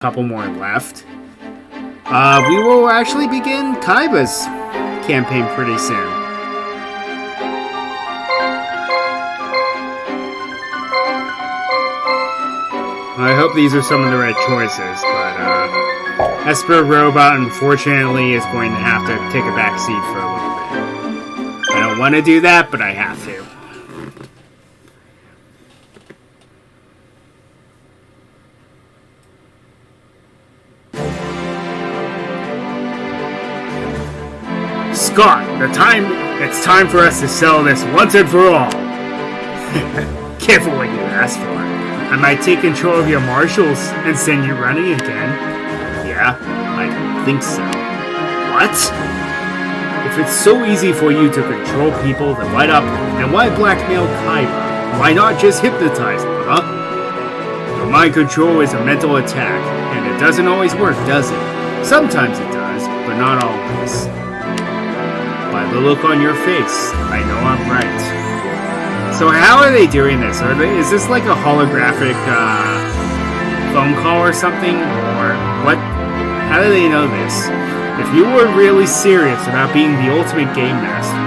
couple more left. We will actually begin Kaiba's campaign pretty soon. I hope these are some of the right choices, but Esper Robot unfortunately is going to have to take a back seat for a little bit. I don't want to do that, but I have to. Scott, it's time for us to settle this once and for all. Careful what you ask for. I might take control of your marshals and send you running again. Yeah, I don't think so. What? If it's so easy for you to control people, then why blackmail Kaiba? Why not just hypnotize them, huh? Your mind control is a mental attack, and it doesn't always work, does it? Sometimes it does, but not always. By the look on your face, I know I'm right. So how are they doing this? Is this like a holographic phone call or something? Or what? How do they know this? If you were really serious about being the ultimate game master,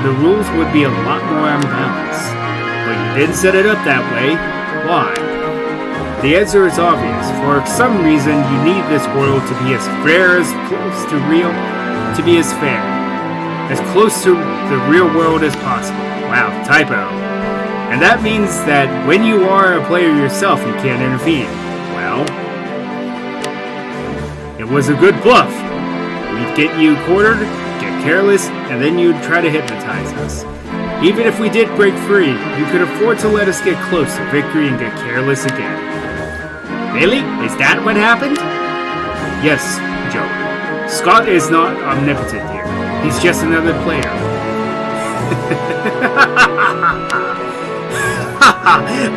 the rules would be a lot more unbalanced. But you didn't set it up that way. Why? The answer is obvious. For some reason, you need this world to be as fair as close to real, to be as fair. As close to the real world as possible. Wow, typo. And that means that when you are a player yourself, you can't intervene. Well, it was a good bluff. We'd get you cornered, get careless, and then you'd try to hypnotize us. Even if we did break free, you could afford to let us get close to victory and get careless again. Really? Is that what happened? Yes, Joe. Scott is not omnipotent here. He's just another player.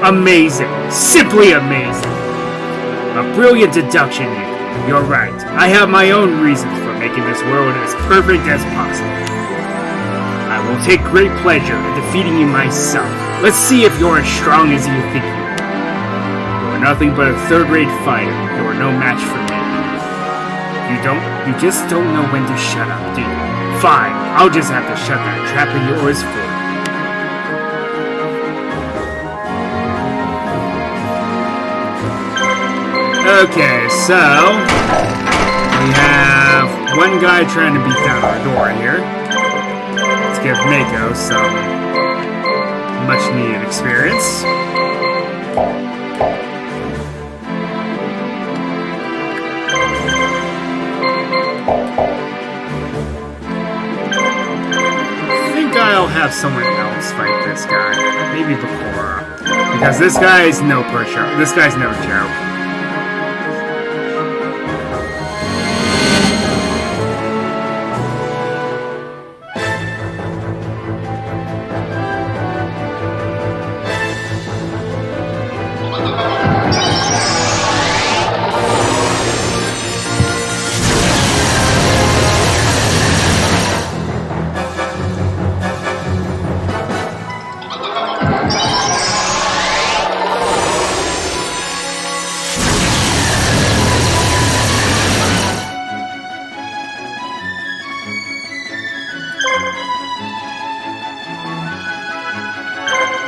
Amazing. Simply amazing. A brilliant deduction, Yugi. You're right. I have my own reasons for making this world as perfect as possible. I will take great pleasure in defeating you myself. Let's see if you're as strong as you think you are. You are nothing but a third-rate fighter. You are no match for me. You just don't know when to shut up, do you? Fine, I'll just have to shut that trap of yours for you. Okay, so we have one guy trying to beat down our door here. Let's give Mako some much needed experience. I'll have someone else fight this guy. Maybe Bakura. Because this guy is no pusher. This guy's no joke.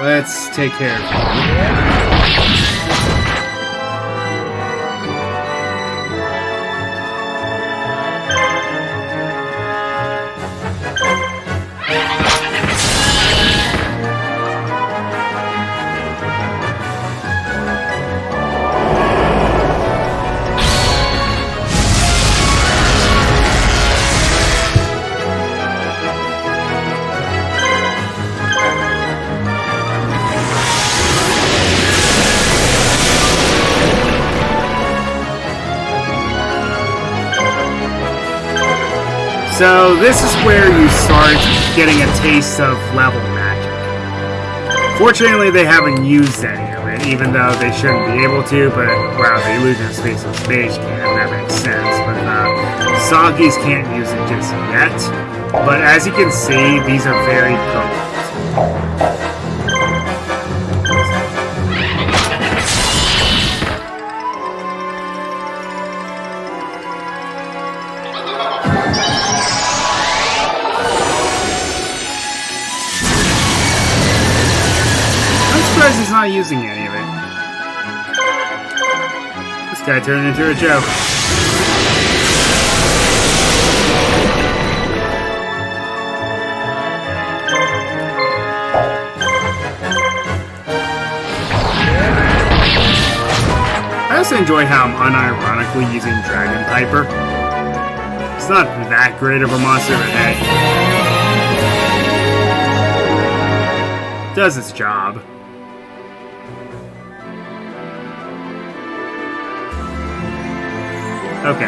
Let's take care of it. So this is where you start getting a taste of level magic. Fortunately, they haven't used any of it, even though they shouldn't be able to, but wow, the illusion of space and stage can, that makes sense. But Sagi's can't use it just yet. But as you can see, these are very potent. not using any of it. This guy turned into a joke. I also enjoy how I'm unironically using Dragon Piper. It's not that great of a monster, but hey. Does its job. Okay.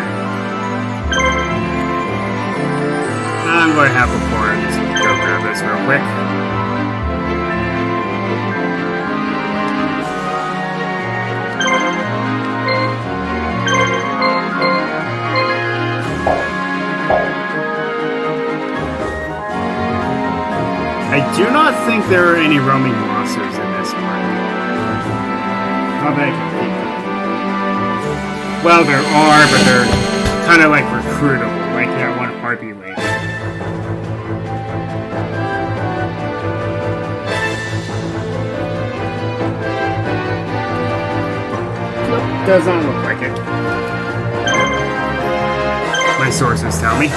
I'm going to have a pour and just go grab this real quick. I do not think there are any roaming monsters in this one. Not that I can think of. Well, there are, but they're kind of like recruitable, like that one harpy lady. Nope, does not look like it. My sources tell me.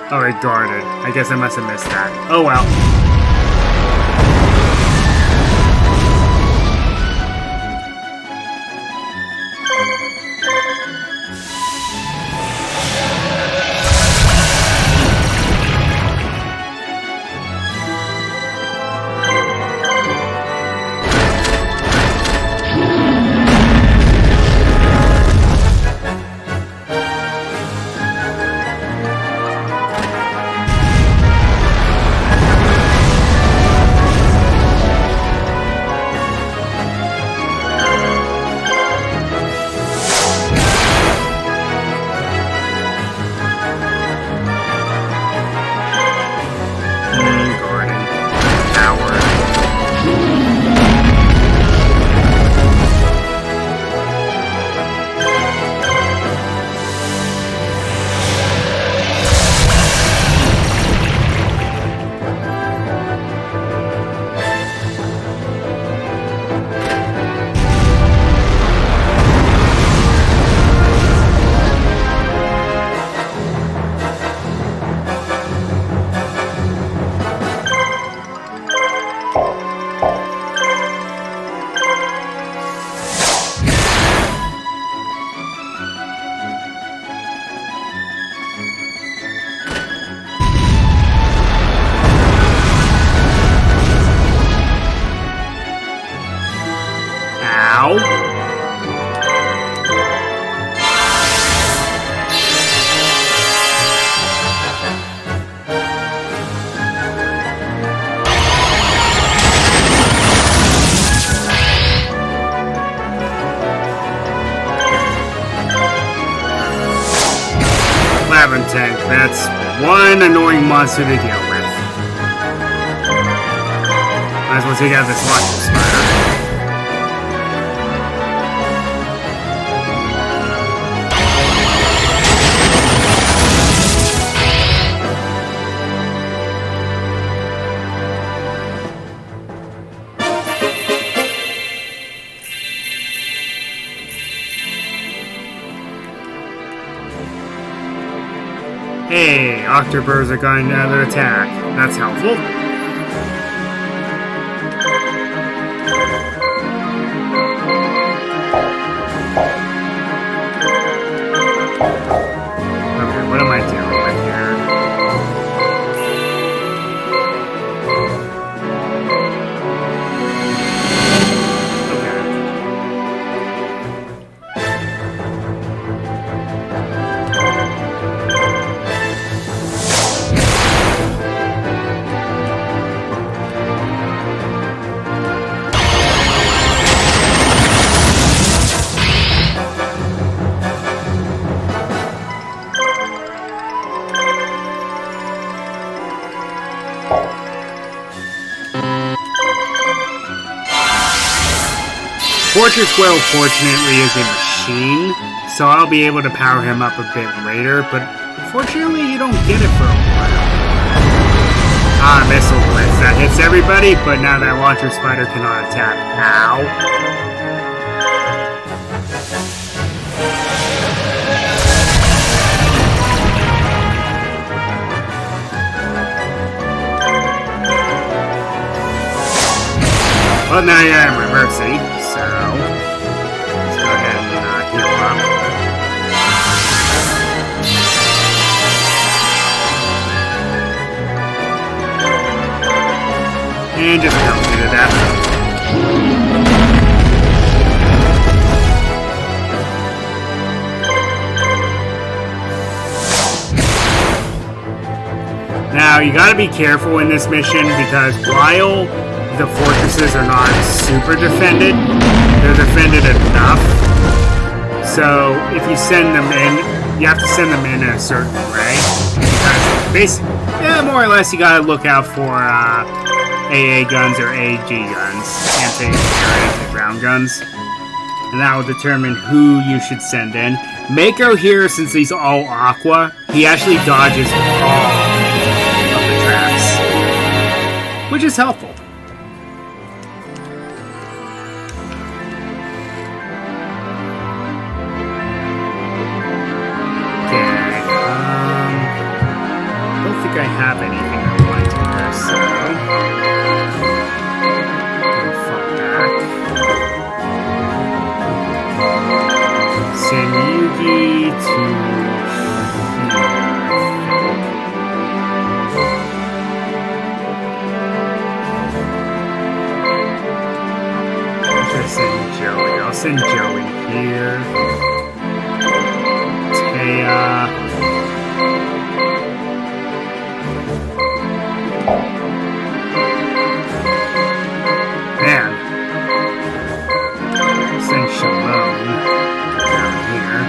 Oh, it guarded. I guess I must have missed that. Oh well. Tank. That's one annoying monster to deal with. Might as well take out this launching spider. Hey, Octobirds are going to attack. That's helpful. Okay, what am I dealing with here? Fortress Well, fortunately, is a machine, so I'll be able to power him up a bit later, but unfortunately, you don't get it for a while. Ah, missile blitz. That hits everybody, but now that launcher spider cannot attack. Ow. Well, now you're at my mercy, so let's go ahead and heal up. And just come to death. Now, you gotta be careful in this mission because while the fortresses are not super defended, they're defended enough. So if you send them in, you have to send them in a certain way. Because basically, yeah, more or less, you gotta look out for AA guns or AG guns, anti-ground guns, and that will determine who you should send in. Mako here, since he's all aqua, he actually dodges all of the traps, which is helpful. I have anything I want here, so fall back. Send Yugi to here. I'll send Joey here. Taya. Send Shalom down here.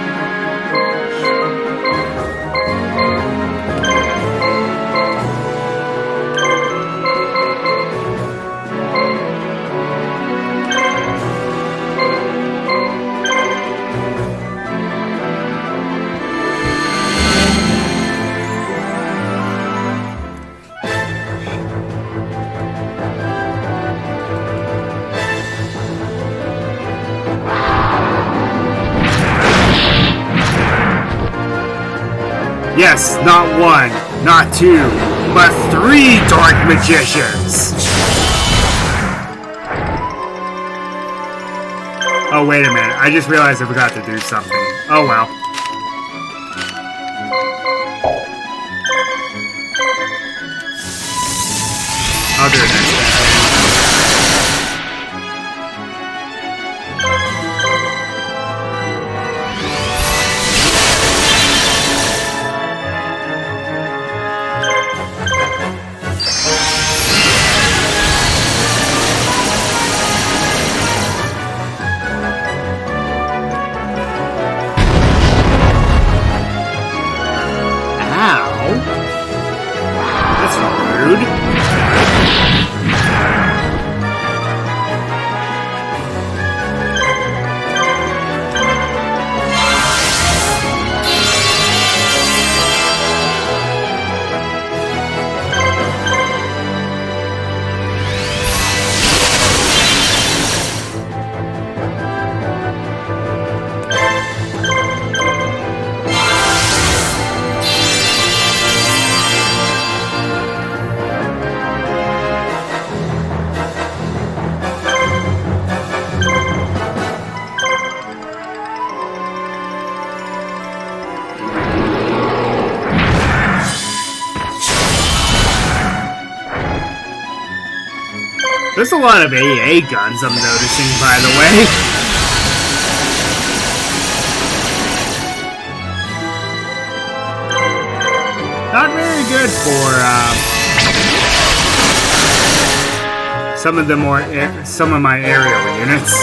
Yes, not one, not two, but 3 dark magicians! Oh, wait a minute. I just realized I forgot to do something. Oh, well. I'll do it next time. There's a lot of AA guns I'm noticing, by the way. Not very good for some of my aerial units.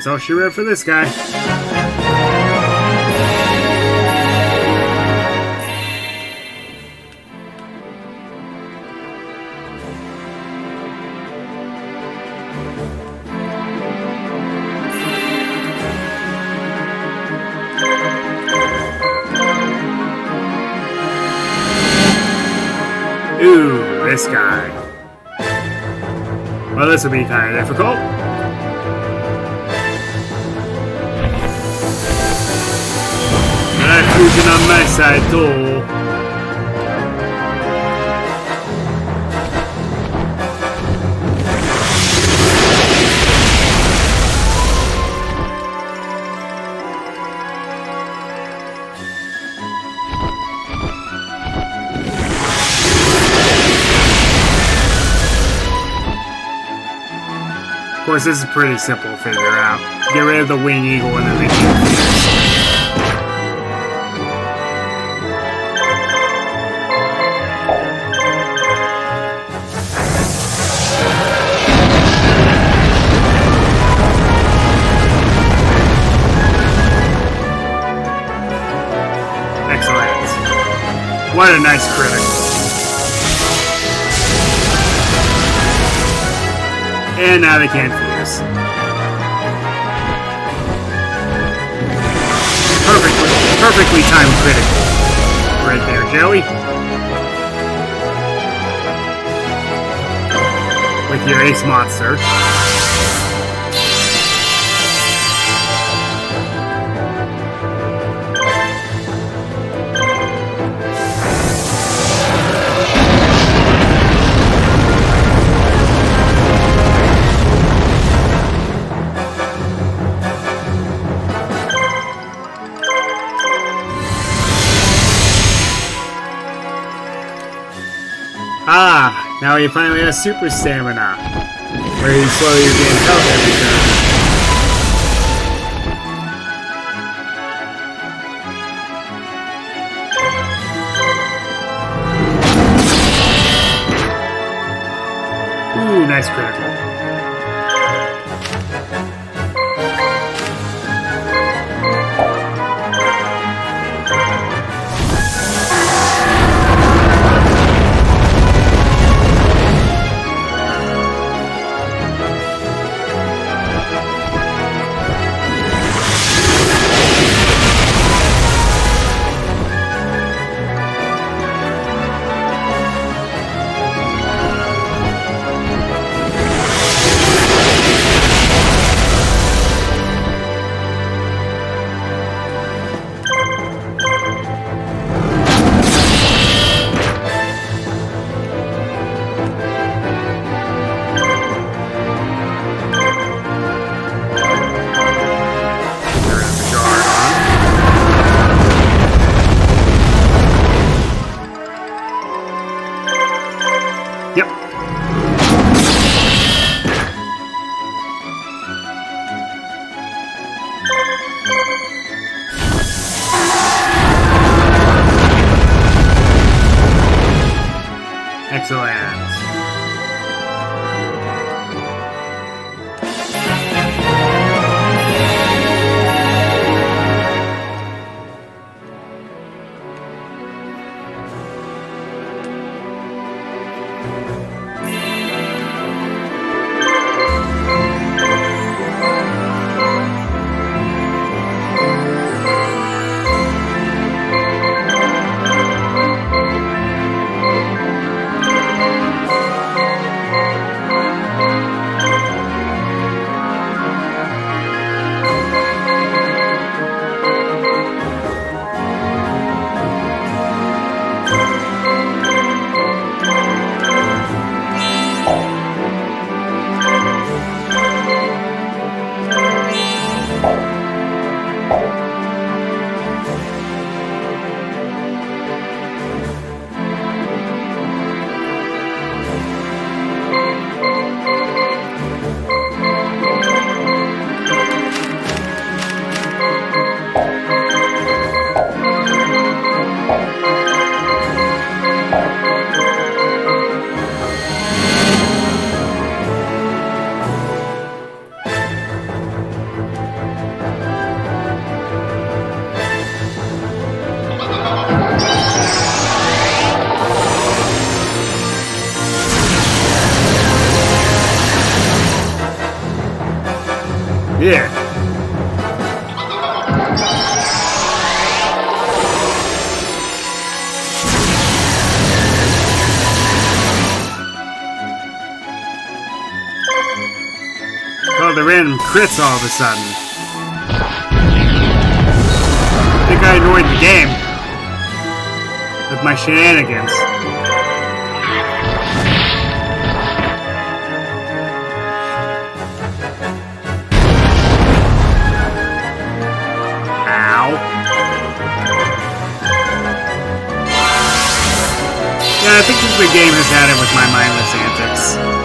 Guess I'll shoot it for this guy. Ooh, this guy. Well, this will be kind of difficult. Night fusion on my side, too. Of course, this is pretty simple to figure out. Get rid of the wing eagle and then make it. Excellent. What a nice critical. And now they can't fuse. Perfectly timed critical. Right there, Joey. With your ace monster. Ah, now he finally has super stamina, where he slowly regains health every turn. Ooh, nice critical. Excellent. the random crits all of a sudden. I think I annoyed the game with my shenanigans. Yeah, I think the game has had it with my mindless antics.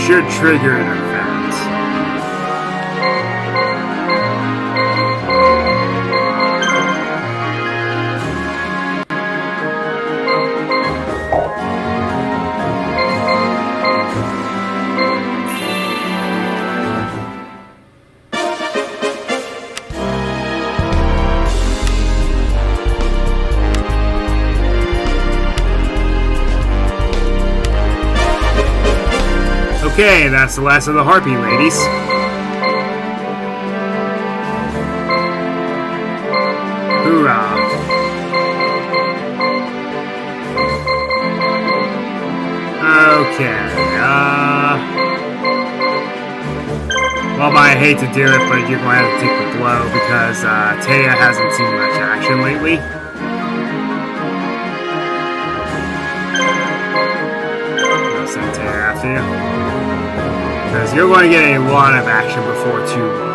Should trigger an event. Okay, that's the last of the Harpy ladies. Hoorah. Okay, well, I hate to do it, but you're going to have to take the blow because Taya hasn't seen much action lately. I'll send Taya after you. Because you're going to get a lot of action before too long.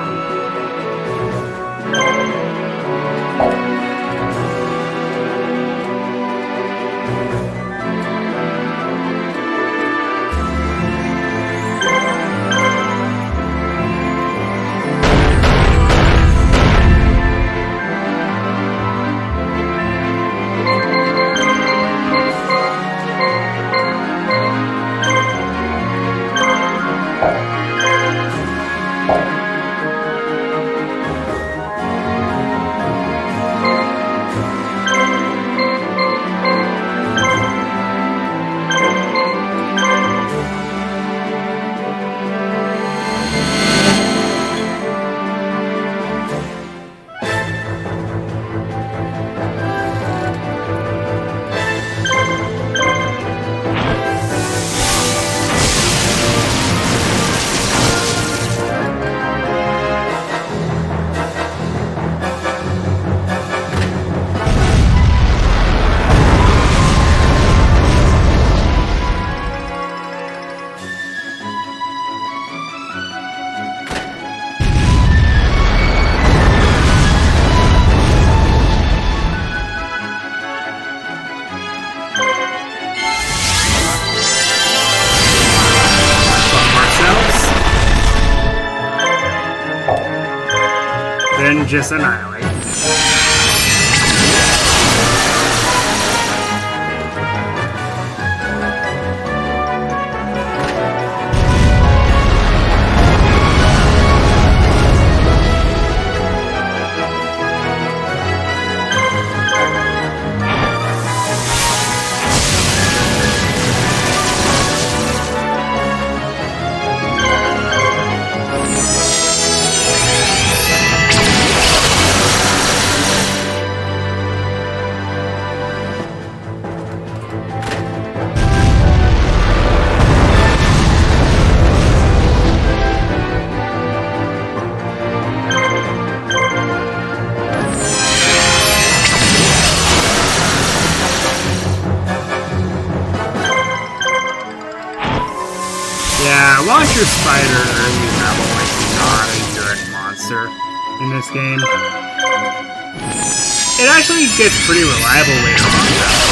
just annihilate. Launcher Spider early level is not a good monster in this game. It actually gets pretty reliable later on though,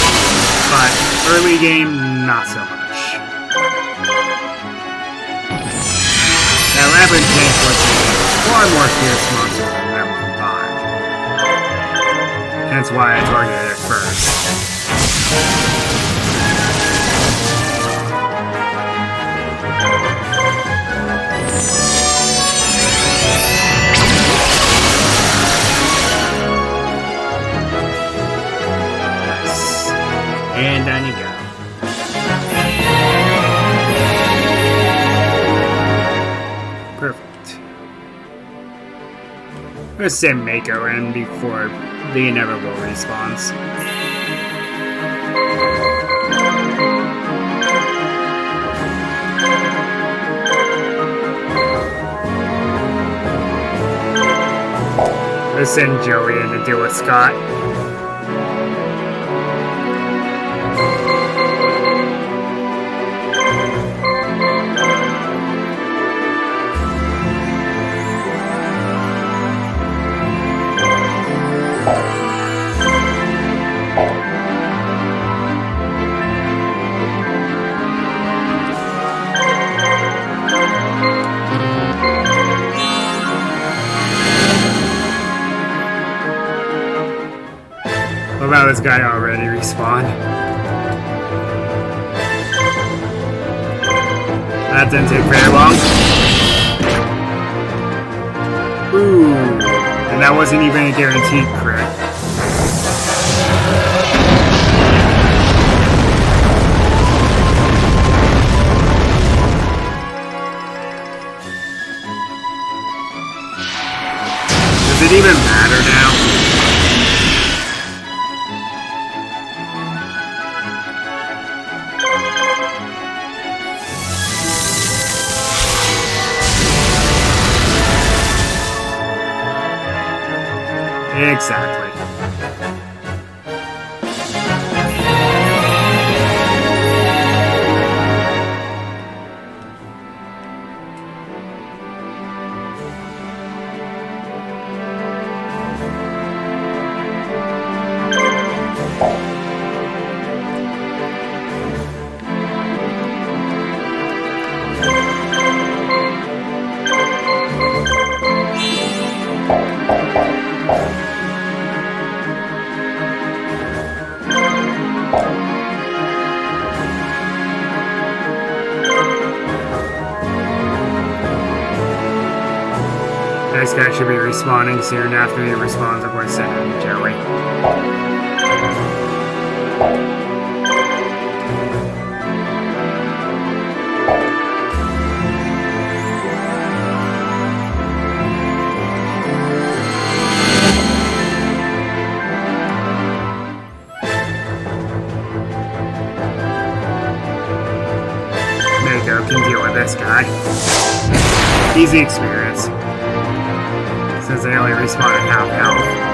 but early game, not so much. That Labyrinth Tank was a far more fierce monster than them combined. Hence why I targeted it first. And down you go. Perfect. I'm gonna send Mako in before the inevitable respawns. Let's send Joey in to deal with Scott. Wow, this guy already respawned. That didn't take very long. Ooh, and that wasn't even a guaranteed crit. Does it even matter now? Exactly. This guy should be respawning soon. After he respawns, I'm going to send him Joey. Mako can deal with this guy. Easy experience. Since they only respawn at half health.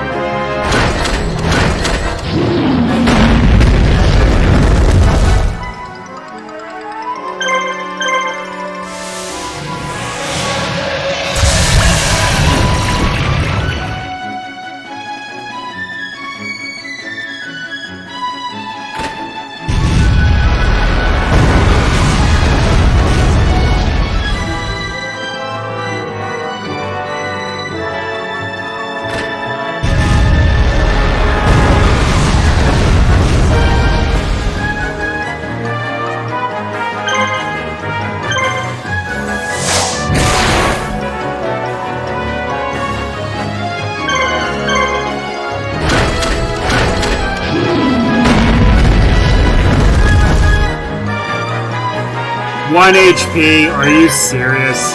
1 HP? Are you serious?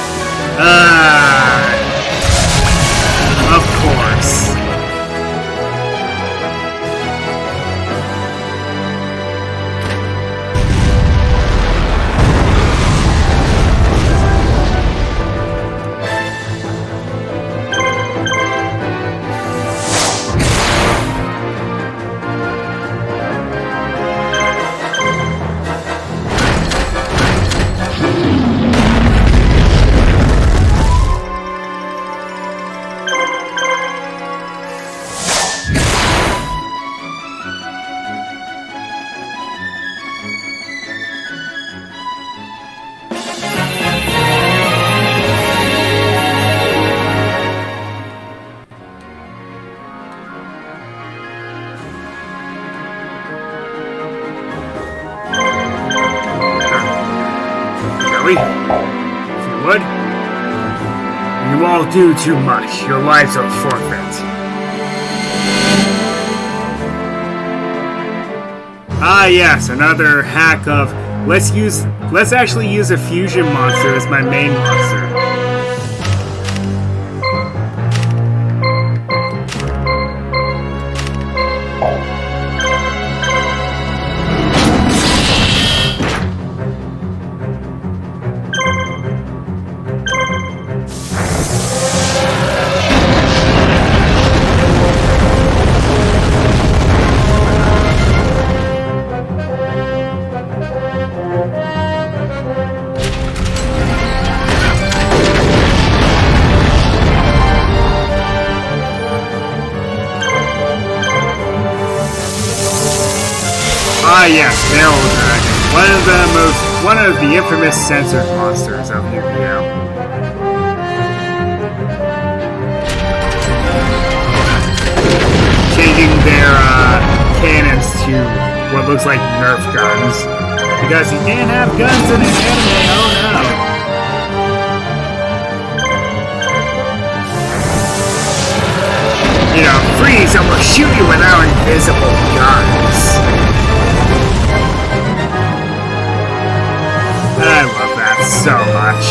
Of course. If you would. You all do too much. Your lives are forfeit. Ah yes, another hack of let's actually use a fusion monster as my main monster. Ah yes, Barrel Dragon, one of the infamous censored monsters of Yu-Gi-Oh! Changing their cannons to what looks like Nerf guns, because you can't have guns in an anime. Oh no! You know, freeze! I will shoot you with our invisible guns. I love that so much.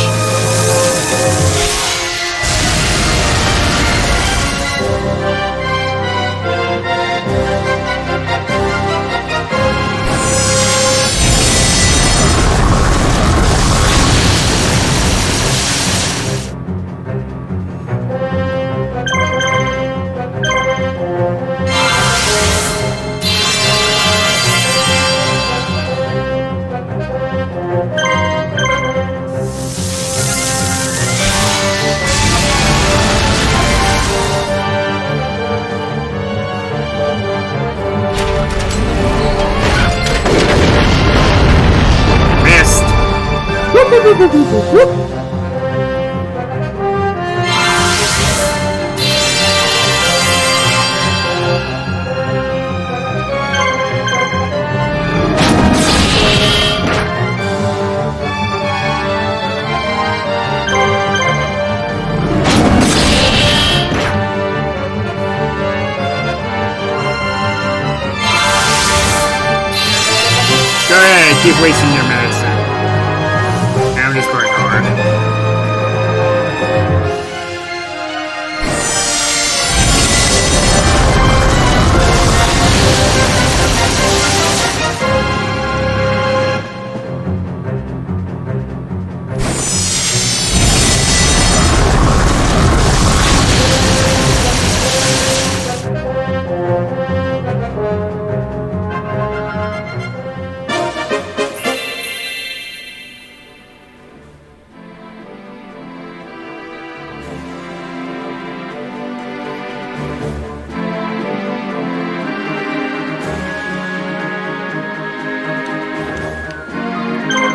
Go ahead, keep wasting your medicine. I'm just going hard.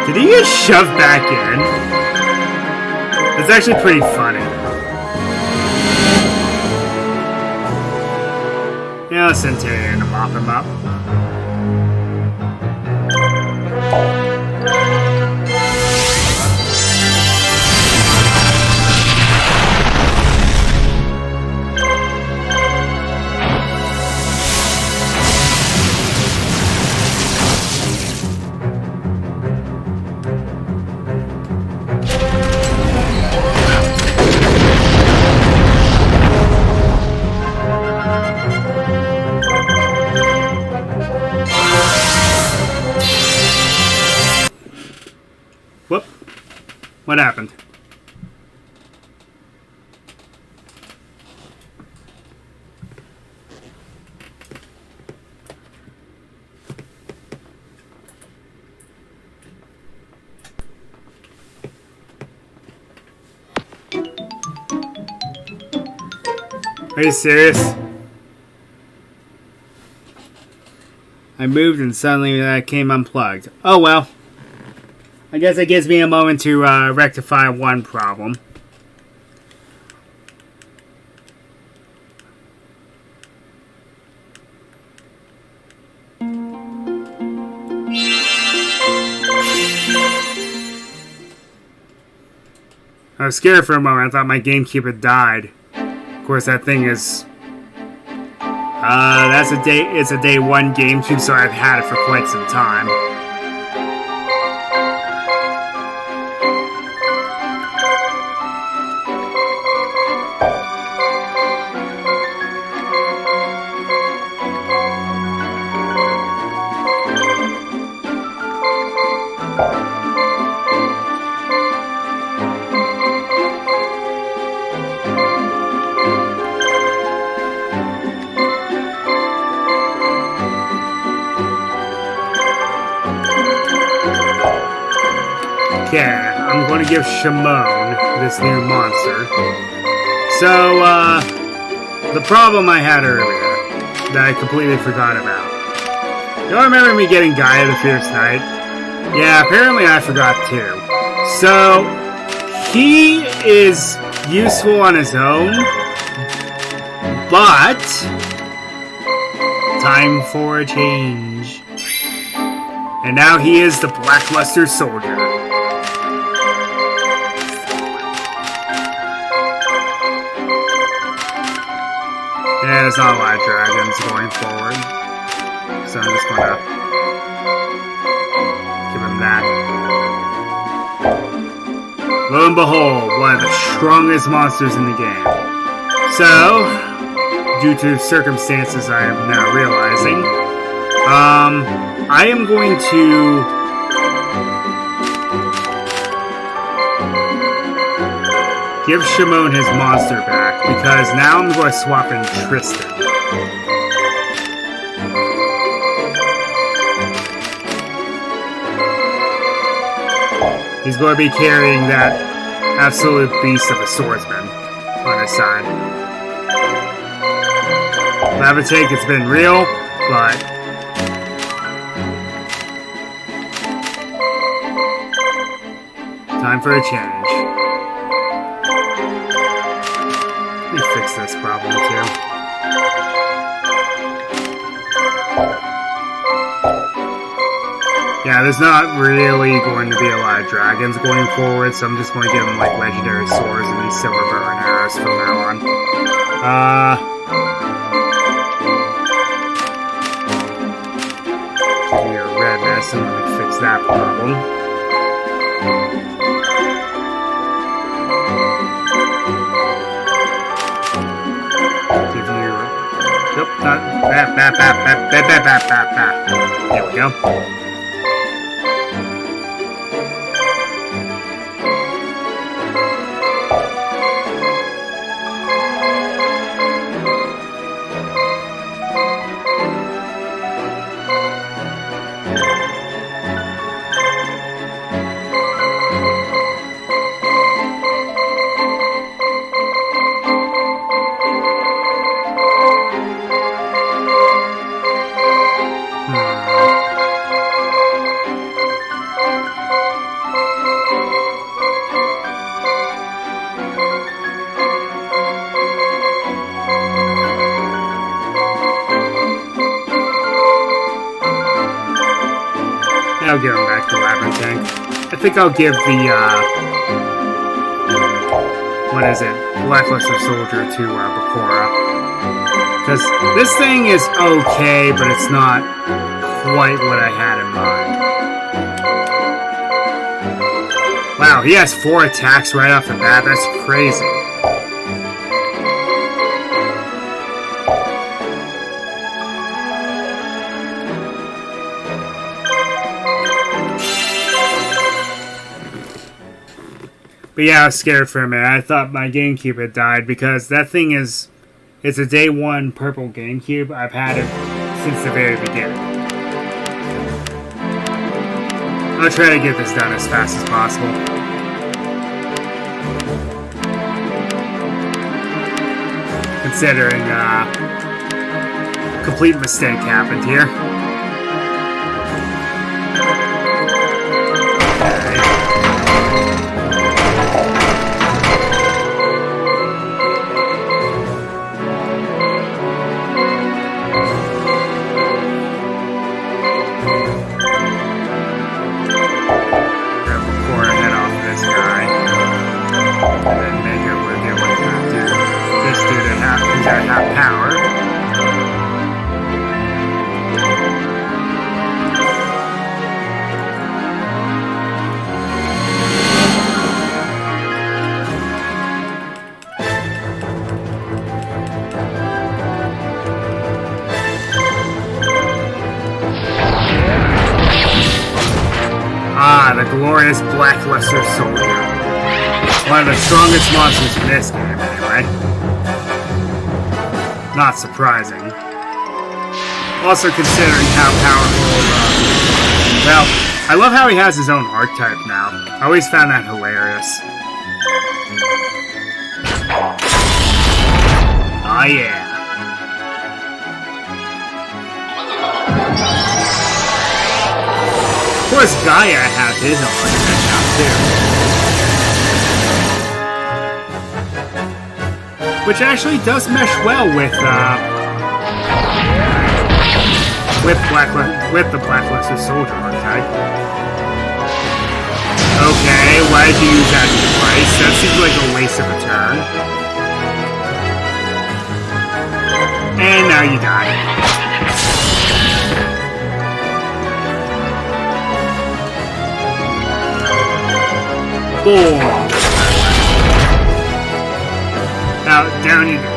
Did he get shoved back in? It's actually pretty funny. Yeah, I'll send Tyrion to mop him up. Whoop. What happened? Are you serious? I moved and suddenly that came unplugged. Oh well. I guess it gives me a moment to rectify one problem. I was scared for a moment. I thought my GameCube had died. Of course, that thing is... it's a day one GameCube, so I've had it for quite some time. Okay, I'm going to give Shimon this new monster. So, the problem I had earlier that I completely forgot about. Y'all remember me getting Gaia the Fierce Knight? Yeah, apparently I forgot too. So, he is useful on his own, but time for a change. And now he is the Blackluster Soldier. Yeah, there's not a lot of dragons going forward. So I'm just gonna give him that. Lo and behold, one of the strongest monsters in the game. So, due to circumstances I am now realizing, I am going to give Shimon his monster back, because now I'm going to swap in Tristan. He's going to be carrying that absolute beast of a swordsman on his side. Lavatake, it's been real, but... time for a change. Let me fix this problem too. Yeah, there's not really going to be a lot of dragons going forward, so I'm just going to give them like legendary swords and these silver bow and arrows from now on. Give me a redness and let me fix that problem. Nope, not There we go. I'll give him back to Labyrinth Tank. I think I'll give the, what is it? Blackluster Soldier to, Bakura. Because this thing is okay, but it's not quite what I had in mind. Wow, he has 4 attacks right off the bat. That's crazy. But yeah, I was scared for a minute. I thought my GameCube had died because that thing is... It's a day one purple GameCube. I've had it since the very beginning. I'll try to get this done as fast as possible. Considering complete mistake happened here. The glorious Blackluster Soldier. One of the strongest monsters in this game, anyway. Not surprising. Also considering how powerful, well, I love how he has his own archetype now. I always found that hilarious. Oh yeah. Of course, Gaia has his own archetype now, too. Which actually does mesh well with the Blackluster Soldier archetype. Okay, why did you use that twice? That seems like a waste of a turn. And now you die. Boom! Now, down you go.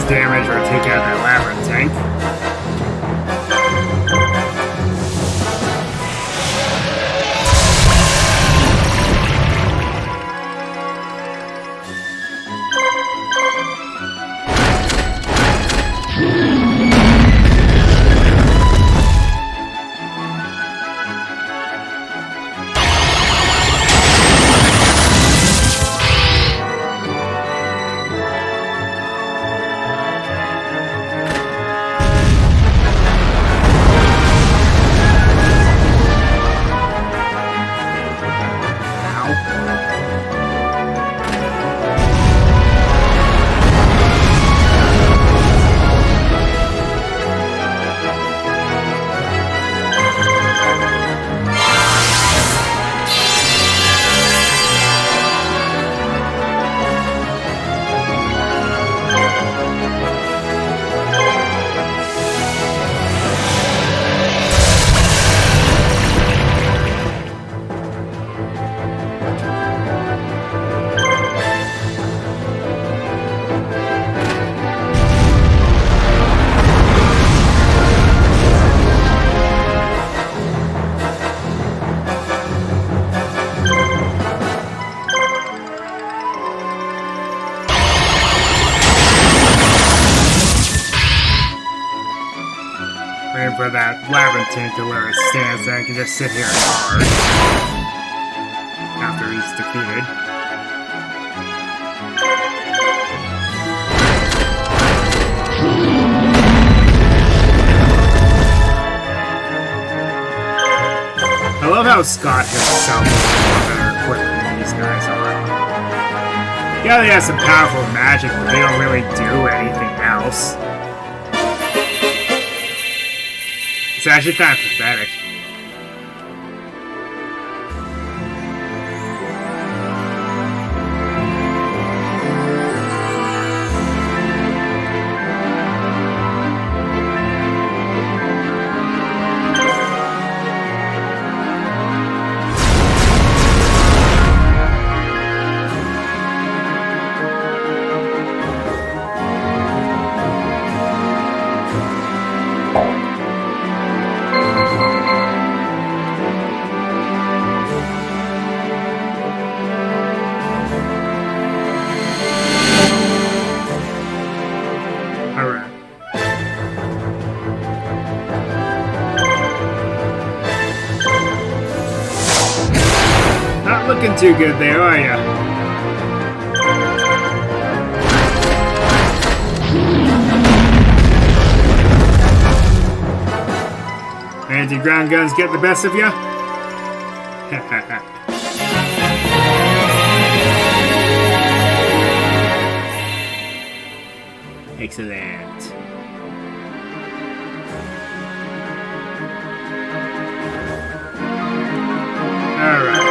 Damage or take out that labyrinth tank. For that labyrinth tank to where it stands, then I can just sit here and guard after he's defeated. how Scott himself is better equipped than these guys are. Yeah, they have some powerful magic, but they don't really do anything else. It's actually kind of pathetic. Looking too good there, are ya? Anti-ground guns get the best of ya? Excellent. Alright.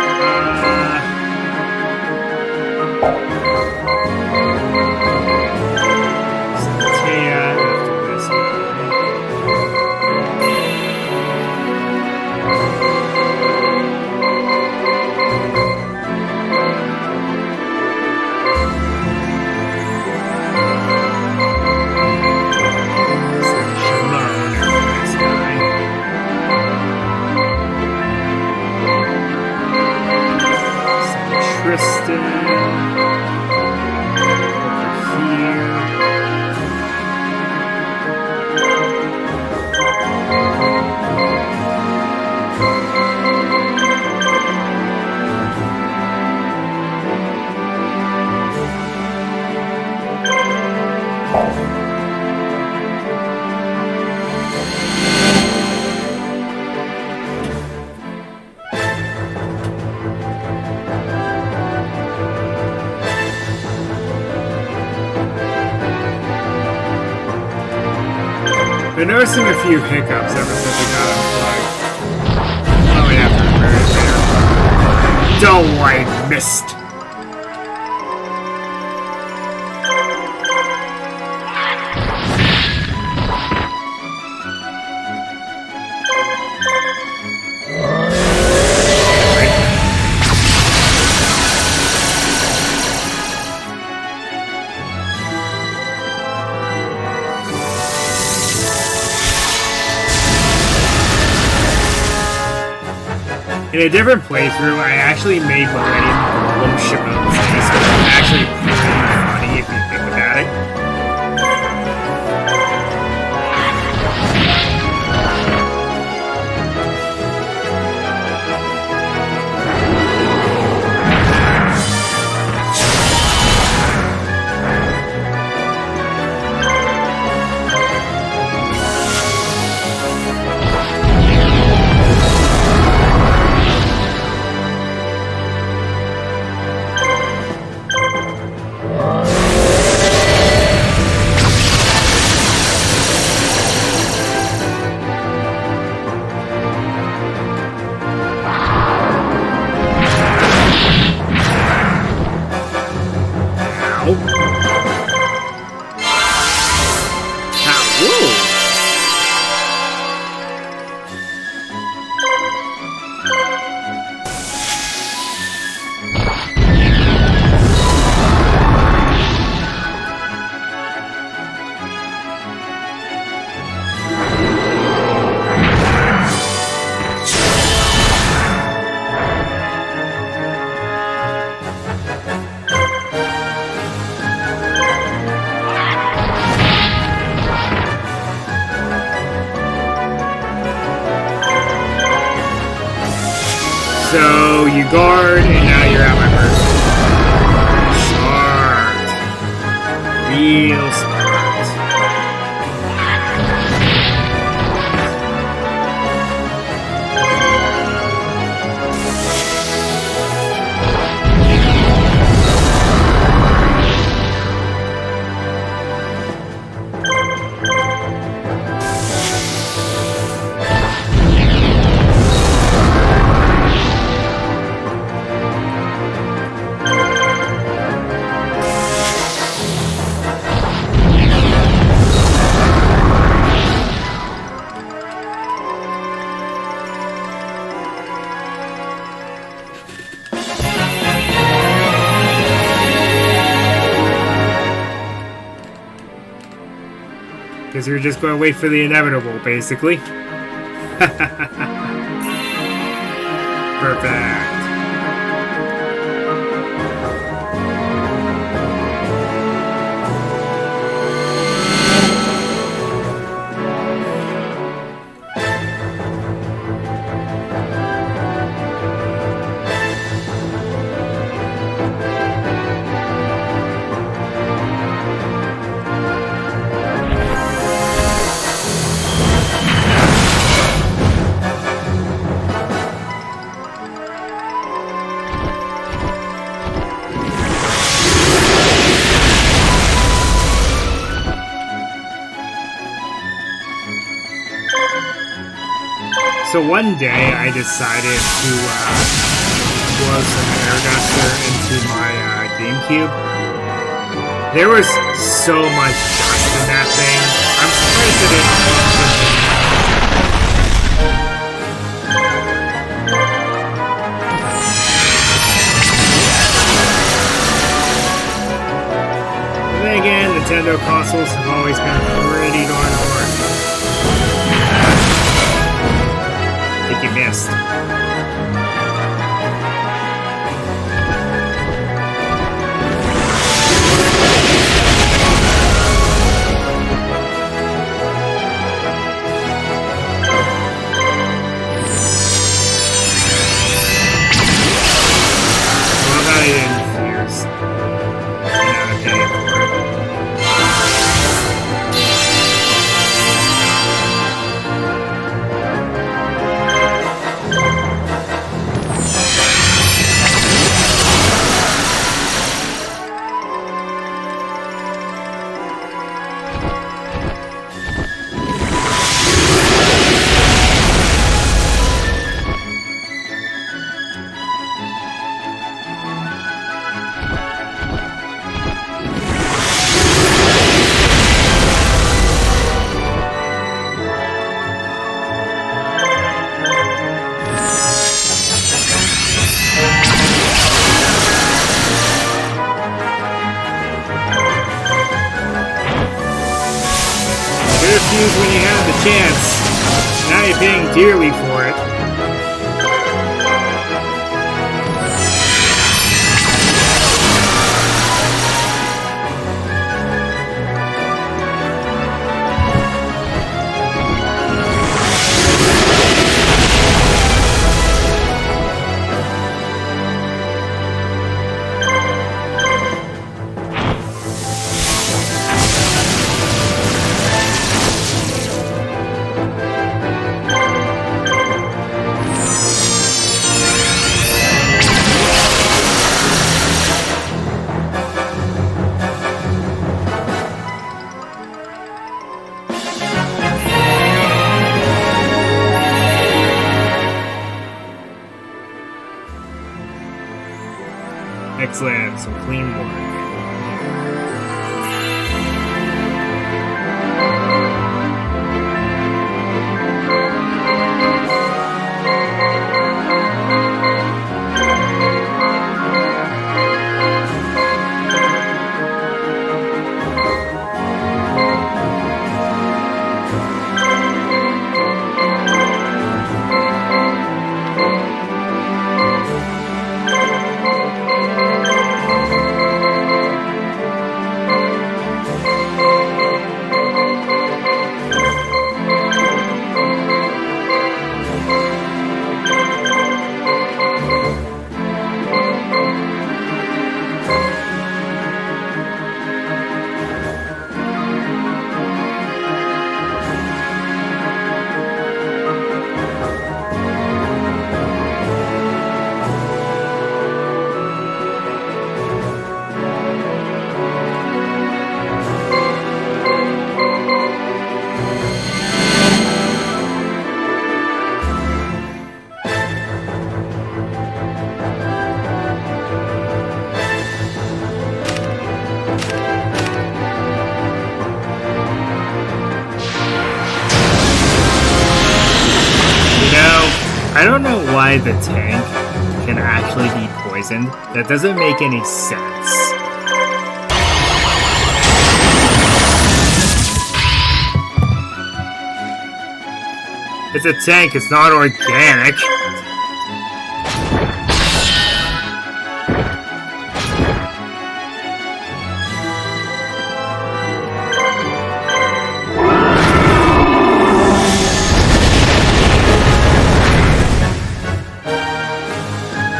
Been noticing a few hiccups ever since we got on flight. Oh yeah, there. Dull white mist. In a different playthrough, I actually made Millennium Golem Shaboom's face, which is actually pretty funny if you think about it. So you guard, and now you're at my mercy. Smart. Real smart. Because you're just going to wait for the inevitable, basically. Perfect. So one day I decided to blow some air duster into my GameCube. There was so much dust in that thing. I'm surprised it didn't But then again, Nintendo consoles have always been pretty darn hard. I think you missed. Well, that I didn't fears. I gotta pay for it. When you have the chance, now you're paying dearly for it. Excellent, some clean work. I don't know why the tank can actually be poisoned. That doesn't make any sense. It's a tank, it's not organic.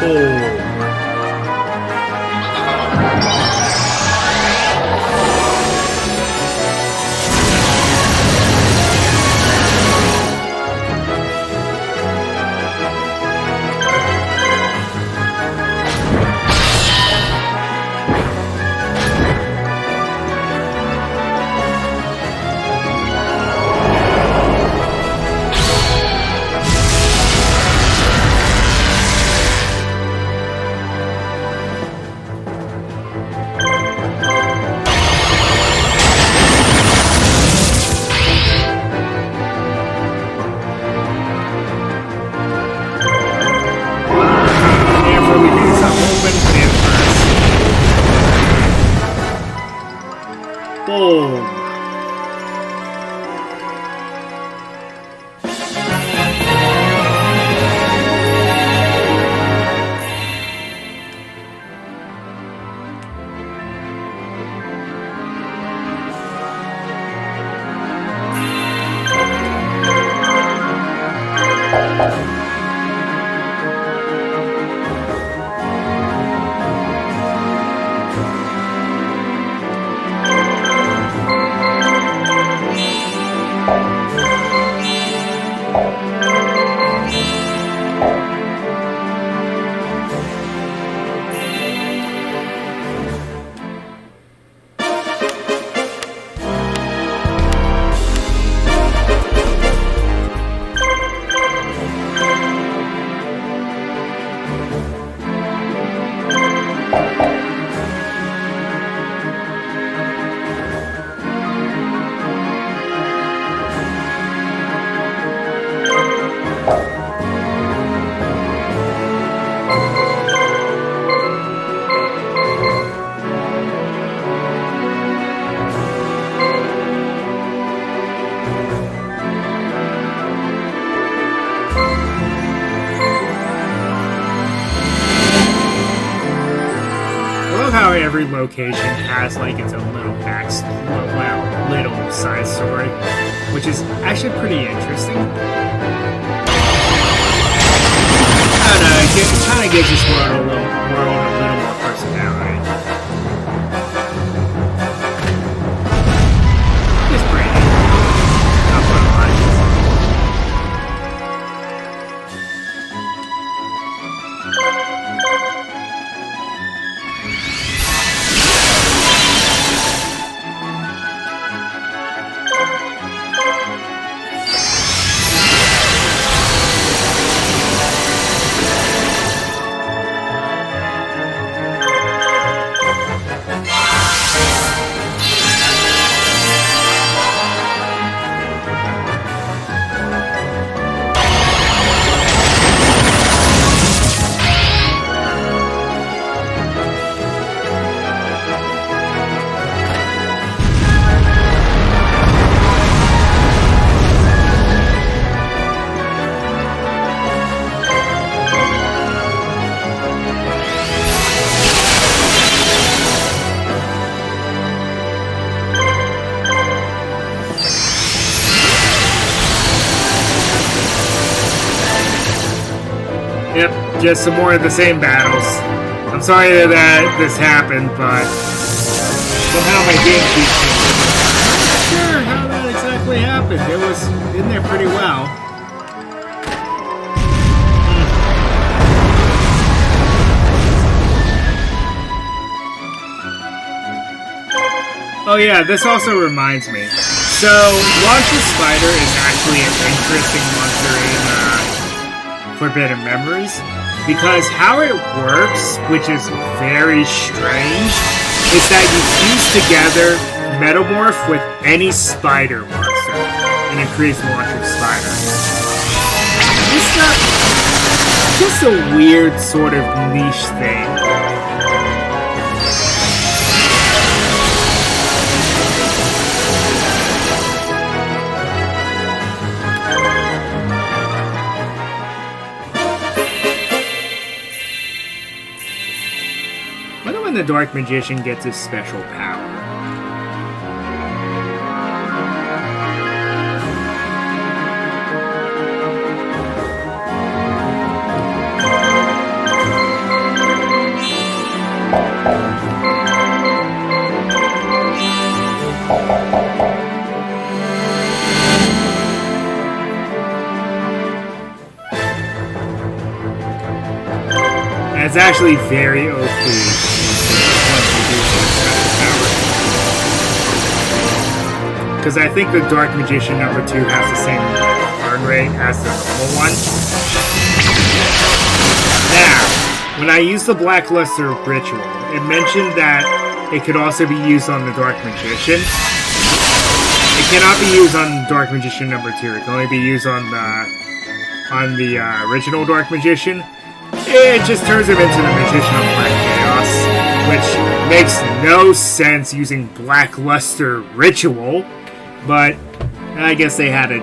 Boom. How every location has like its own little little side story, which is actually pretty interesting. I don't know, it kind of gives this world a little more personality. It's pretty neat. Not gonna lie. Yep, just some more of the same battles. I'm sorry that this happened, but somehow my game keeps changing. I'm not sure how that exactly happened. It was in there pretty well. Oh yeah, this also reminds me. So, Launcher Spider is actually an interesting monster in Forbidden Memories, because how it works, which is very strange, is that you fuse together Metamorph with any spider monster, and it creates Launcher Spider. It's just a weird sort of niche thing. wonder when the Dark Magician gets his special power. It's actually very OP because I think the Dark Magician number 2 has the same burn rate as the normal one. Now, when I used the Blackluster Ritual, it mentioned that it could also be used on the Dark Magician. It cannot be used on Dark Magician number 2. It can only be used on the original Dark Magician. It just turns him into the Magician of Black Chaos, which makes no sense using Blackluster Ritual, but I guess they had to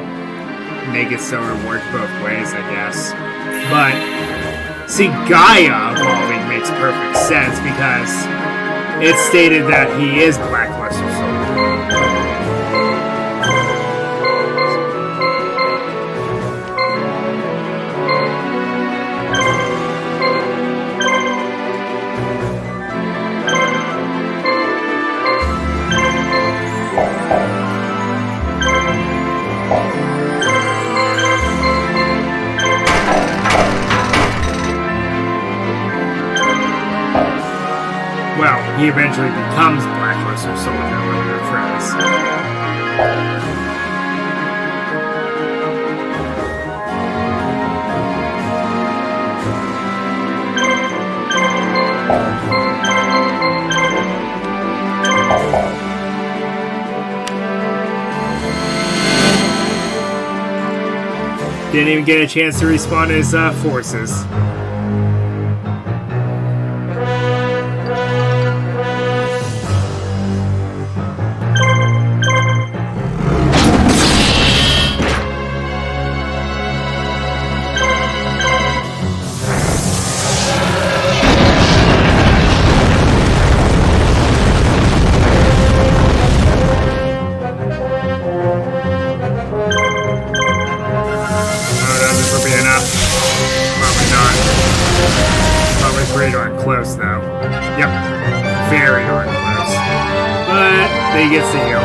make it so it worked both ways, I guess. But, see, Gaia evolving makes perfect sense because it stated that he is Blackluster Soldier. Well, he eventually becomes Blackluster Soldier with her friends. Didn't even get a chance to respawn his forces. Close though. Yep. Very darn close. But he gets the heal.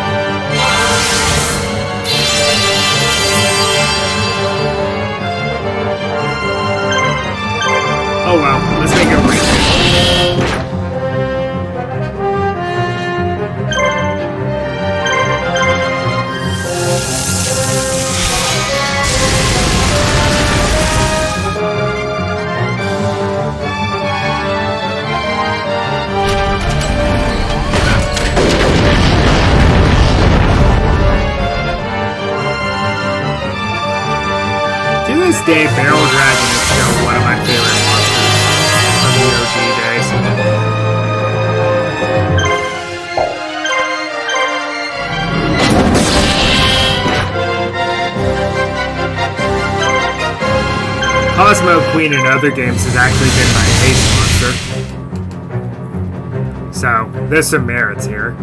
Oh well, let's make it right. To this day, Barrel Dragon is still one of my favorite monsters from the OG days. Cosmo Queen in other games has actually been my base monster. So, there's some merits here.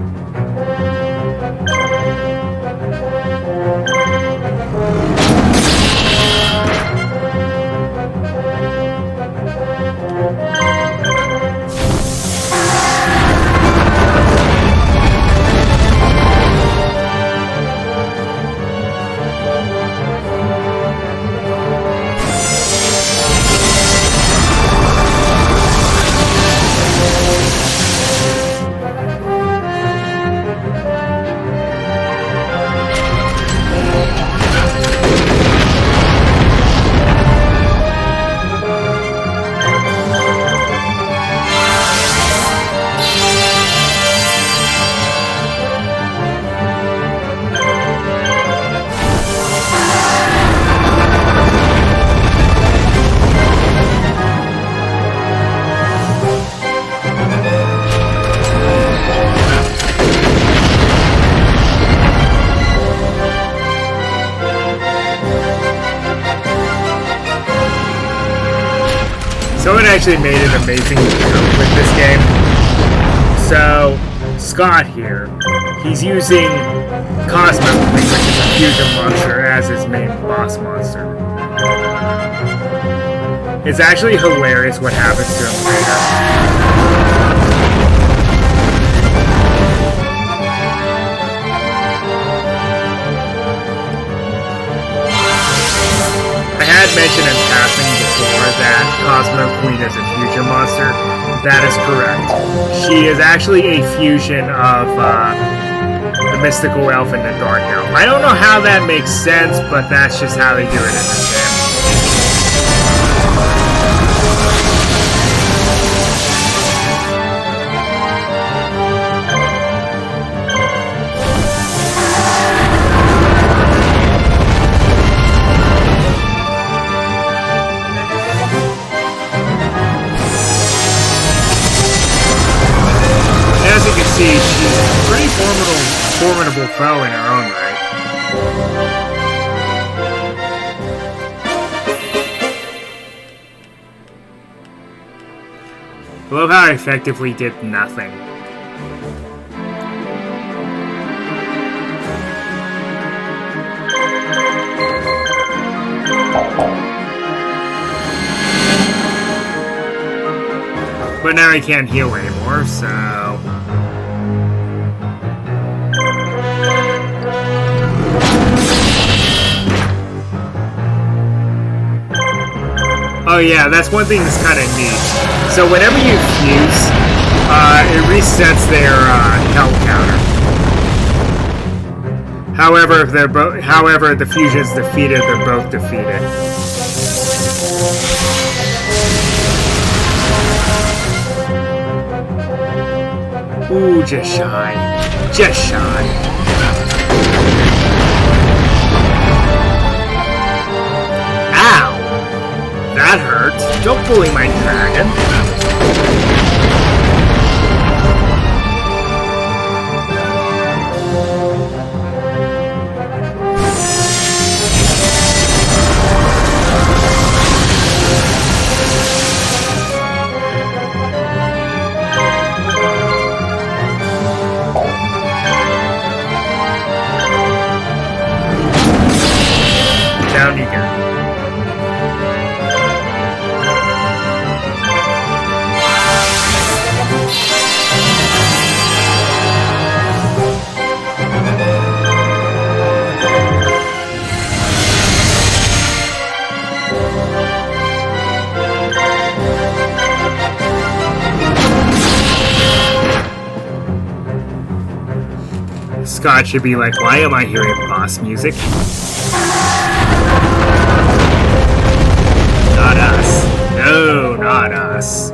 Someone actually made an amazing joke with this game. So, Scott here, he's using Cosmo, which is a fusion monster, as his main boss monster. It's actually hilarious what happens to him later. I had mentioned in passing before that Cosmo Queen is a fusion monster. That is correct. She is actually a fusion of the Mystical Elf and the Dark Elf. I don't know how that makes sense, but that's just how they do it in this game. As you can see, she's a pretty formidable foe in her own right. I love how I effectively did nothing. But now I can't heal anymore, so... Oh yeah, that's one thing that's kind of neat. So whenever you fuse, it resets their health counter. However, if the fusion's defeated, they're both defeated. Ooh, just shy. Just shy. Ow! That hurt. Don't bully my dragon. Down you go. Scott should be like, why am I hearing boss music? Not us. No, not us.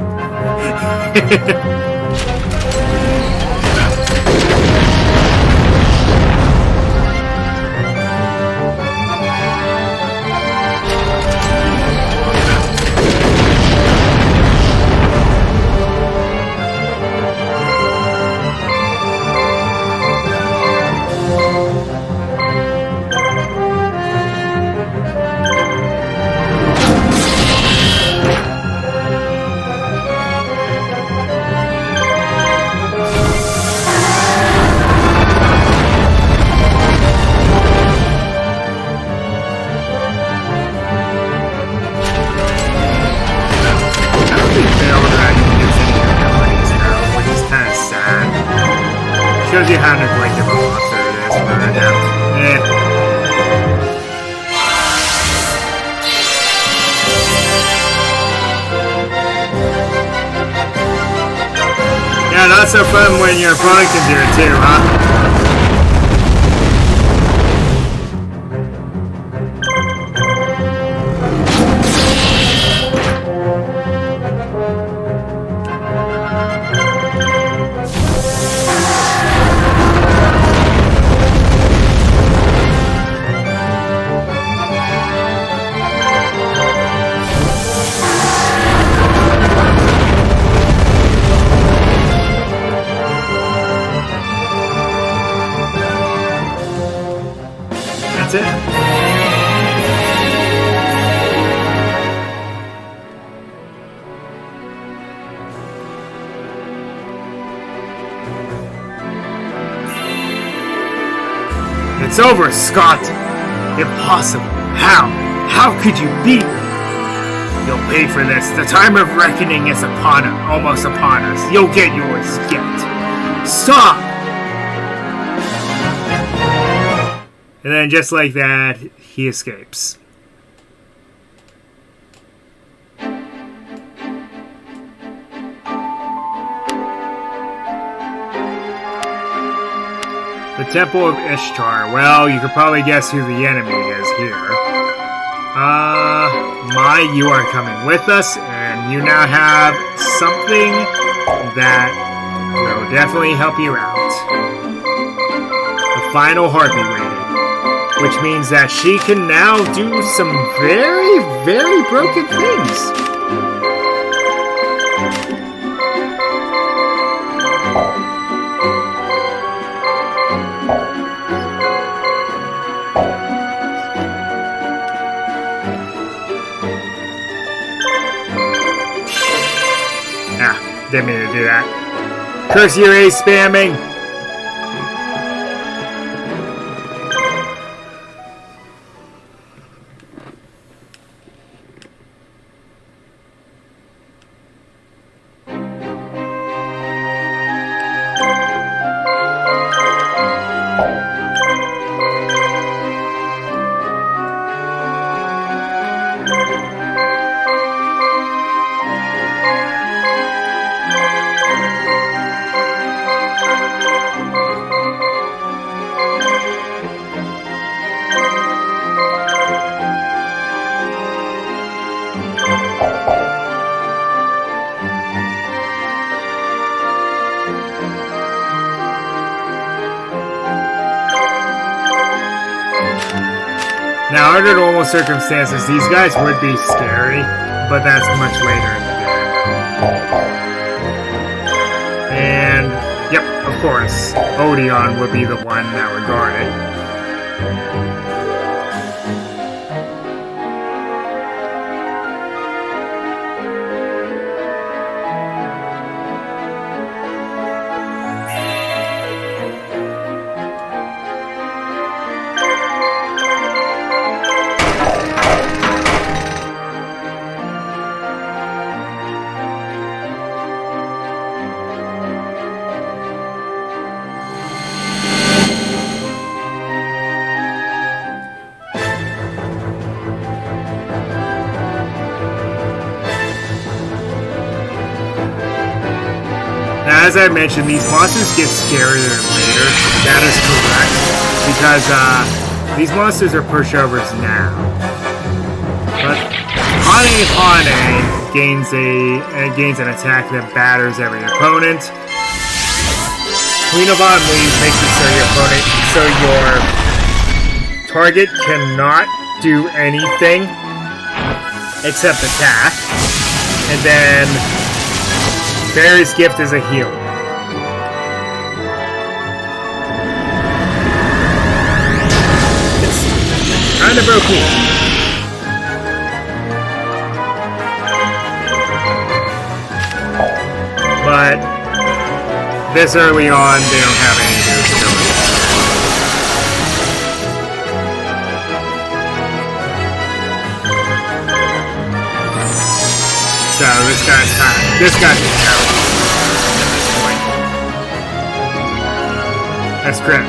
Shows you how neglected of a monster it is for an adept. Yeah, not so fun when your opponent can do it too, huh? It's over, Scott. Impossible. How? How could you beat me? You'll pay for this. The time of reckoning is almost upon us. You'll get yours yet. Stop! And then just like that, he escapes. The Temple of Ishtar. Well, you could probably guess who the enemy is here. You are coming with us, and you now have something that will definitely help you out. The final heartbeat rating, which means that she can now do some very, very broken things. Didn't mean to do that. Curse your A spamming! Now, under normal circumstances, these guys would be scary, but that's much later in the game. And, yep, of course, Odeon would be the one that would guard it. As I mentioned, these monsters get scarier later. That is correct. Because these monsters are pushovers now. But Hane gains an attack that batters every opponent. Queen of Unleash makes it so your target cannot do anything except attack. And then Fairy's Gift is a heal. It's kind of OP. But this early on, they don't have any of those abilities. So this guy's a coward at this point. That's crit.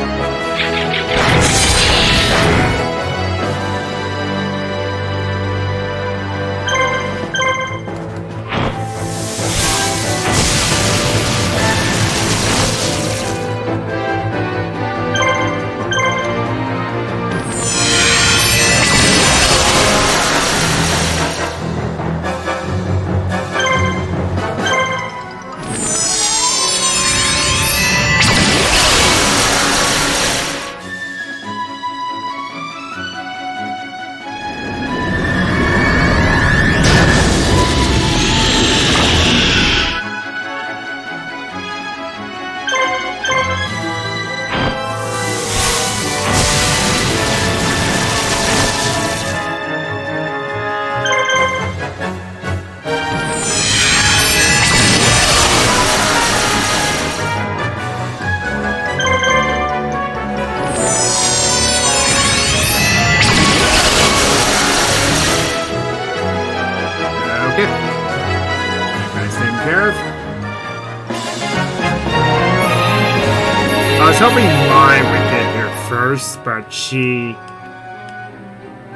hoping Mai would get here first, but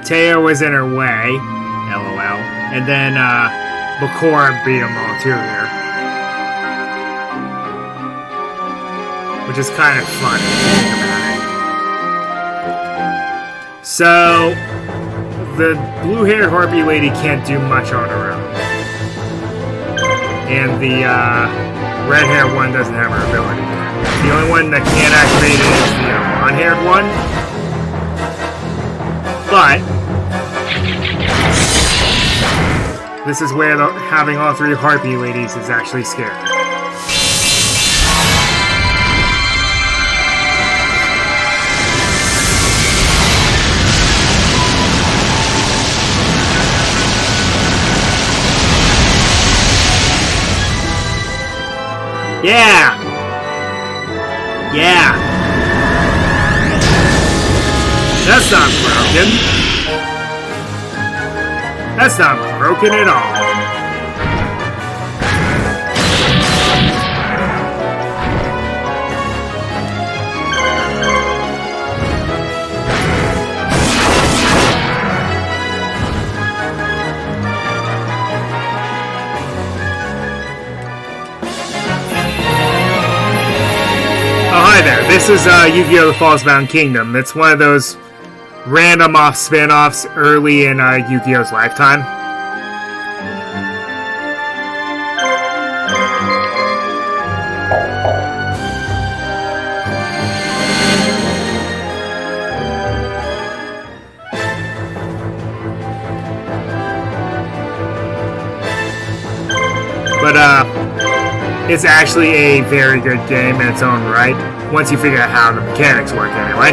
Teo was in her way, lol, and then Bakura beat them all too here. Which is kind of fun if you think about it. So, the blue-haired harpy lady can't do much on her own. And the red-haired one doesn't have her ability. The only one that can't activate it is the blonde-haired one. But this is where having all three harpy ladies is actually scary. Yeah! Yeah! That's not broken. That's not broken at all. Oh, hi there. This is Yu-Gi-Oh! The Falsebound Kingdom. It's one of those random spin-offs early in Yu-Gi-Oh's lifetime. But it's actually a very good game in its own right, once you figure out how the mechanics work anyway.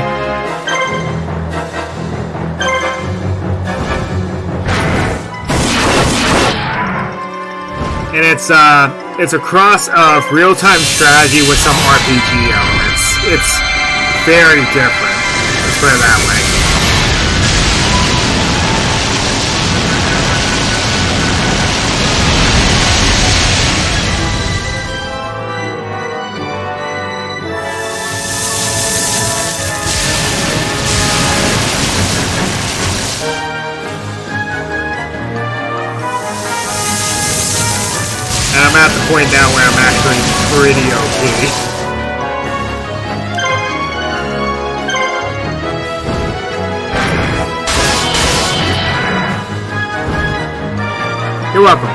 And it's a cross of real-time strategy with some RPG elements. It's very different, let's put it that way. And I'm at the point now where I'm actually pretty OP. You're welcome.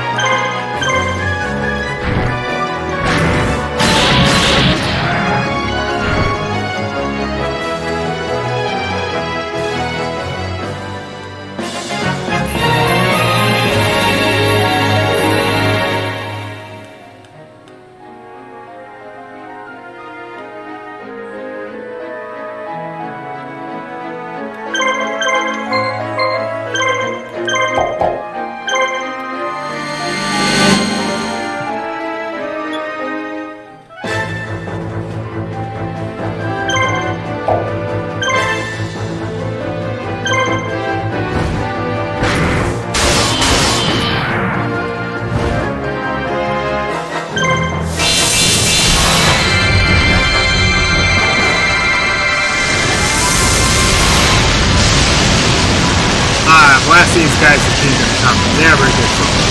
Blast these guys to Kingdom Come. Never good trouble.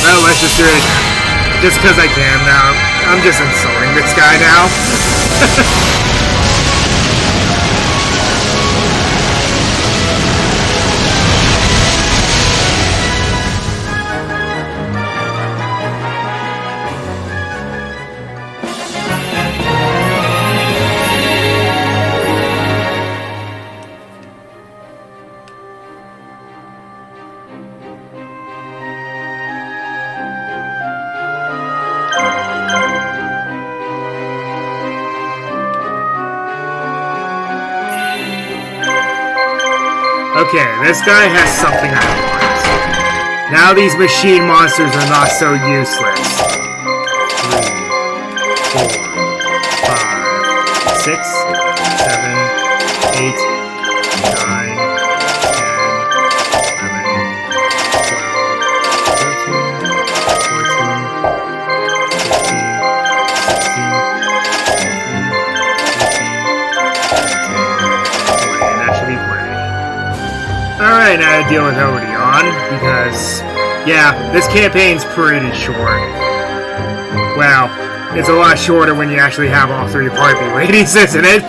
Well, let's just do it again. Just because I can now. I'm just insulting this guy now. Okay, this guy has something I want. Now these machine monsters are not so useless. 3, 4, 5, 6, 7, 8, 9, 10, 11, 12, 13, 14, 15, 16, 17, 18, 19, 20, and that should be plenty. Alright, now to deal with Odeon, because, yeah, this campaign's pretty short. Well, it's a lot shorter when you actually have all 3 party ladies, isn't it?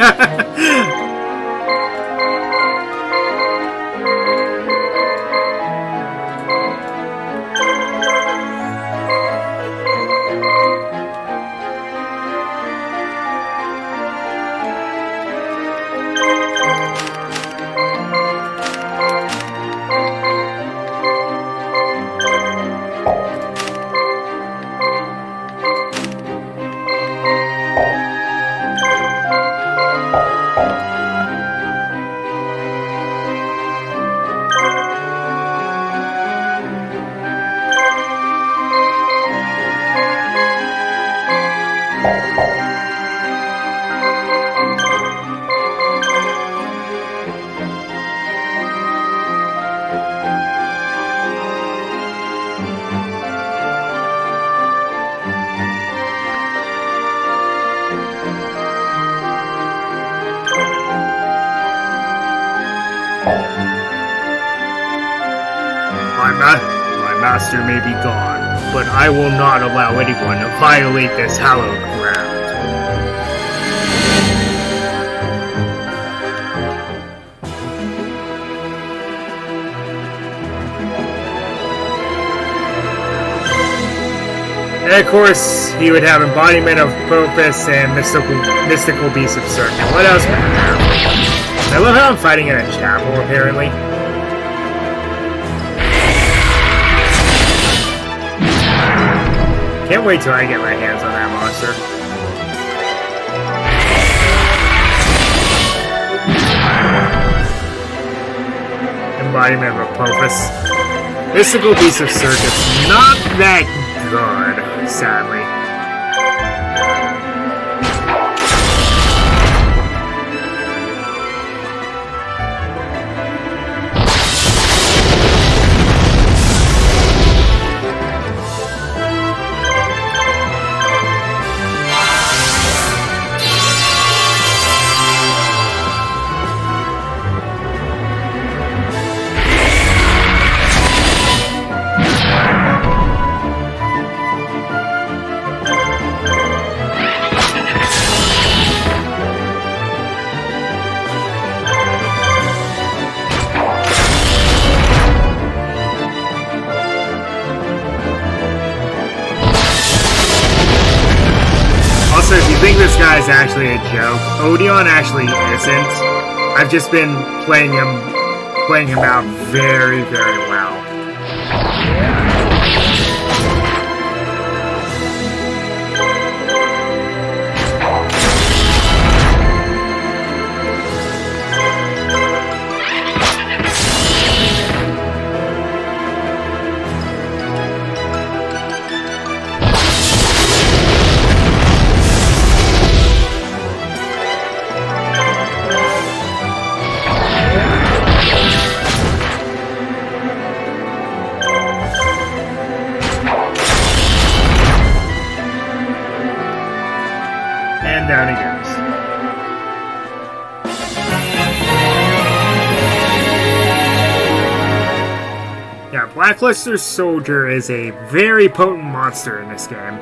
My master may be gone, but I will not allow anyone to violate this hallowed ground. And of course, he would have embodiment of purpose and mystical beast of circuit. What else would he have? I love how I'm fighting in a chapel, apparently. Can't wait till I get my hands on that monster. Embodiment of Apophis. Mystical Beast of Circuit's not that good, sadly. Also, if you think this guy's actually a joke, Odeon actually isn't. I've just been playing him out very, very well. And down he goes. Yeah, Blackluster Soldier is a very potent monster in this game.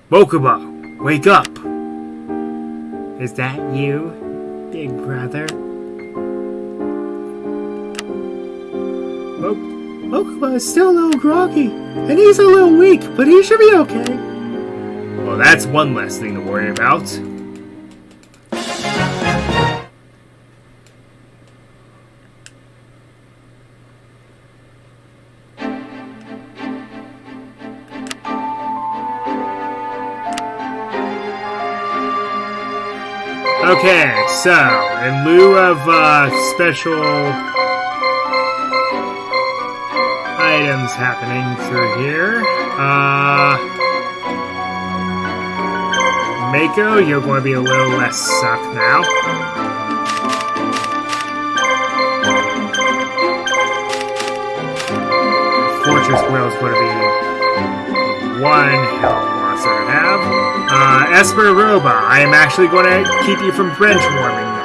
Mokuba, wake up! Is that you, big brother? Mokuba is still a little groggy, and he's a little weak, but he should be okay. Well, that's one less thing to worry about. Okay, so in lieu of special items happening through here, Mako, you're going to be a little less sucked now. Fortress Whale is going to be one hell monster to have. Esperoba, I am actually going to keep you from bench warming now.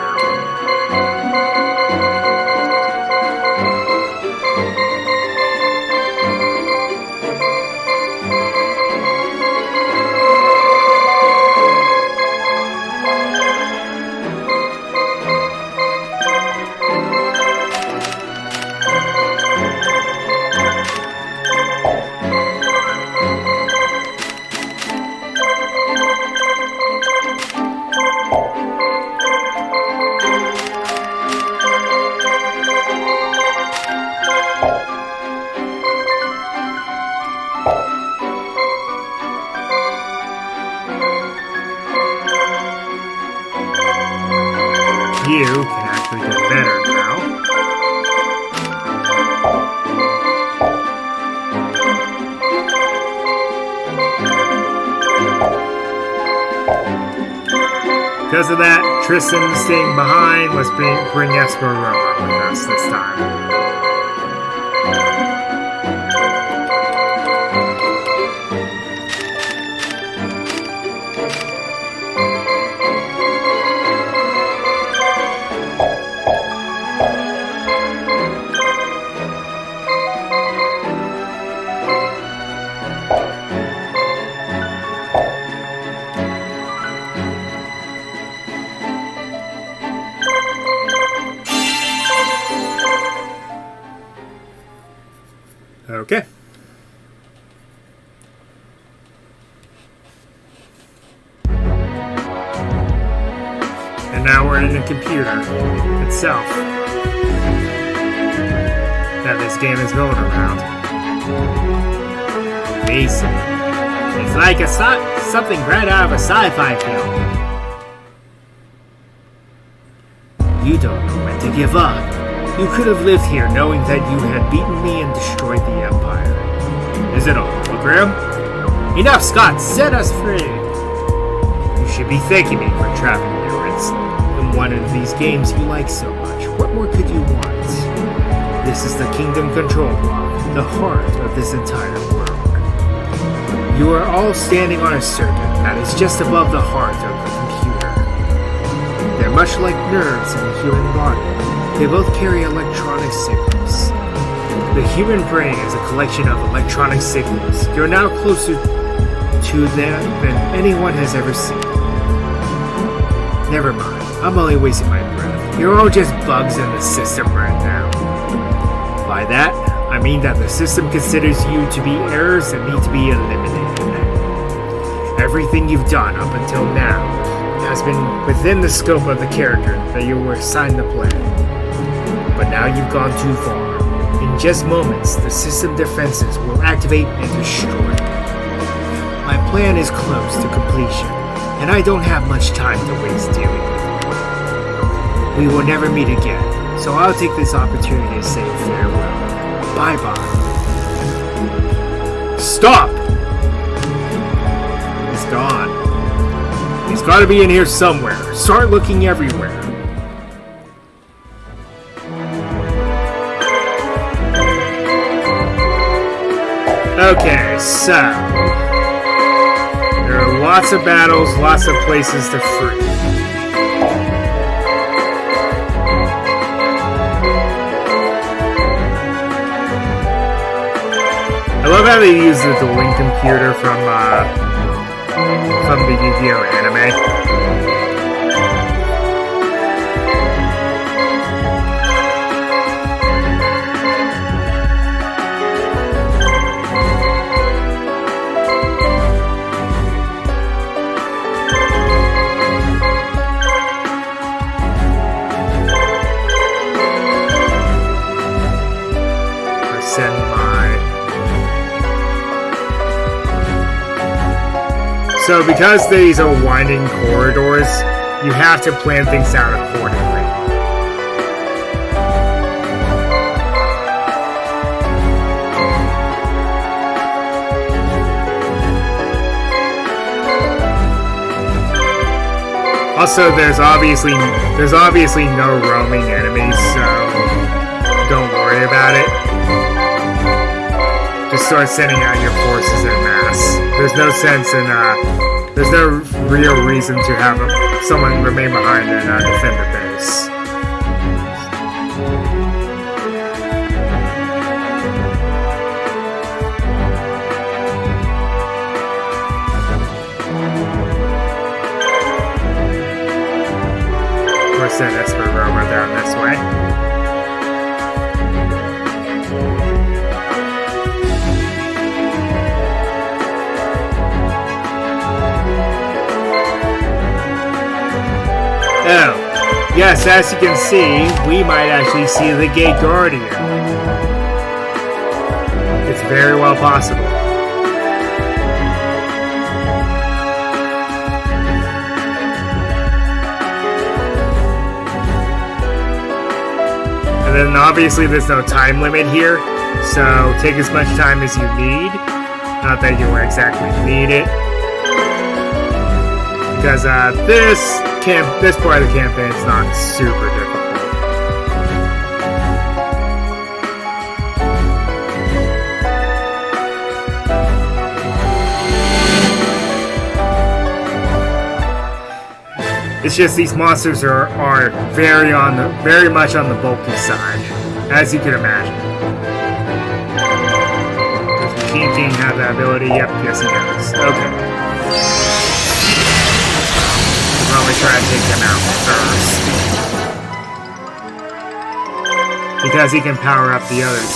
You can actually get better now. Because of that, Tristan staying behind. Let's bring Esperoba with us this time. Okay. And now we're in the computer itself that this game is going around. Amazing. It's like something right out of a sci-fi film. You don't know when to give up. You could have lived here knowing that you had beaten me and destroyed the Empire. Is it a hologram? Enough, Scott! Set us free! You should be thanking me for trapping you in one of these games you like so much. What more could you want? This is the Kingdom Control Block, the heart of this entire world. You are all standing on a circuit that is just above the heart of the computer. They're much like nerves in the human body. They both carry electronic signals. The human brain is a collection of electronic signals. You're now closer to them than anyone has ever seen. Never mind, I'm only wasting my breath. You're all just bugs in the system right now. By that, I mean that the system considers you to be errors that need to be eliminated. Everything you've done up until now has been within the scope of the character that you were assigned to play. But now you've gone too far. In just moments, the system defenses will activate and destroy you. My plan is close to completion, and I don't have much time to waste dealing with you. We will never meet again, so I'll take this opportunity to say farewell. Bye-bye. Stop! He's gone. He's got to be in here somewhere. Start looking everywhere. Okay, so there are lots of battles, lots of places to free. I love how they use the dueling computer from the Yu-Gi-Oh anime. So because these are winding corridors, you have to plan things out accordingly. Also, there's obviously no roaming enemies, so don't worry about it. Just start sending out your forces en masse. There's no sense in, there's no real reason to have someone remain behind and defend the base. Of course, send Esper Rover down this way. Oh, yes, as you can see, we might actually see the Gate Guardian. It's very well possible. And then obviously there's no time limit here, so take as much time as you need. Not that you exactly need it. Because this part of the campaign is not super difficult. It's just these monsters are very much on the bulky side, as you can imagine. Does Machine King have that ability? Yep, yes he does. Okay. Probably try to take them out first. Because he can power up the others.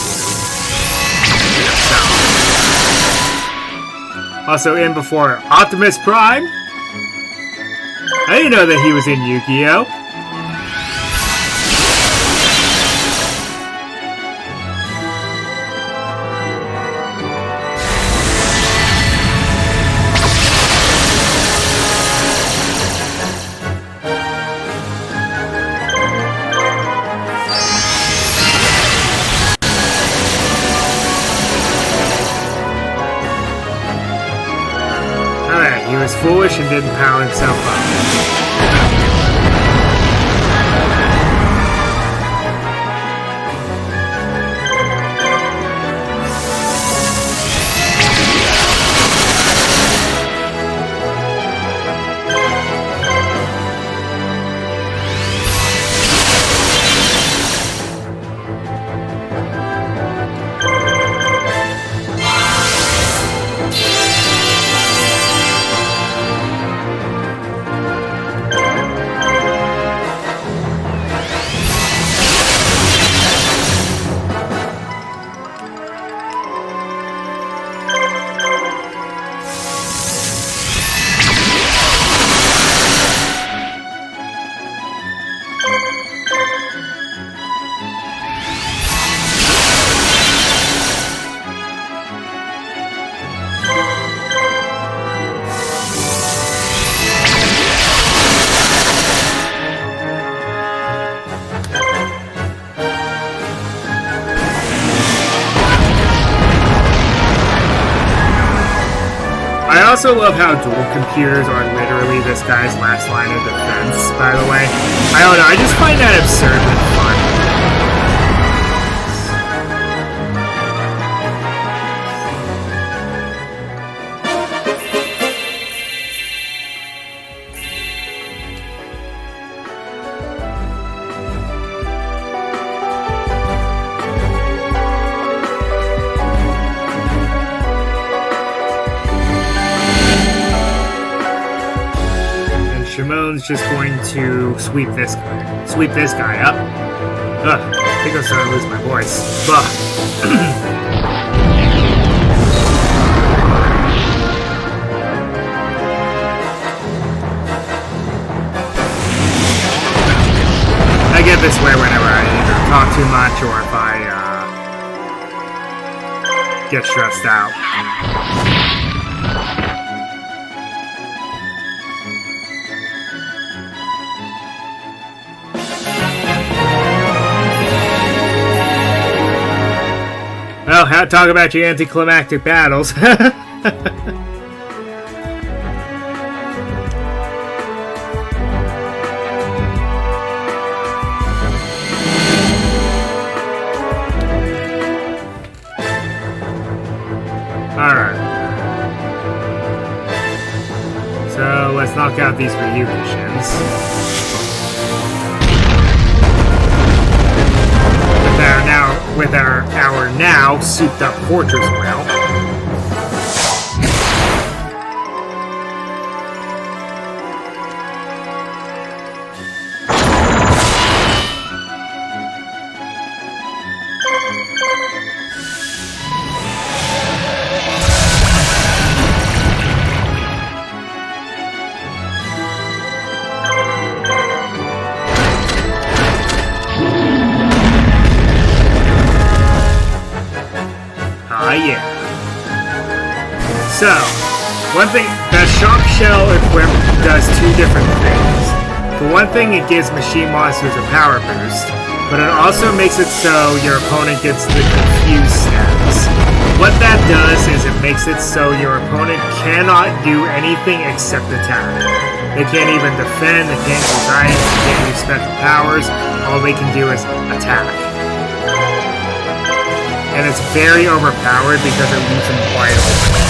Also in before Optimus Prime. I didn't know that he was in Yu-Gi-Oh! He was foolish and didn't power himself up. I also love how dual computers are literally this guy's last line of defense, by the way. I don't know, I just find that absurdly fun. Shimon's just going to sweep this guy up. Ugh, I think I'm starting to lose my voice. Ugh. I get this way whenever I either talk too much or if I get stressed out. go. Talk about your anticlimactic battles. Alright. So, let's knock out these Ryukishins. With our now souped up fortress route. Yeah. So, one thing, the Shark Shell equipment does two different things. For one thing, it gives machine monsters a power boost, but it also makes it so your opponent gets the confused status. What that does is it makes it so your opponent cannot do anything except attack. They can't even defend, they can't use items, they can't use special powers, all they can do is attack. And it's very overpowered because it leaves them wide open.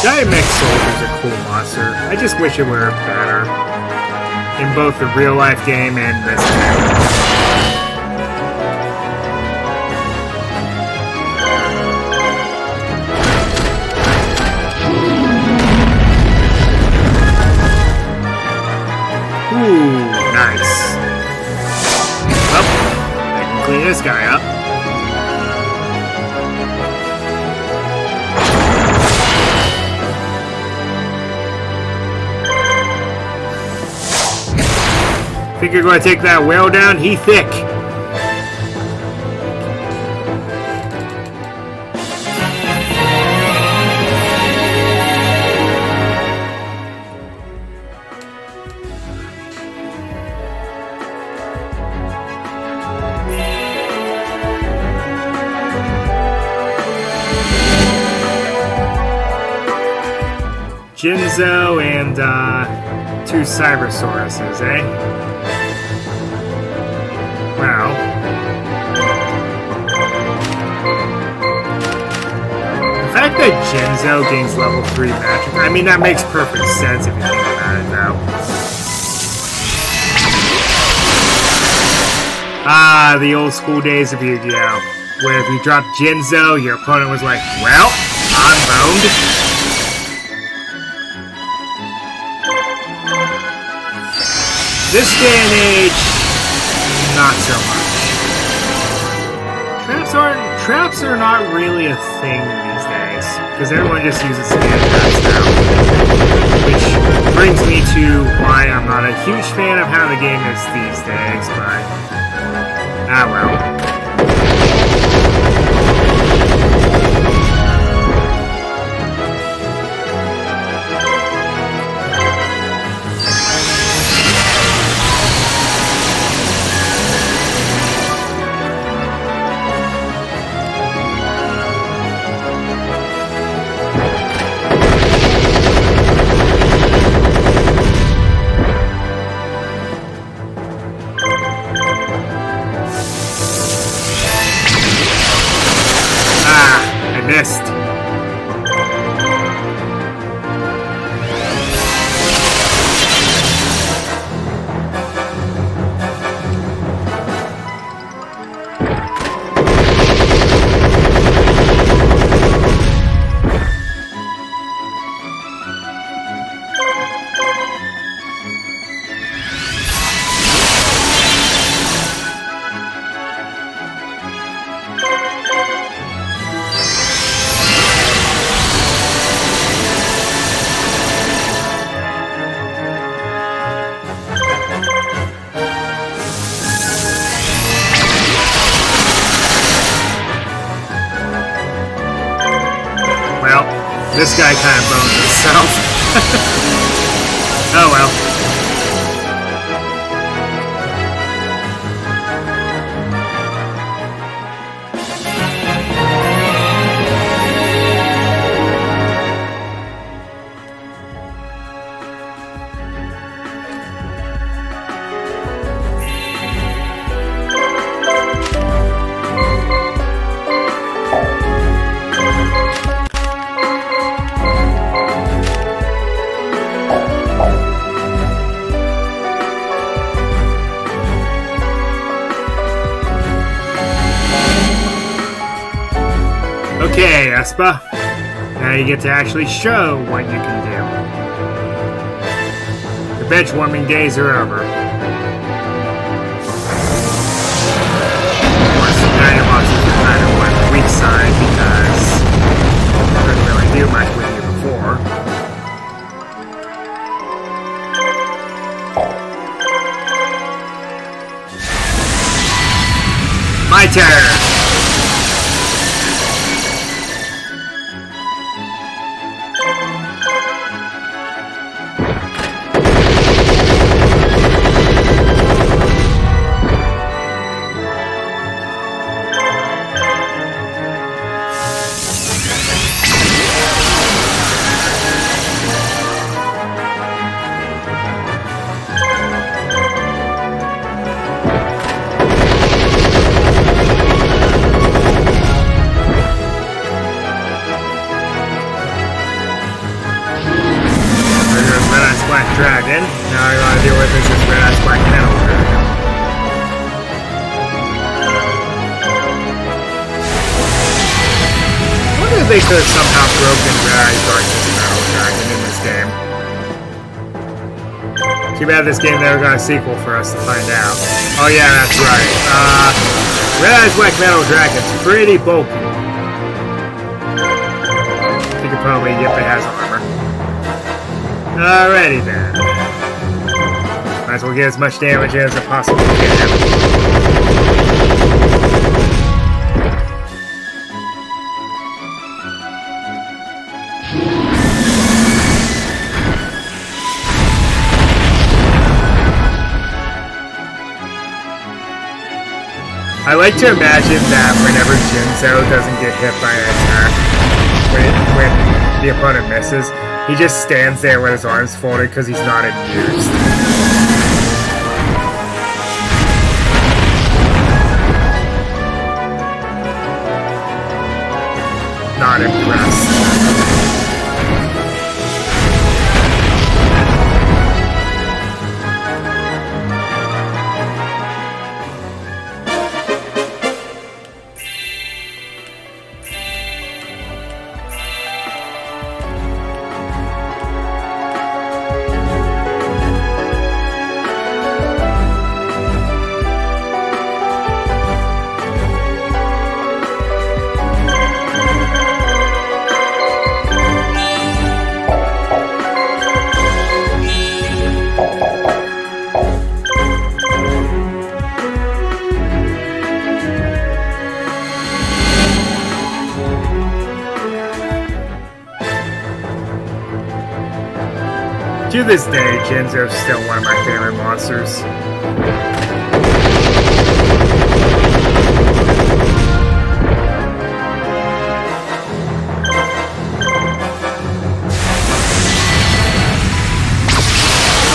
Giant Mech Soldier's a cool monster. I just wish it were better in both the real life game and this game. Ooh, nice. Well, I can clean this guy up. Think you're going to take that whale down? He thick. Jinzo and two Cybersauruses, eh? Well, the fact that Jinzo gains level 3 magic, I mean, that makes perfect sense if you think about it now. Ah, the old school days of Yu-Gi-Oh! Where if you dropped Jinzo, your opponent was like, well, I'm boned. This day and age, not so much. Traps are not really a thing these days, because everyone just uses scan traps now. Which brings me to why I'm not a huge fan of how the game is these days, but ah well. This guy kind of bones himself. Oh well. Okay, Espa. Now you get to actually show what you can do. The bench warming days are over. Of course, the Dynavoxes are kind of on the weak side because I couldn't really do much with you before. My turn! Dragon. Now I gotta deal with this red ass black metal dragon. I wonder if they could have somehow broken red eye darkness metal dragon in this game. Too bad this game never got a sequel for us to find out. Oh yeah, that's right. Red Eye's Black Metal Dragon's pretty bulky. You could probably get the has armor. Alrighty then. Might as well get as much damage as I possibly can. I like to imagine that whenever Jinzo doesn't get hit by an attack, when the opponent misses, he just stands there with his arms folded because he's not amused. Not impressed. To this day, Jinzo's still one of my favorite monsters. I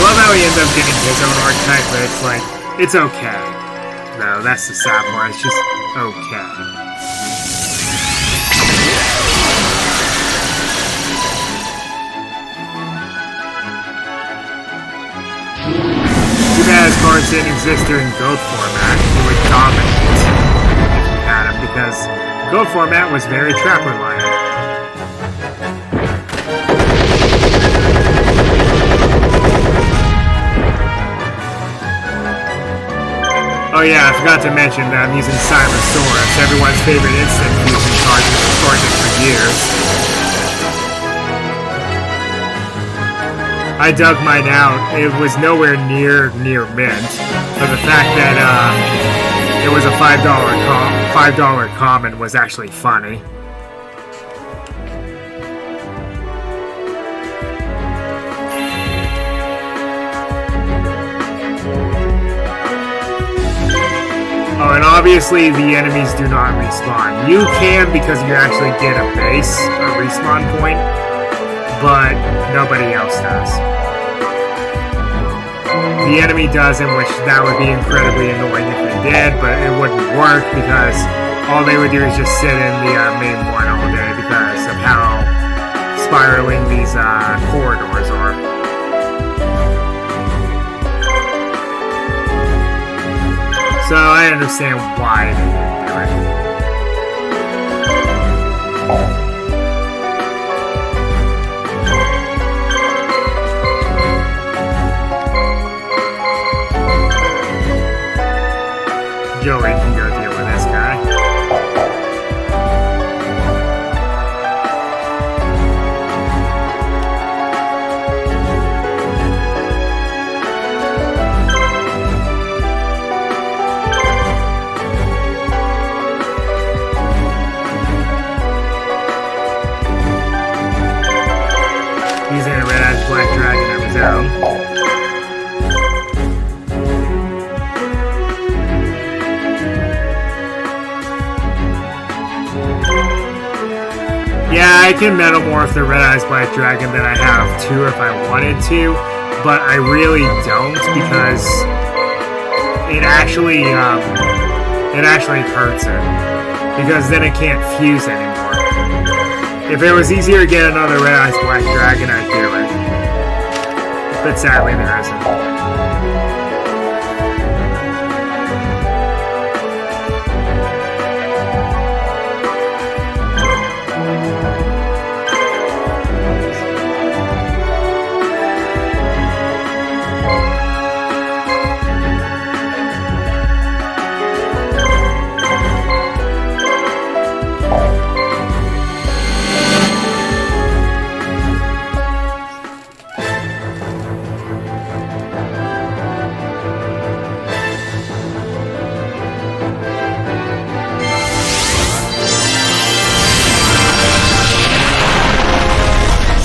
love how he ends up getting his own archetype, but it's like, it's okay. No, that's the sad part, it's just okay. Too bad his cards didn't exist during Gold format. He would dominate if you had him, because Gold format was very trapper-like. Oh yeah, I forgot to mention that I'm using Cybersaurus, everyone's favorite instant fusion target for years. I dug mine out. It was nowhere near mint, but the fact that it was a $5 common was actually funny. and obviously the enemies do not respawn. You can because you actually get a base, a respawn point, but nobody else does. The enemy doesn't, which that would be incredibly annoying if they did, but it wouldn't work because all they would do is just sit in the main one all day because of how spiraling these corridors are. So I understand why they didn't do it. Joey can go deal with this guy. Using a red-eyed black dragon of his own. Yeah, I can metamorph the Red Eyes Black Dragon that I have too if I wanted to, but I really don't because it actually hurts it. Because then it can't fuse anymore. If it was easier to get another Red Eyes Black Dragon, I'd do it. But sadly, there isn't.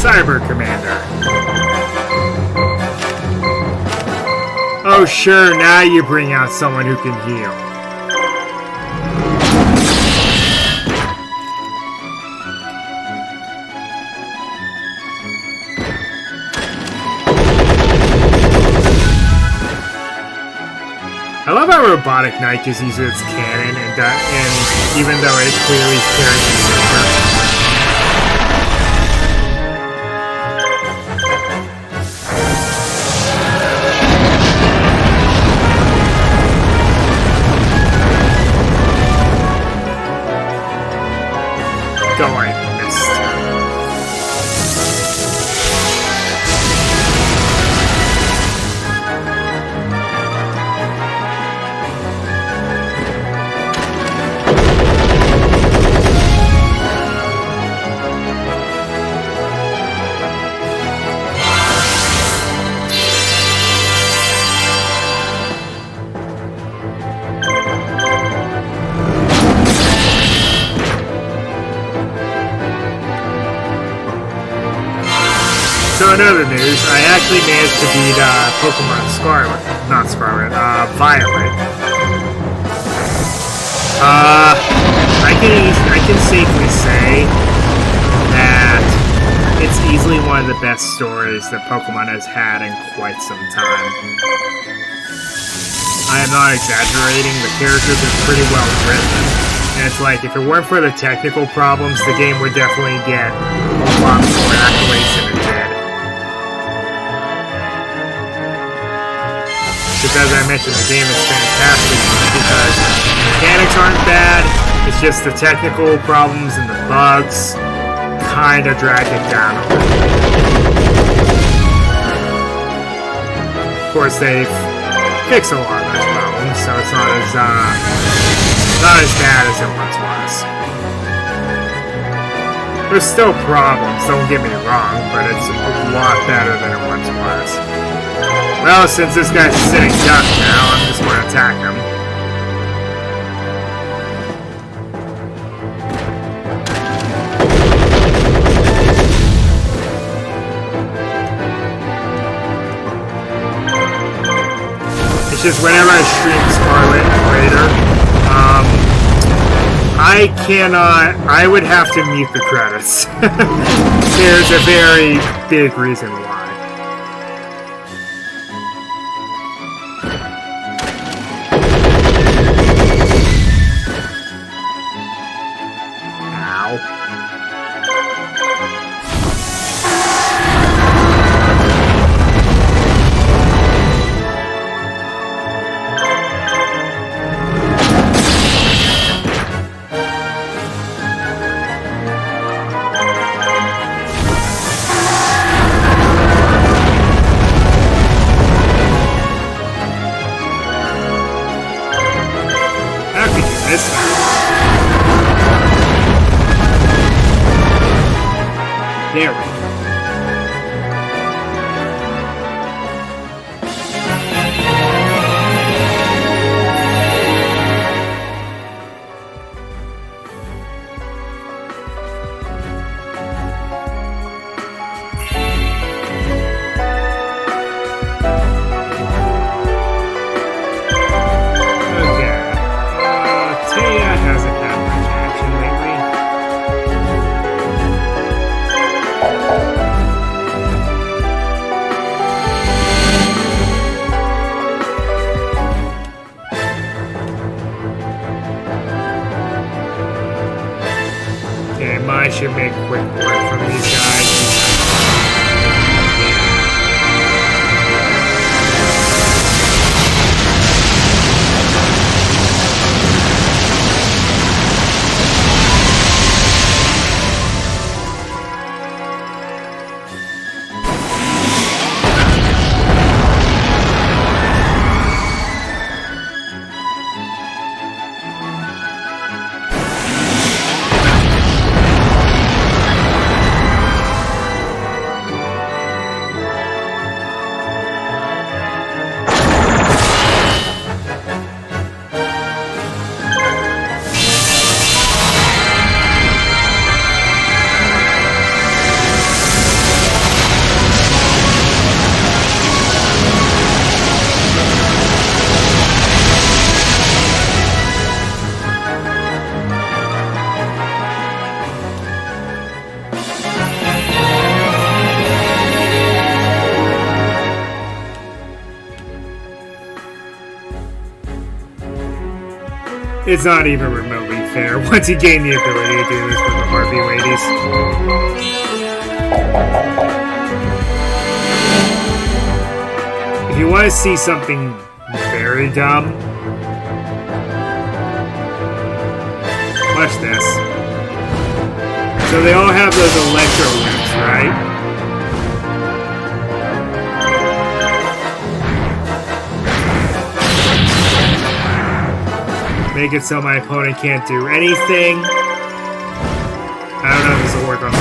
Cyber Commander. Oh sure, now you bring out someone who can heal. I love how Robotic Knight just uses its cannon and even though it clearly carries a saber. Don't worry, missed. So in other news, I actually managed to beat Pokemon Scarlet. Not Scarlet, Violet. I can safely say that it's easily one of the best stories that Pokemon has had in quite some time. I am not exaggerating, the characters are pretty well written. And it's like, if it weren't for the technical problems, the game would definitely get a lot more accolades than it did. Because I mentioned, the game is fantastic because the mechanics aren't bad, it's just the technical problems and the bugs kind of drag it down a little. Of course, they've fixed a lot of those problems, so it's not as bad as it once was. There's still problems, don't get me wrong, but it's a lot better than it once was. Well, since this guy's sitting duck now, I'm just going to attack him. It's just whenever I stream Scarlet later, I cannot. I would have to mute the credits. There's a very big reason why. There we go. I should make quick work from these guys. It's not even remotely fair once you gain the ability to do this with the Harvey ladies. If you want to see something very dumb, watch this. So they all have those electro whips, right? Make it so my opponent can't do anything. I don't know if this will work on this.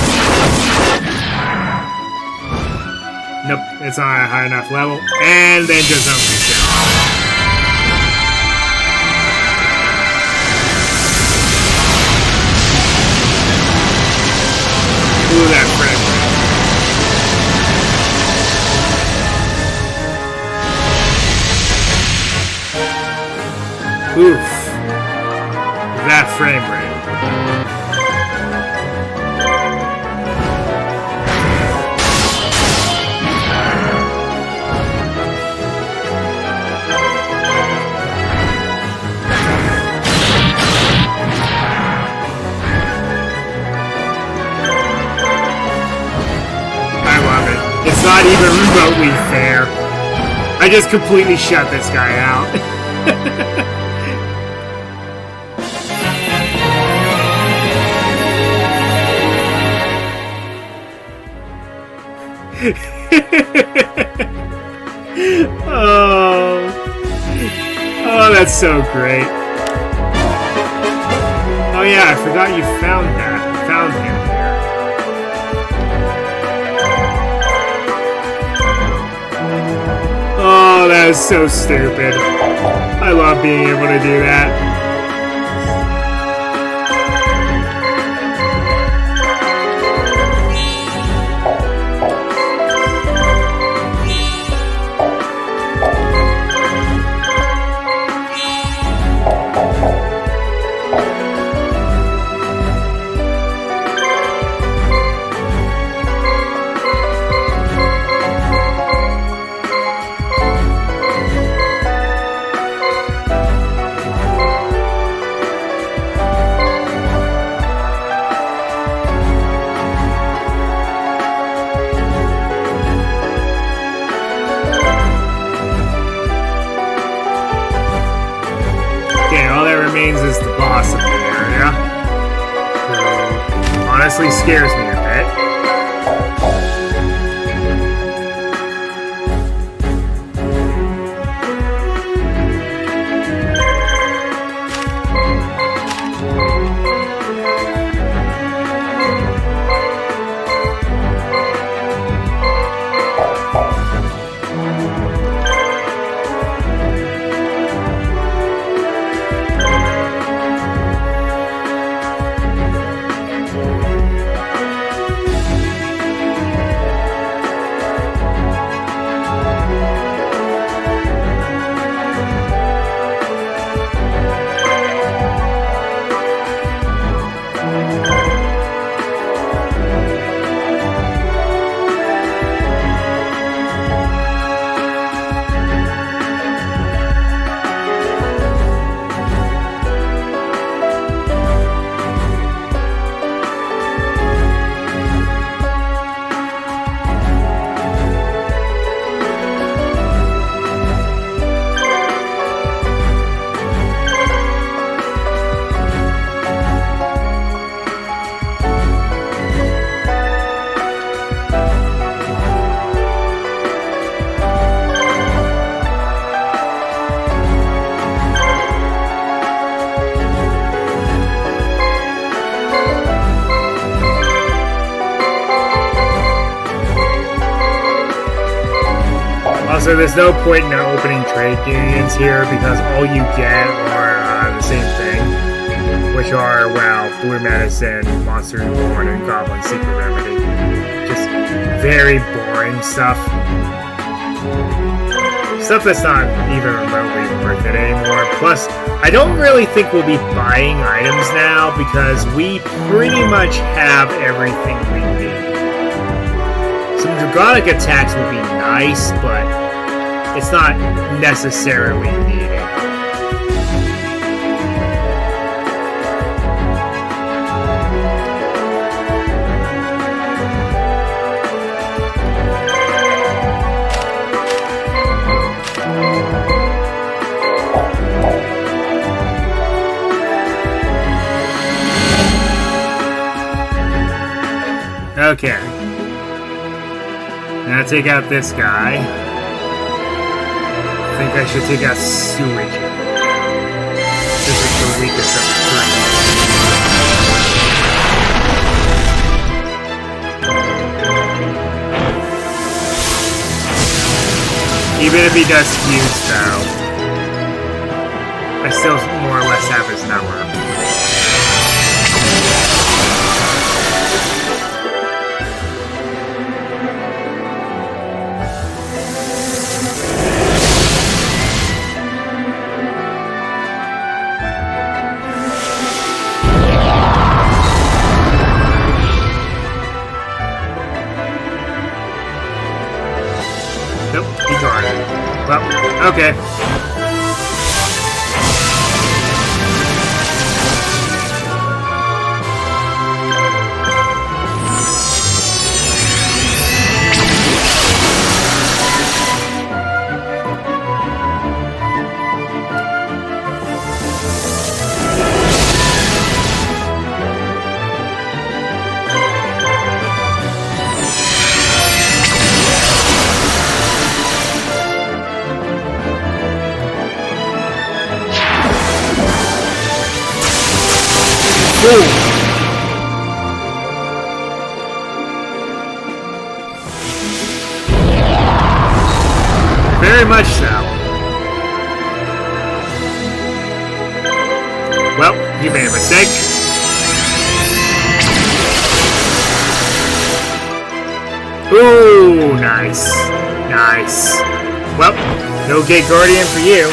Nope, it's not a high enough level. And then just unleash it. Ooh, that frame rate. Oof. That frame rate. I love it. It's not even remotely fair. I just completely shut this guy out. Oh, that's so great. Oh yeah, I forgot you found that. Found him here. Oh, that is so stupid. I love being able to do that. remains as the boss of the area, who honestly scares me a bit. Also, there's no point in opening trade unions here because all you get are the same thing, which are, well, Blue Medicine, Monster Reborn, and Goblin Secret Remedy. Just very boring stuff. Stuff that's not even remotely worth it anymore. Plus, I don't really think we'll be buying items now because we pretty much have everything we need. Some Dragonic attacks would be nice, but it's not necessarily needed. Okay. Now take out this guy. I think I should take out Sewage. This is the weakest of the three. Even if he does fuse, though, I still more or less have his number. Nope, he got it. Well, okay. Very much so. Well, you made a mistake. Ooh, nice. Nice. Well, no Gate Guardian for you.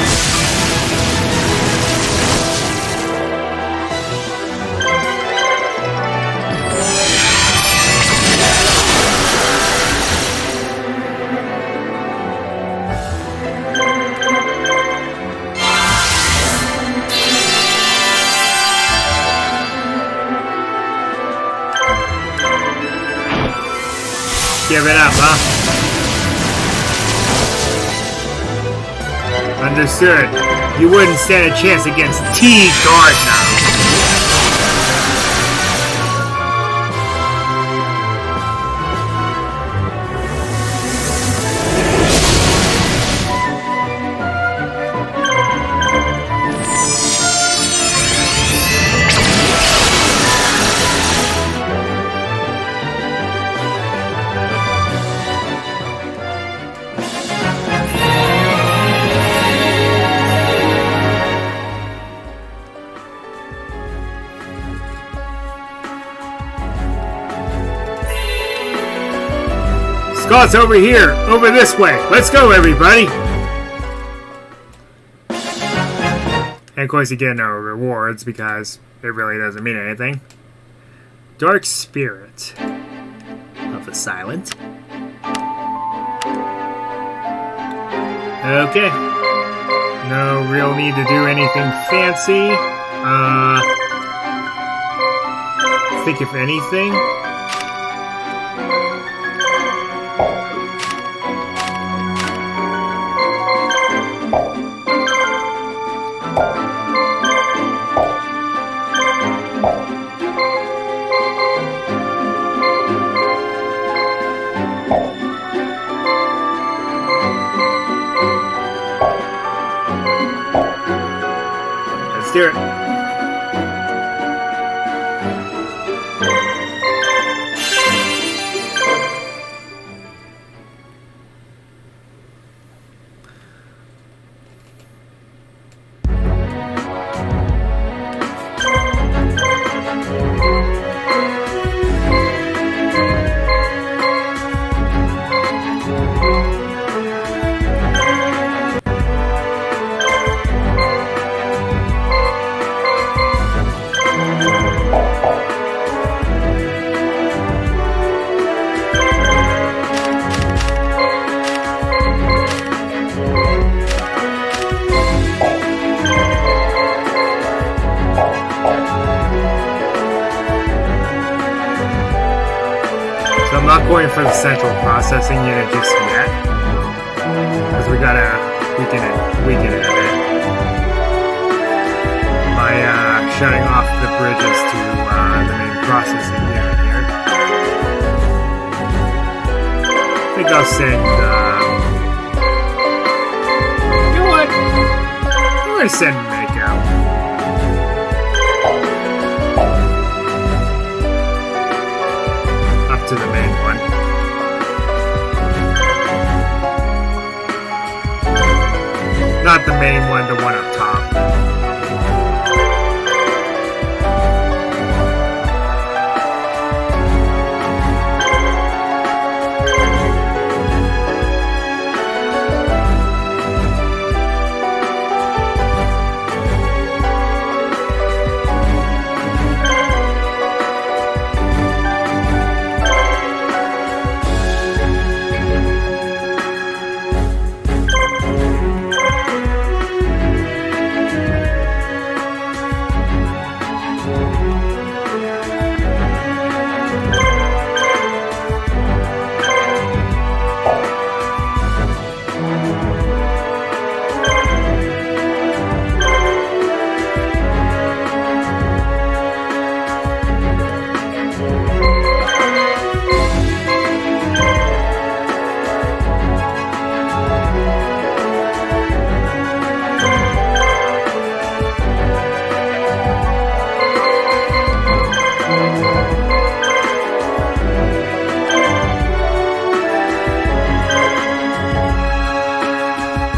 Give it up, huh? Understood. You wouldn't stand a chance against T-Guard now. Scott's over here! Over this way! Let's go, everybody! And of course you get no rewards because it really doesn't mean anything. Dark Spirit of the Silent. Okay. No real need to do anything fancy. I think if anything... Let's do it. So I'm not going for the central processing unit just yet, because we gotta weaken it a bit by shutting off the bridges to the main processing unit here. I think I'll send. You know what? I'm gonna send Mako. To the main one. Not the main one, the one up top.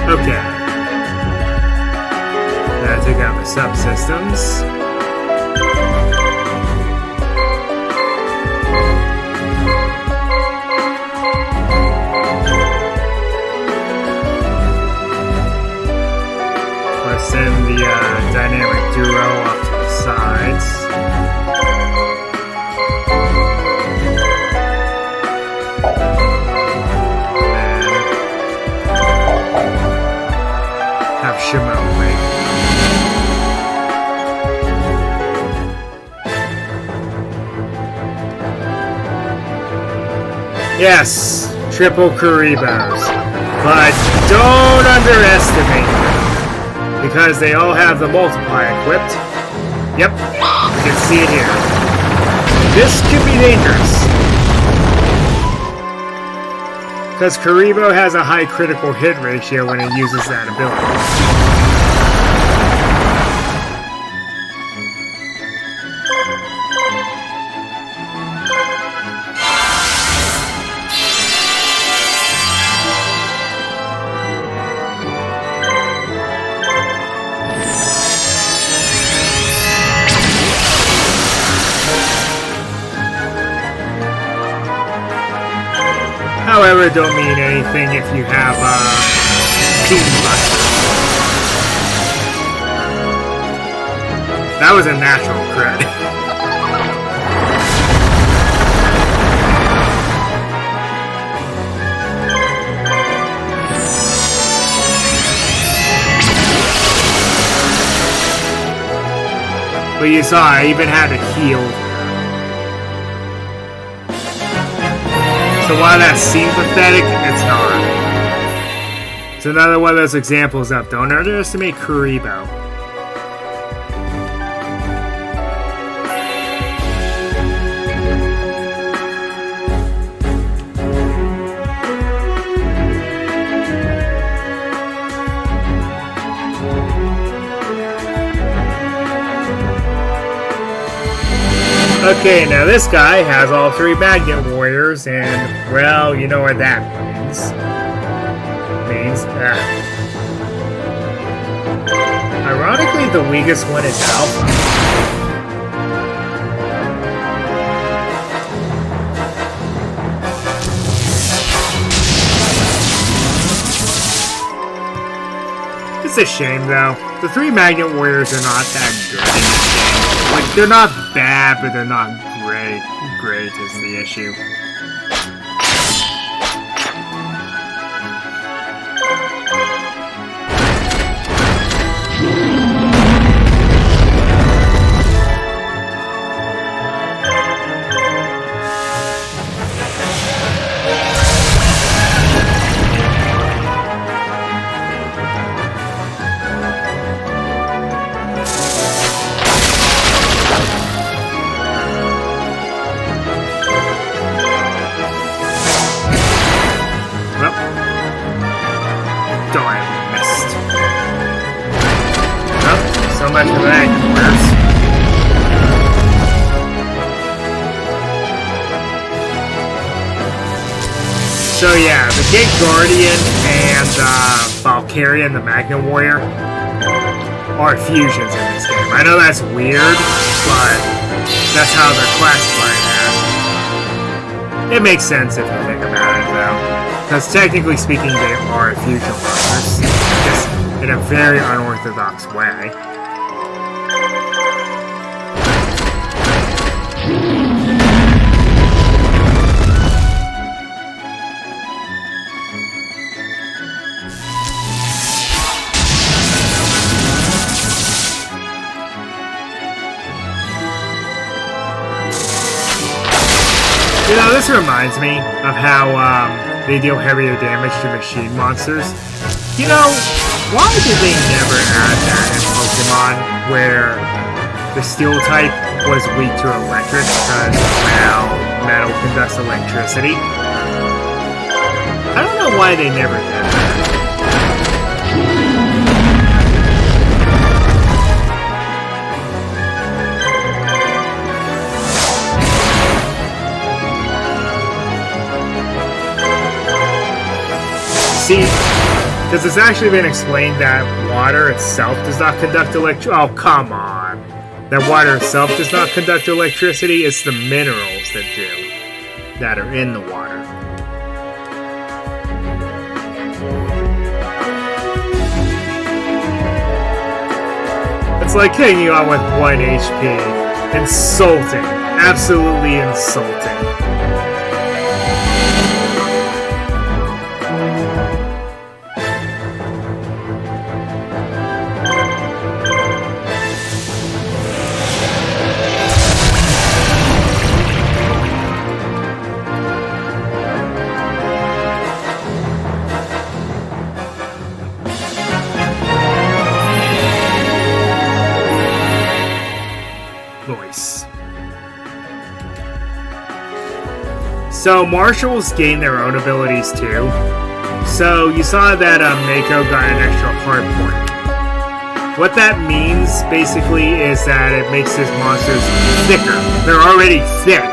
Okay. Gotta take out the subsystems. Let's send the dynamic duo off to the sides. Shimmer wait. Yes, triple Karibos. But don't underestimate them. Because they all have the multiply equipped. Yep, you can see it here. This could be dangerous. Because Karibo has a high critical hit ratio when it uses that ability. However, it don't mean anything if you have Team Buster. That was a natural crit. But you saw, I even had to heal. So while that seems pathetic, it's not. It's another one of those examples of don't underestimate Karibo. Okay, now this guy has all three Magnet Warriors, and, well, you know what that means. Ironically, the weakest one is Alpha. It's a shame, though. The three Magnet Warriors are not that good in this game. Like, they're not bad, but they're not great. Great is the issue. So yeah, the Gate Guardian and Valkyrian, the Magnet Warrior, are fusions in this game. I know that's weird, but that's how they're classified as. It makes sense if you think about it, though. Because technically speaking, they are fusion partners, just in a very unorthodox way. You know, this reminds me of how they deal heavier damage to machine monsters. You know, why did they never add that in Pokemon where the steel type was weak to electric because, well, metal conducts electricity? I don't know why they never did that. See, because it's actually been explained that water itself does not conduct electricity. Oh, come on. That water itself does not conduct electricity. It's the minerals that do, that are in the water. It's like hitting you on with 1 HP. Insulting. Absolutely insulting. So marshals gain their own abilities too. So you saw that Mako got an extra heart point. What that means basically is that it makes his monsters thicker. They're already thick.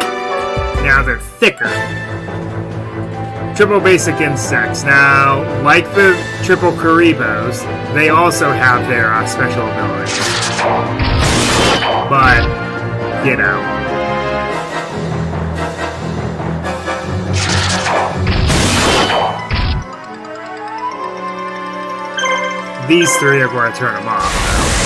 Now they're thicker. Triple basic insects. Now, like the triple Karibos, they also have their special abilities. But, you know. These three are going to turn them off, though.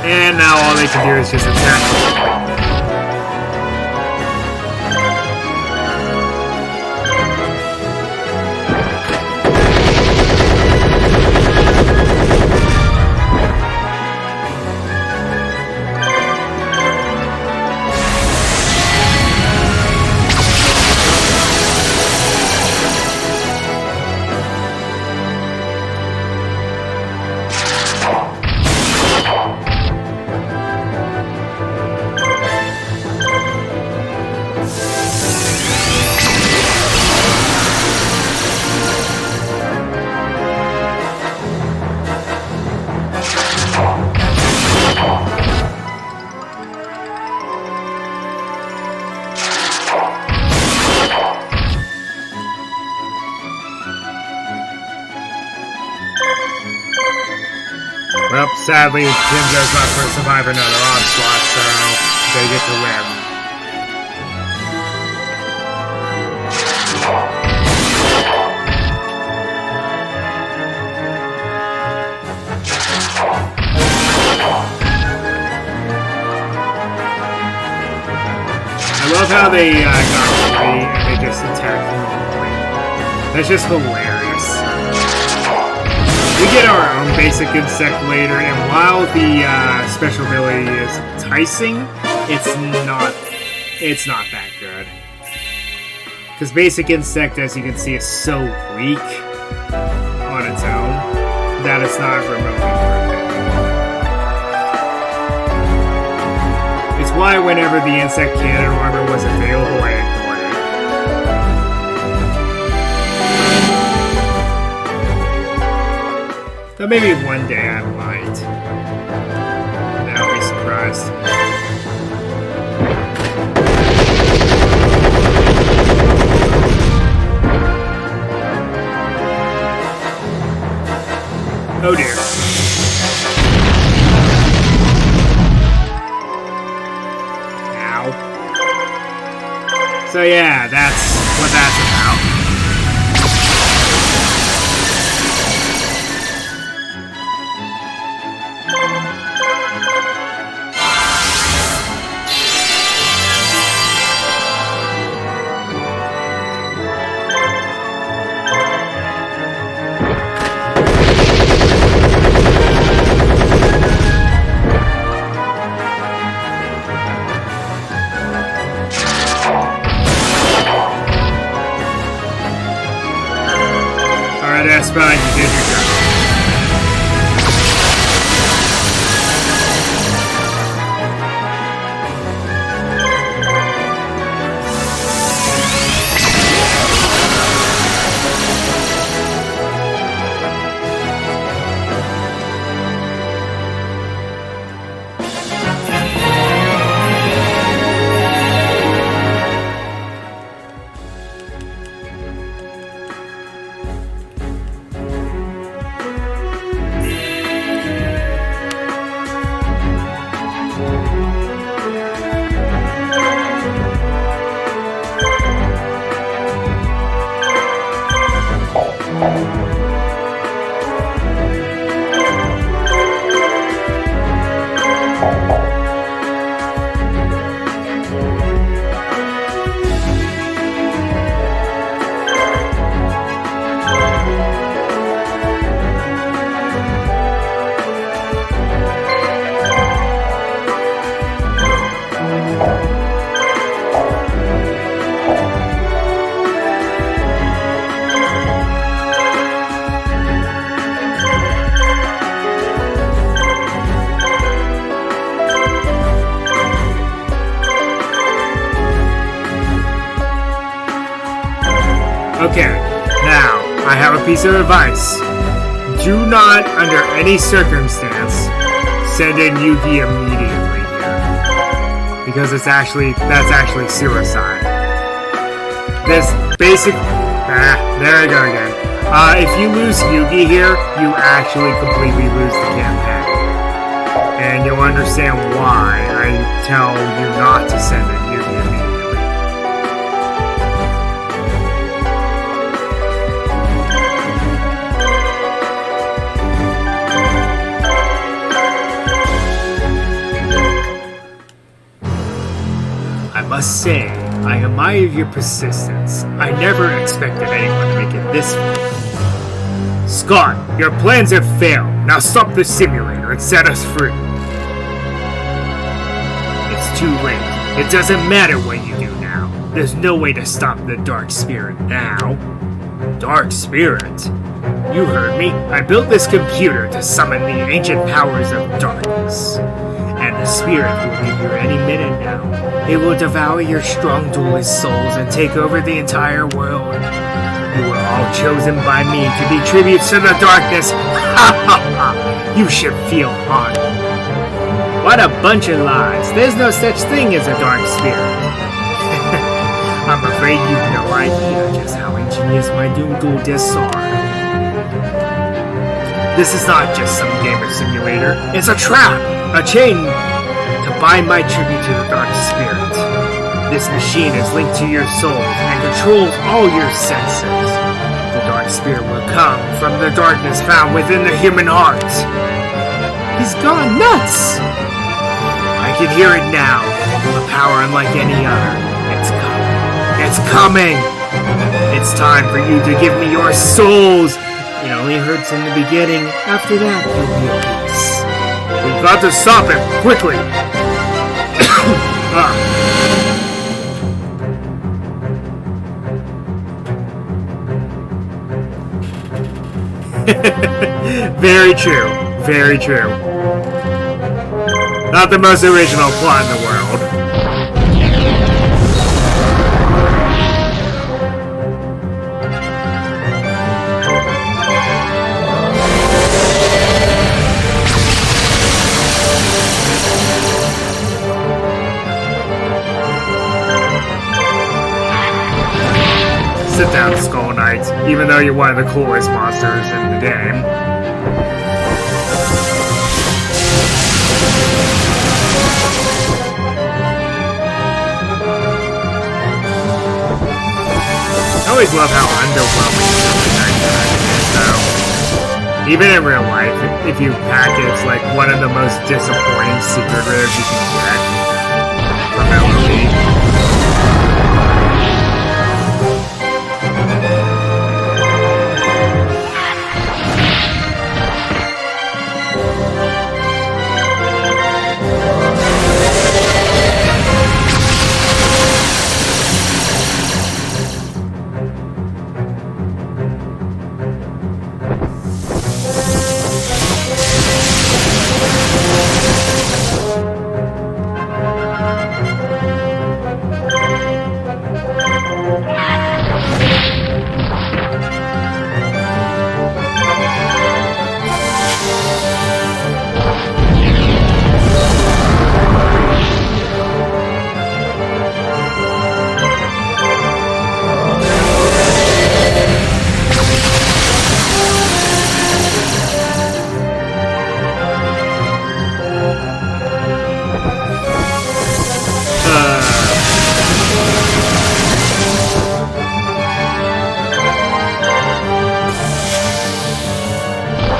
And now all they can do is just attack. Well, sadly, Jinzo's not going to survive another onslaught, so they get to live. I love how they got free and they just attacked normally. That's just hilarious. We get our own basic insect later, and while the special ability is enticing, it's not that good. Because basic insect, as you can see, is so weak on its own that it's not remotely worth it. It's why whenever the insect cannon armor was available, I ignored it. Though maybe one day I might. Then I'll be surprised. Oh dear. Ow. So yeah, that's what that's about. That's fine, you did your job. Okay, now, I have a piece of advice. Do not, under any circumstance, send in Yugi immediately here. Because that's actually suicide. This basic... there I go again. If you lose Yugi here, you actually completely lose the campaign. And you'll understand why I tell you not to send in Yugi immediately. I must say, I admire your persistence. I never expected anyone to make it this far. Scott, your plans have failed. Now stop the simulator and set us free. It's too late. It doesn't matter what you do now. There's no way to stop the Dark Spirit now. Dark Spirit? You heard me. I built this computer to summon the ancient powers of darkness. And the spirit will be here any minute now. It will devour your strong duelist souls and take over the entire world. You were all chosen by me to be tributes to the darkness. Ha ha ha! You should feel honored. What a bunch of lies. There's no such thing as a dark spirit. I'm afraid you've no idea just how ingenious my Doom Duel discs are. This is not just some gamer simulator. It's a trap! A chain to bind my tribute to the Dark Spirit. This machine is linked to your souls and controls all your senses. The Dark Spirit will come from the darkness found within the human heart. He's gone nuts! I can hear it now. A power unlike any other. It's coming. It's coming! It's time for you to give me your souls! It only hurts in the beginning. After that, you'll be at peace. We've got to stop him, quickly! Very true. Very true. Not the most original plot in the world. Sit down, Skull Knight, even though you're one of the coolest monsters in the game. I always love how underwhelming it is, though. Even in real life, if you pack it, it's like one of the most disappointing secret rares you can get from LOD.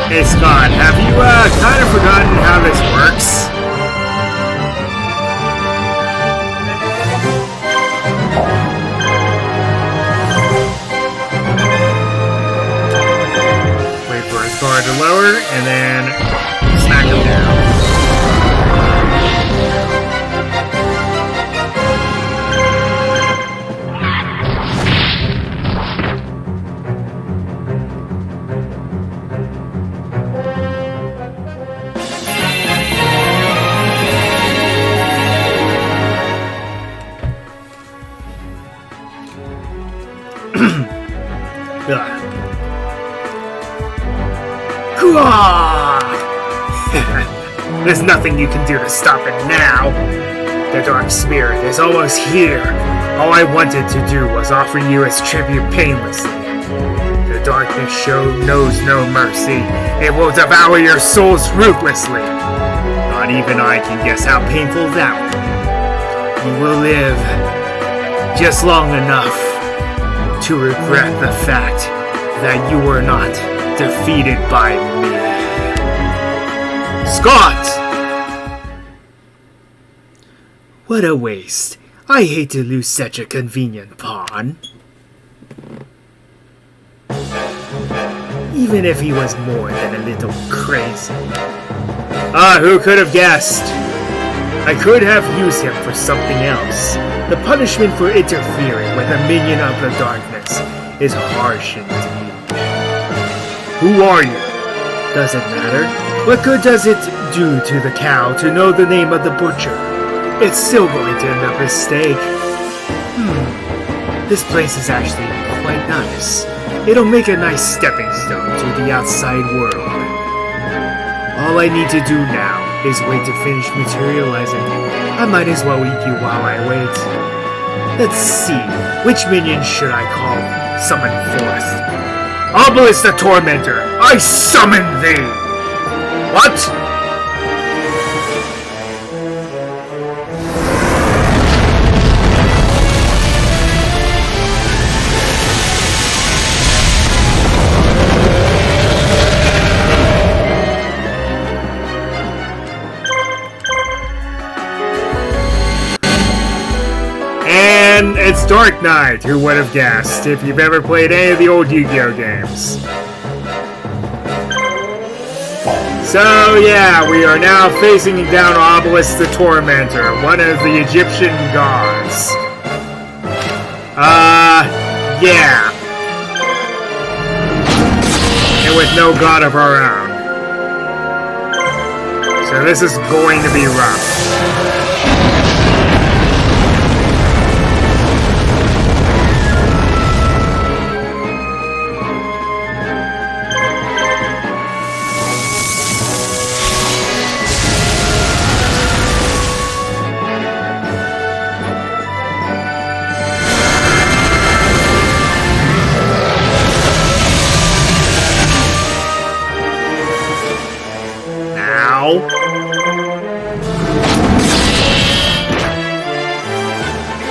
Hey Scott, have you kind of forgotten how this works? Wait for his guard to lower, and then smack him down. There's nothing you can do to stop it now. The Dark Spirit is almost here. All I wanted to do was offer you its tribute painlessly. The darkness knows no mercy. It will devour your souls ruthlessly. Not even I can guess how painful that will be. You will live just long enough to regret the fact that you were not defeated by me. Scott! What a waste. I hate to lose such a convenient pawn. Even if he was more than a little crazy. Who could have guessed? I could have used him for something else. The punishment for interfering with a minion of the darkness is harsh indeed. Who are you? Does it matter? What good does it do to the cow to know the name of the butcher? It's still going to end up as steak. This place is actually quite nice. It'll make a nice stepping stone to the outside world. All I need to do now is wait to finish materializing. I might as well eat you while I wait. Let's see, which minion should I call summon forth? Obelisk the Tormentor, I summon thee! What? And it's Dark Knight, who would have guessed, if you've ever played any of the old Yu-Gi-Oh games. So yeah, we are now facing down Obelisk the Tormentor, one of the Egyptian gods. Yeah. And with no god of our own. So this is going to be rough.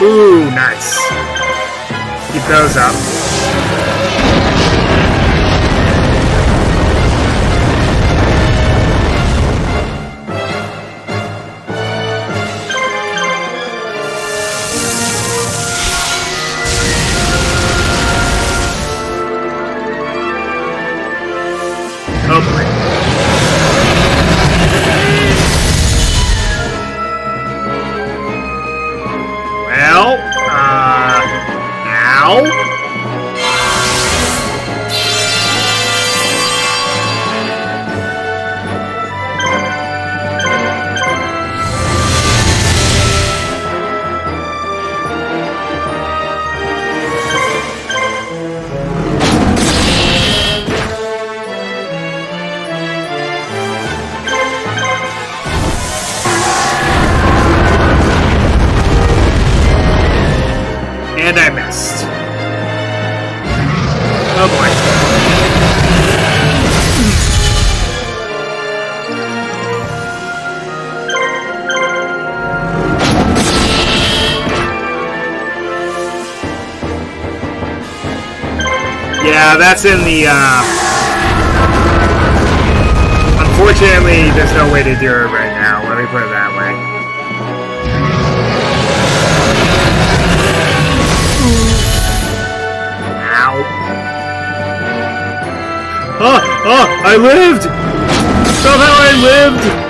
Ooh, nice. Keep those up. Oh boy. And I missed. Oh boy. Yeah, that's in the, unfortunately, there's no way to do it right now. Let me put it that way. Oh, I lived! Somehow I lived!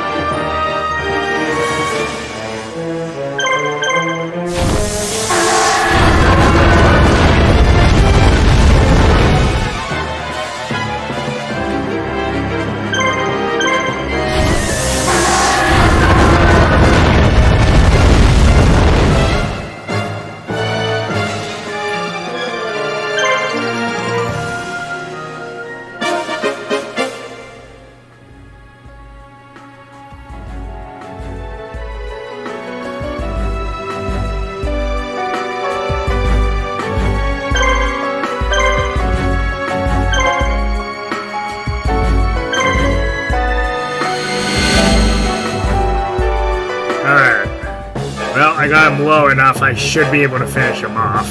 Well, I got him low enough, I should be able to finish him off.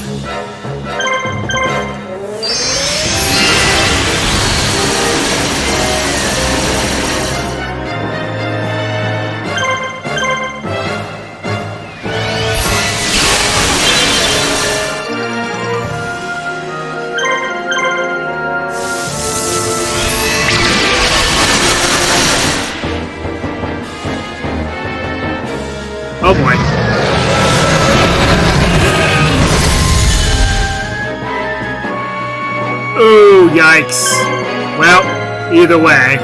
Oh boy. Ooh, yikes. Well, either way.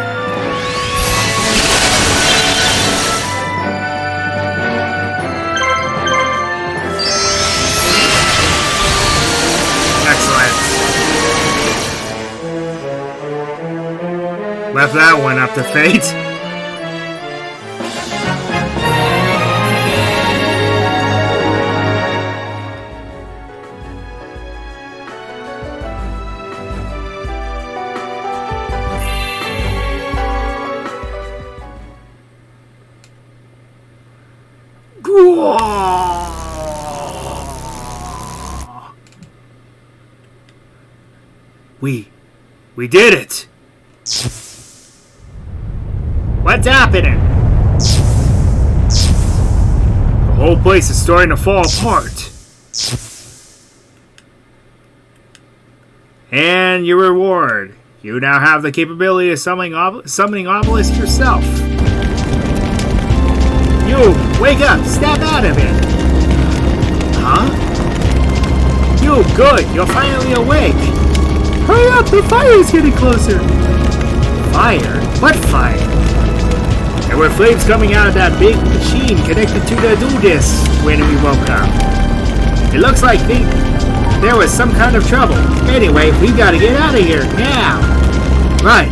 Excellent. Left that one up to fate. We did it! What's happening? The whole place is starting to fall apart. And your reward. You now have the capability of summoning Obelisk yourself. You, wake up! Snap out of it! Huh? You, good! You're finally awake! Hurry up! The fire is getting closer! Fire? What fire? There were flames coming out of that big machine connected to the do-this when we woke up. It looks like there was some kind of trouble. Anyway, we gotta get out of here now! Right.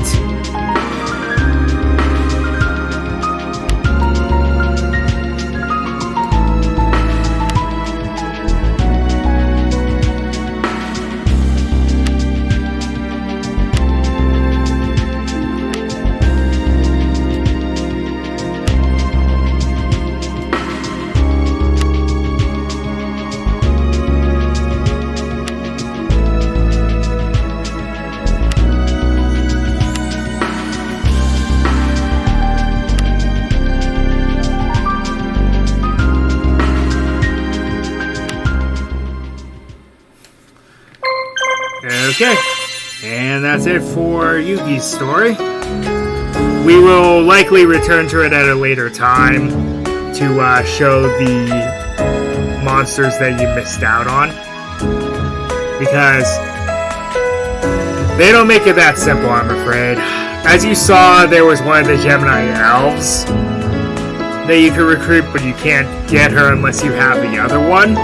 Okay, and that's it for Yugi's story. We will likely return to it at a later time to show the monsters that you missed out on, because they don't make it that simple, I'm afraid. As you saw, there was one of the Gemini elves that you can recruit, but you can't get her unless you have the other one.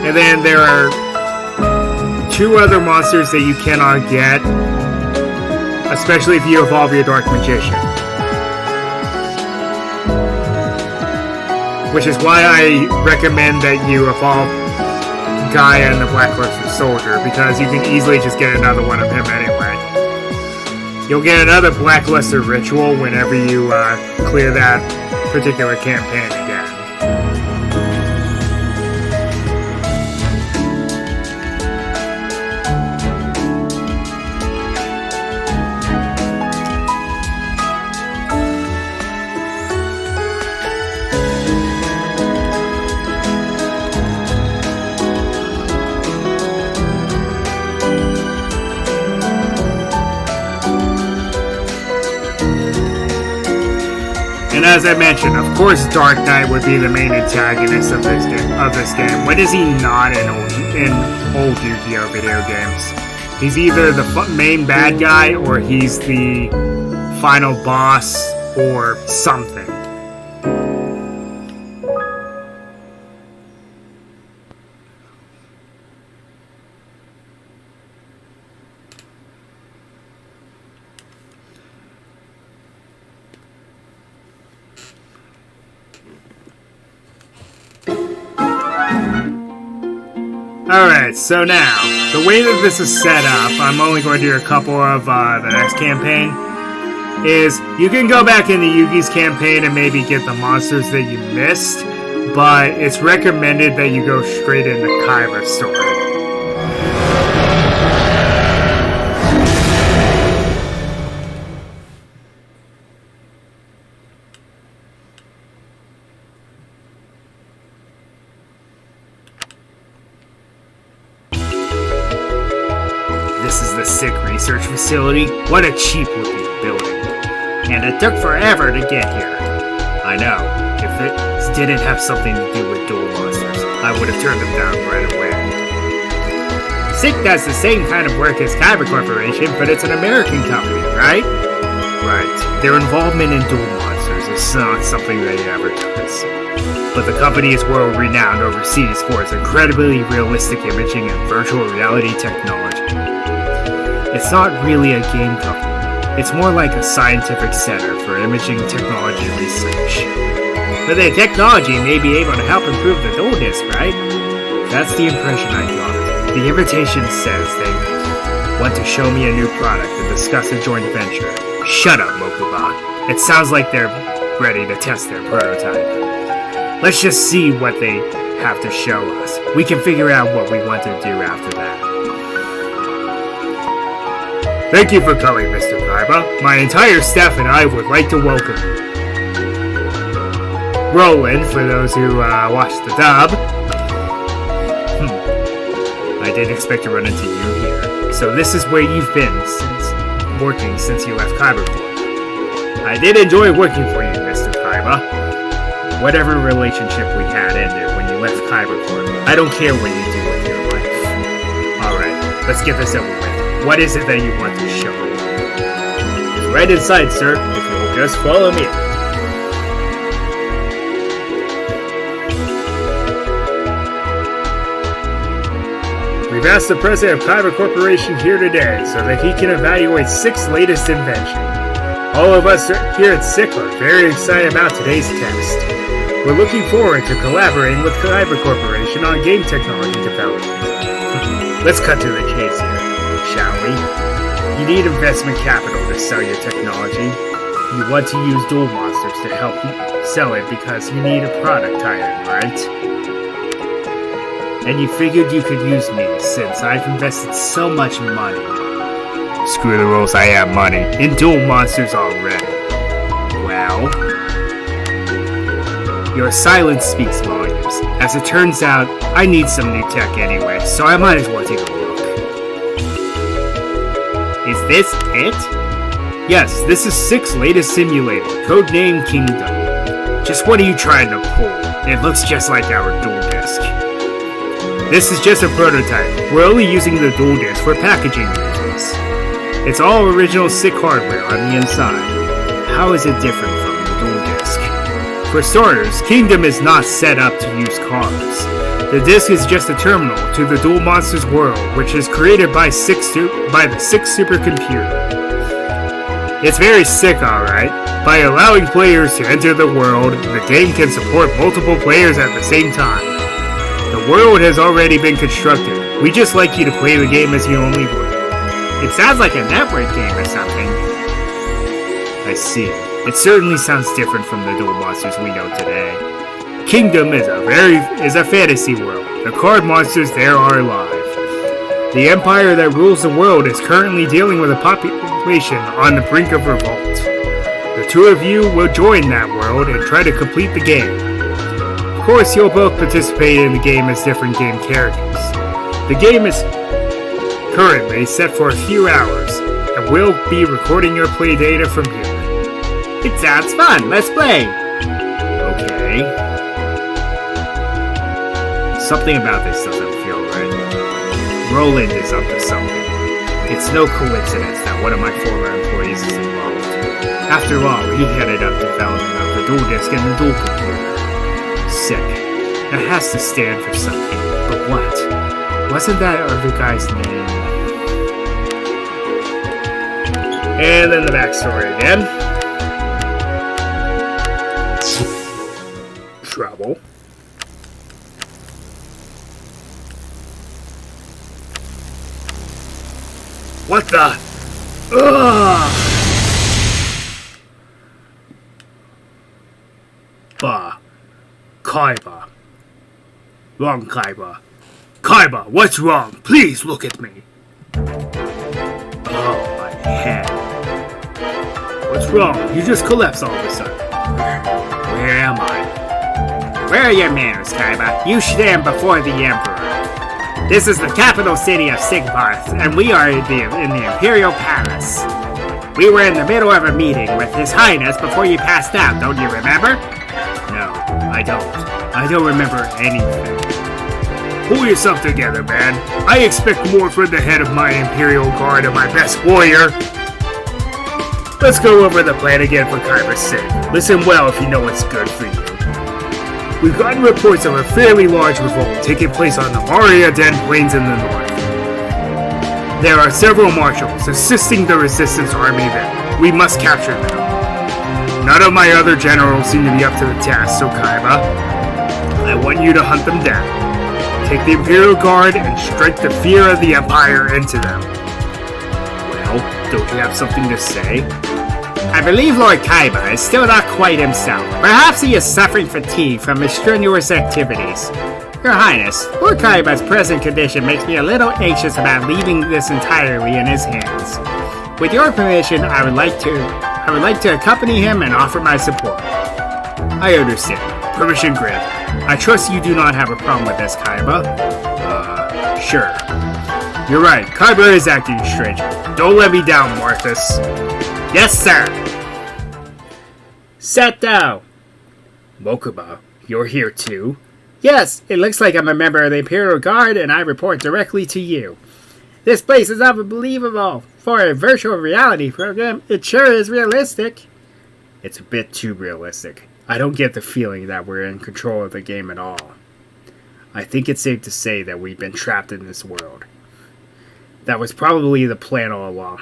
And then there are two other monsters that you cannot get, especially if you evolve your Dark Magician. Which is why I recommend that you evolve Gaia and the Blackluster Soldier, because you can easily just get another one of him anyway. You'll get another Blackluster Ritual whenever you clear that particular campaign again. And as I mentioned, of course, Dark Knight would be the main antagonist of this game. When is he not in old Yu-Gi-Oh video games? He's either the main bad guy, or he's the final boss, or something. Alright, so now, the way that this is set up, I'm only going to do a couple of the next campaign. is you can go back into Yugi's campaign and maybe get the monsters that you missed, but it's recommended that you go straight into Kyra's story. This is the sick research facility. What a cheap looking building. And it took forever to get here. I know. If it didn't have something to do with dual monsters, I would have turned them down right away. SICK does the same kind of work as Kyber Corporation, but it's an American company, right? Right. Their involvement in dual monsters is not something they advertise. But the company is world-renowned overseas for its incredibly realistic imaging and virtual reality technology. It's not really a game company. It's more like a scientific center for imaging technology research. But the technology may be able to help improve the dual disc, right? That's the impression I got. The invitation says they want to show me a new product and discuss a joint venture. Shut up, Mokuba. It sounds like they're ready to test their prototype. Let's just see what they have to show us. We can figure out what we want to do after that. Thank you for coming, Mr. Kaiba. My entire staff and I would like to welcome you. Roland, for those who watched the dub. I didn't expect to run into you here. So this is where you've been working since you left Kyber Corp. I did enjoy working for you, Mr. Kaiba. Whatever relationship we had ended when you left Kyber Corp. I don't care what you do with your life. Alright, let's get this over with. What is it that you want to show me? It's right inside, sir, if you'll just follow me. We've asked the president of Kyber Corporation here today so that he can evaluate SICK's latest invention. All of us here at SICK are very excited about today's test. We're looking forward to collaborating with Kyber Corporation on game technology development. Let's cut to the chase here, shall we? You need investment capital to sell your technology. You want to use dual monsters to help you sell it because you need a product tie-in, right? And you figured you could use me since I've invested so much money. Screw the rules, I have money. In dual monsters already. Well, your silence speaks volumes. As it turns out, I need some new tech anyway, so I might as well take a look. Is this it? Yes, this is SICK's latest simulator, codenamed Kingdom. Just what are you trying to pull? It looks just like our dual disc. This is just a prototype. We're only using the dual disc for packaging reasons. It's all original SICK hardware on the inside. How is it different from the dual disc? For starters, Kingdom is not set up to use cars. The disc is just a terminal to the Dual Monsters world, which is created by the SICK supercomputer. It's very sick, alright. By allowing players to enter the world, the game can support multiple players at the same time. The world has already been constructed. We just like you to play the game as you only would. It sounds like a network game or something. I see. It certainly sounds different from the Dual Monsters we know today. Kingdom is a fantasy world. The card monsters there are alive. The empire that rules the world is currently dealing with a population on the brink of revolt. The two of you will join that world and try to complete the game. Of course, you'll both participate in the game as different game characters. The game is currently set for a few hours, and we'll be recording your play data from here. It sounds fun. Let's play. Okay. Something about this doesn't feel right. Roland is up to something. It's no coincidence that one of my former employees is involved. After all, he headed up development of the dual disc and the dual computer. SICK. That has to stand for something. But what? Wasn't that other guy's name? And then the backstory again. Trouble. What the? Ugh! Kaiba. Kaiba. Wrong Kaiba. Kaiba, what's wrong? Please look at me. Oh, my head. What's wrong? You just collapsed all of a sudden. Where am I? Where are your manners, Kaiba? You stand before the Emperor. This is the capital city of Sigbarth, and we are in the Imperial Palace. We were in the middle of a meeting with His Highness before you passed out, don't you remember? No, I don't. I don't remember anything. Pull yourself together, man. I expect more from the head of my Imperial Guard and my best warrior. Let's go over the plan again for Kaiba's sake. Listen well if you know what's good for you. We've gotten reports of a fairly large revolt taking place on the Maria Den Plains in the north. There are several marshals assisting the resistance army there. We must capture them. None of my other generals seem to be up to the task, so Kaiba, I want you to hunt them down. Take the Imperial Guard and strike the fear of the Empire into them. Well, don't you have something to say? I believe Lord Kaiba is still not quite himself. Perhaps he is suffering fatigue from his strenuous activities. Your Highness, Lord Kaiba's present condition makes me a little anxious about leaving this entirely in his hands. With your permission, I would like to accompany him and offer my support. I understand. Permission granted. I trust you do not have a problem with this, Kaiba. Sure. You're right, Kaiba is acting strangely. Don't let me down, Marthas. Yes, sir. Sato! Mokuba, you're here too? Yes, it looks like I'm a member of the Imperial Guard and I report directly to you. This place is unbelievable. For a virtual reality program, it sure is realistic. It's a bit too realistic. I don't get the feeling that we're in control of the game at all. I think it's safe to say that we've been trapped in this world. That was probably the plan all along.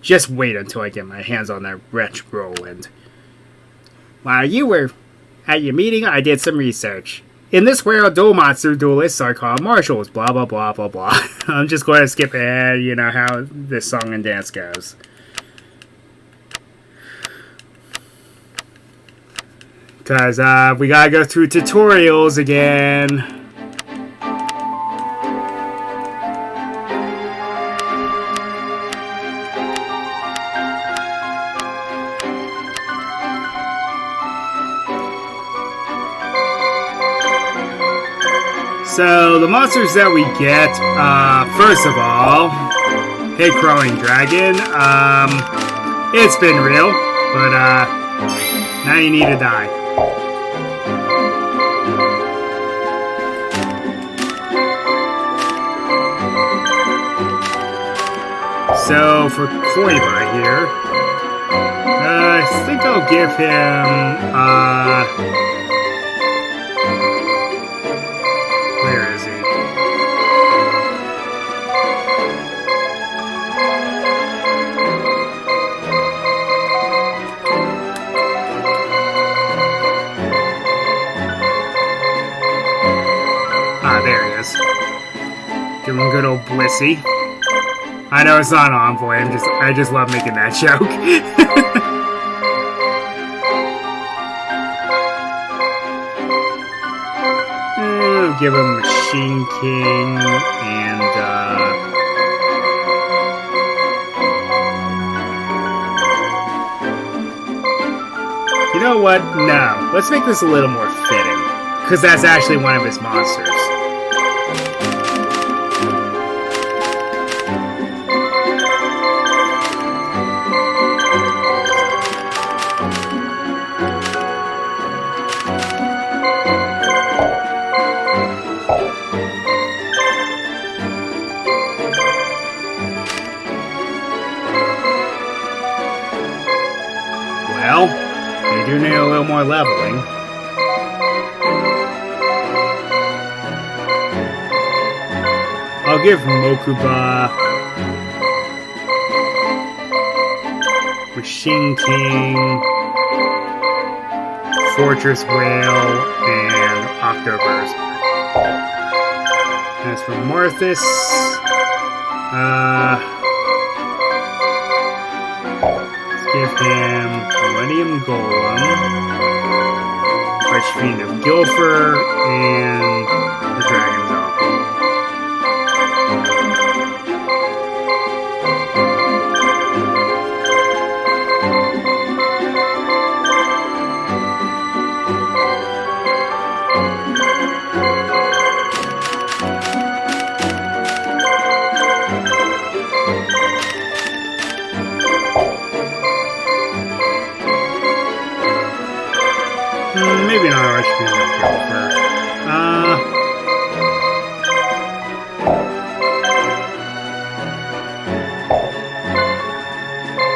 Just wait until I get my hands on that wretch Roland. While you were at your meeting, I did some research. In this world, dual monster duelists are called marshals, blah blah blah blah blah. I'm just going to skip ahead, you know how this song and dance goes. Because we gotta go through tutorials again. So, the monsters that we get, first of all, hey Crowing Dragon, it's been real, but, now you need to die. So, for Koiba here, I think I'll give him, where is he? Ah, there he is. Give him a good old Blissey. I know it's not Envoy, I just love making that joke. Give him Machine King and you know what? No. Let's make this a little more fitting. Because that's actually one of his monsters. They do need a little more leveling. I'll give Mokuba, Machine King, Fortress Whale, and Octoburst. As for Marthas, let's give him Millennium Golem. Archfiend of Gilfer, and the Dragon's Up. Maybe not Archfiend of Gilfer.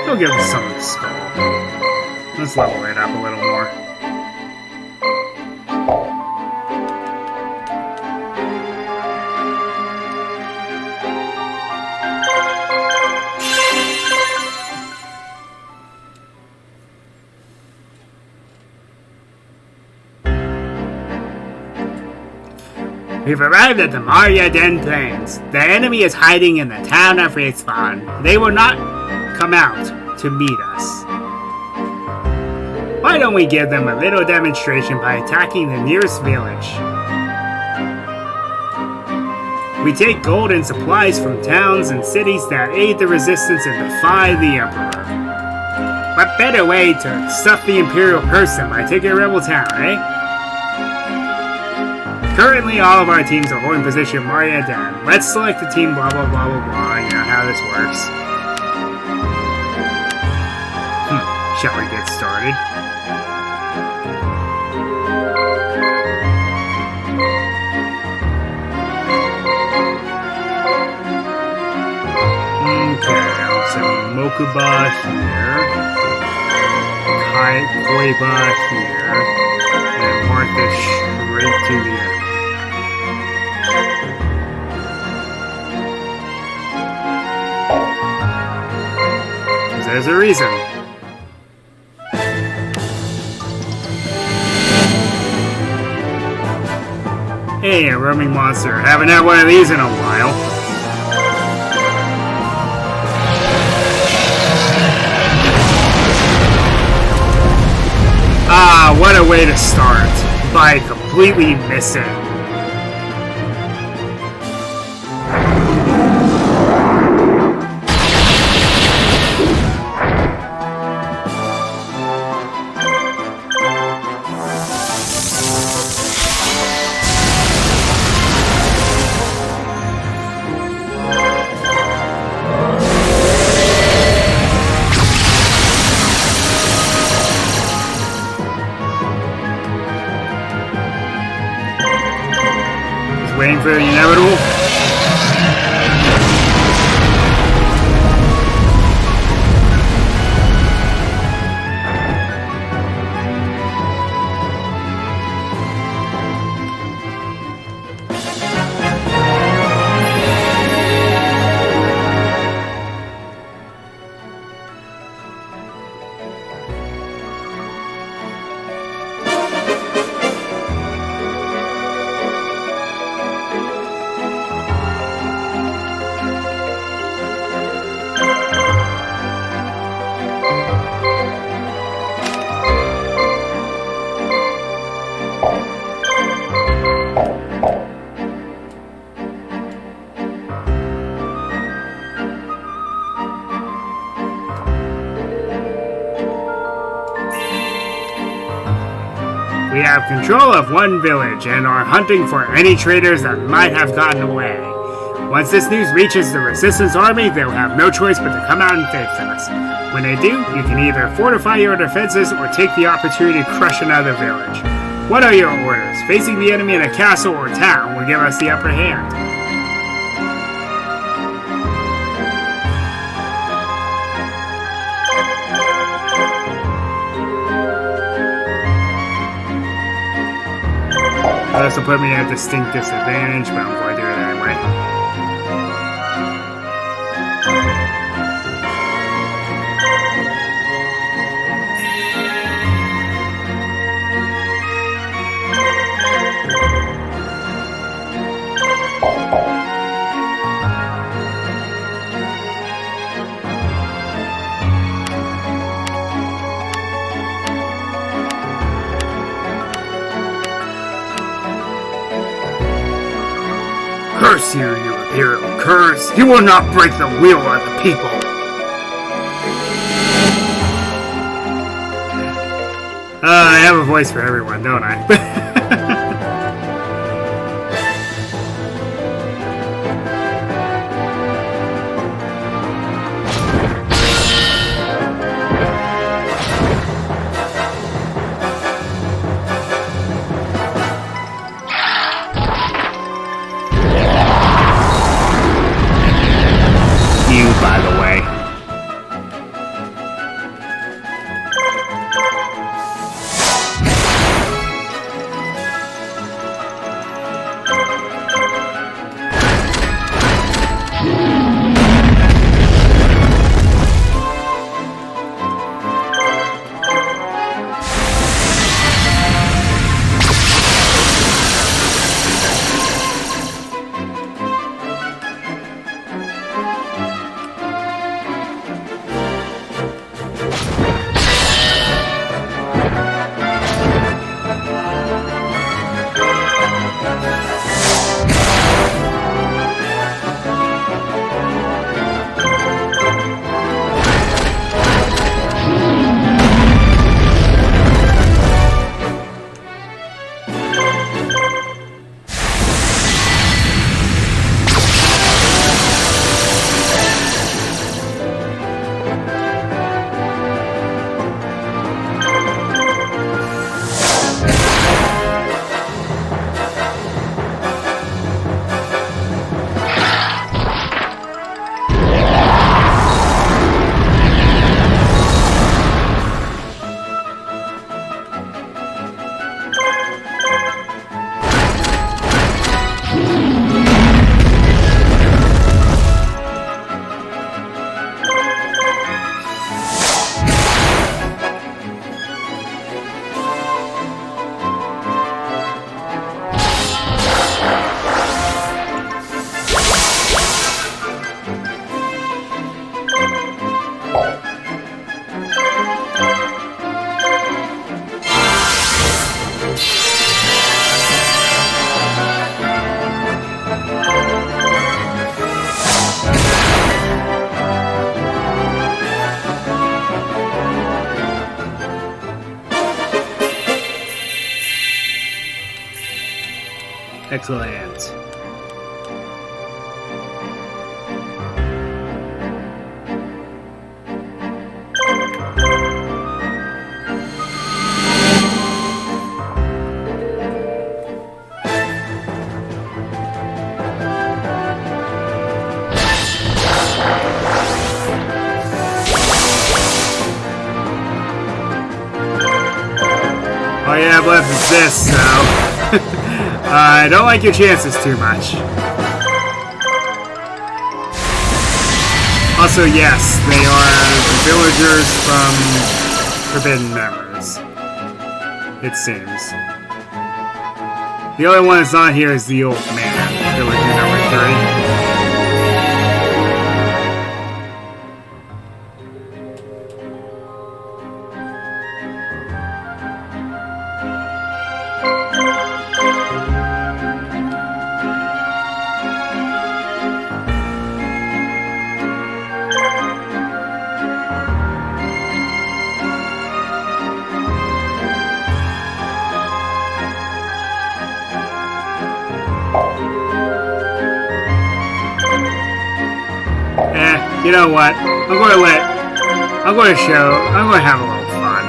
I'll give the Summoned Skull. Let's level it up a little more. We've arrived at the Maria Den Plains. The enemy is hiding in the town of Respawn. They will not come out to meet us. Why don't we give them a little demonstration by attacking the nearest village? We take gold and supplies from towns and cities that aid the resistance and defy the Emperor. What better way to stuff the Imperial purse than by taking a rebel town, eh? Currently, all of our teams are holding position in Maria Den. Let's select the team, blah blah blah blah blah, you know how this works. Shall we get started? Okay, so Mokuba here, Koiba here, and Martha straight to the end. There's a reason. Hey, a roaming monster. Haven't had one of these in a while. Ah, what a way to start. By completely missing. Waiting for the inevitable. We have control of one village and are hunting for any traitors that might have gotten away. Once this news reaches the Resistance Army, they will have no choice but to come out and face us. When they do, you can either fortify your defenses or take the opportunity to crush another village. What are your orders? Facing the enemy in a castle or town will give us the upper hand. This will put me at a distinct disadvantage, but I'm going to do it anyway. Curse you, you Imperial curse! You will not break the will of the people! I have a voice for everyone, don't I? You, by the way. Excellent. All you have left is this, so... I don't like your chances too much. Also, yes, they are the villagers from Forbidden Memories. It seems. The only one that's not here is the old man, villager number 3. You know what? I'm going to have a little fun.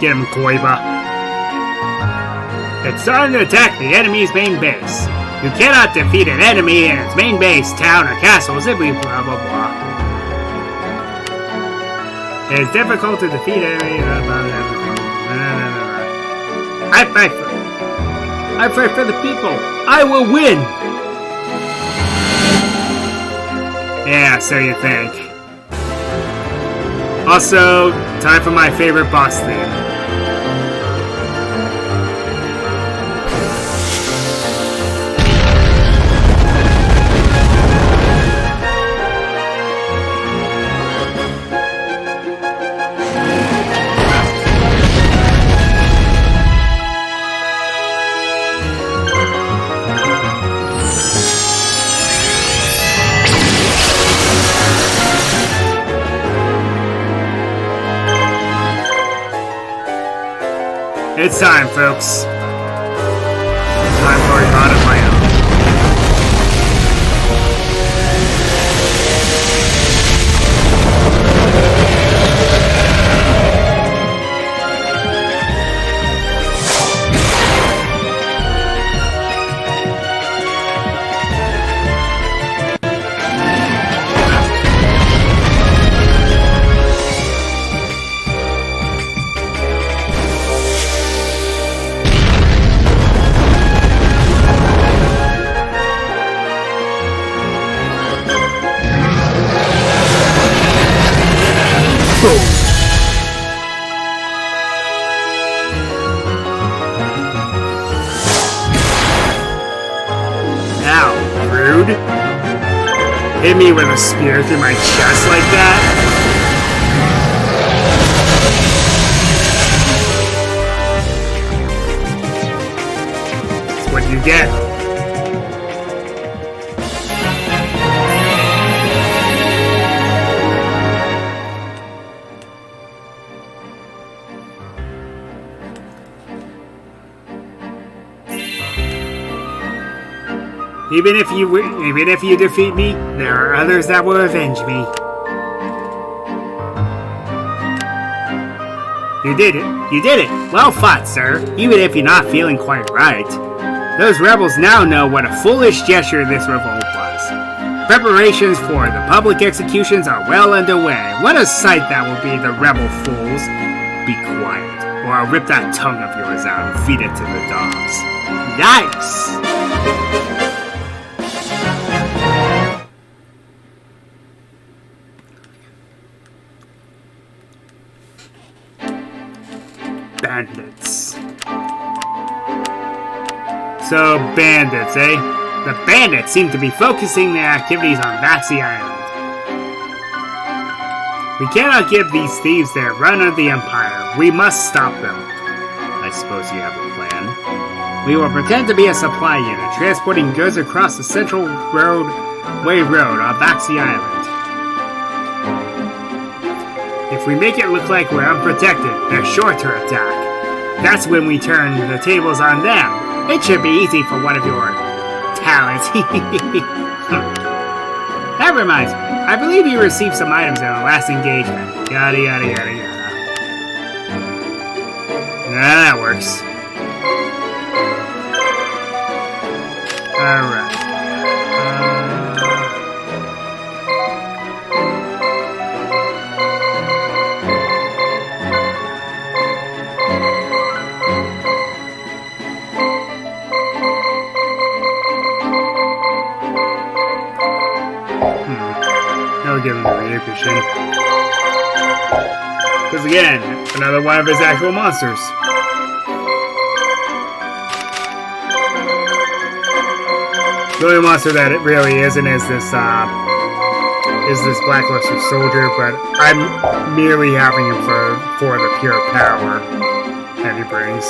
Get him, Koiba. It's time to attack the enemy's main base. You cannot defeat an enemy in its main base, town, or castle simply blah blah blah. It is difficult to defeat enemy. I fight for the people. I will win. Yeah, so you think. Also, time for my favorite boss theme. It's time, folks. Time for a god of my own. Ow, rude. Hit me with a spear through my chest like that? That's what you get. Even if you defeat me, there are others that will avenge me. You did it. You did it. Well fought, sir. Even if you're not feeling quite right. Those rebels now know what a foolish gesture this revolt was. Preparations for the public executions are well underway. What a sight that will be, the rebel fools. Be quiet, or I'll rip that tongue of yours out and feed it to the dogs. Yikes! Bandits. So, bandits, eh? The bandits seem to be focusing their activities on Vaxi Island. We cannot give these thieves their run of the Empire. We must stop them. I suppose you have a plan. We will pretend to be a supply unit, transporting goods across the Central Road on Vaxi Island. If we make it look like we're unprotected, they're sure to attack. That's when we turn the tables on them. It should be easy for one of your talents. That reminds me, I believe you received some items in the last engagement. Yada yada yada yada. Yeah, that works. Alright. I'll give him the Ryukushin. Because again, another one of his actual monsters. The only monster that it really isn't is this Blackluster soldier, but I'm merely having him for the pure power that he brings.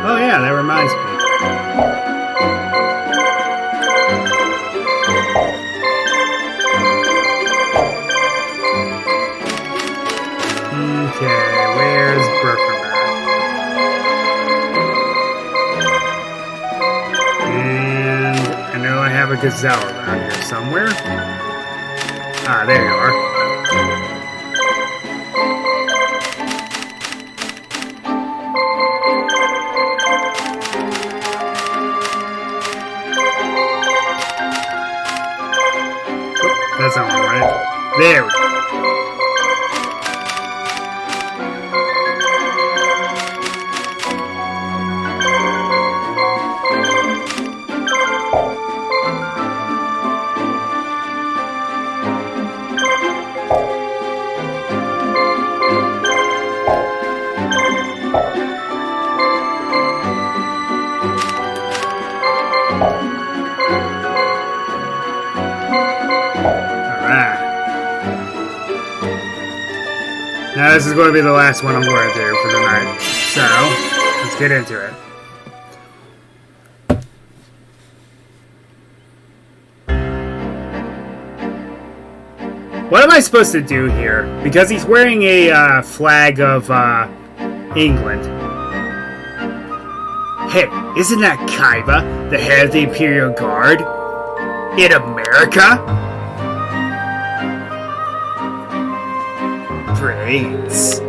Oh yeah, that reminds me. Okay, where's Burkham at? And I know I have a gazelle around here somewhere. Ah, there you are. That's not right. There we go. Now this is going to be the last one I'm going to do for the night. So, let's get into it. What am I supposed to do here? Because he's wearing a flag of England. Hey, isn't that Kaiba, the head of the Imperial Guard? In America? Brains.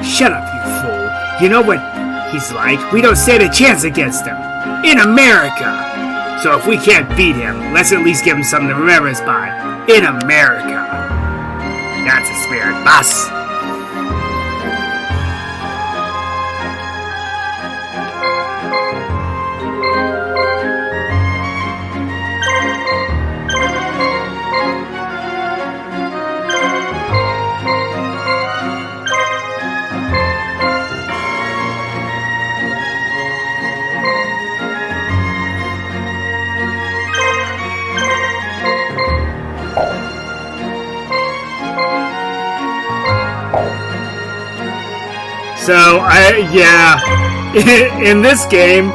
Shut up, you fool. You know what he's like? We don't stand a chance against him. In America! So if we can't beat him, let's at least give him something to remember us by. In America. That's the spirit, boss. So, in this game,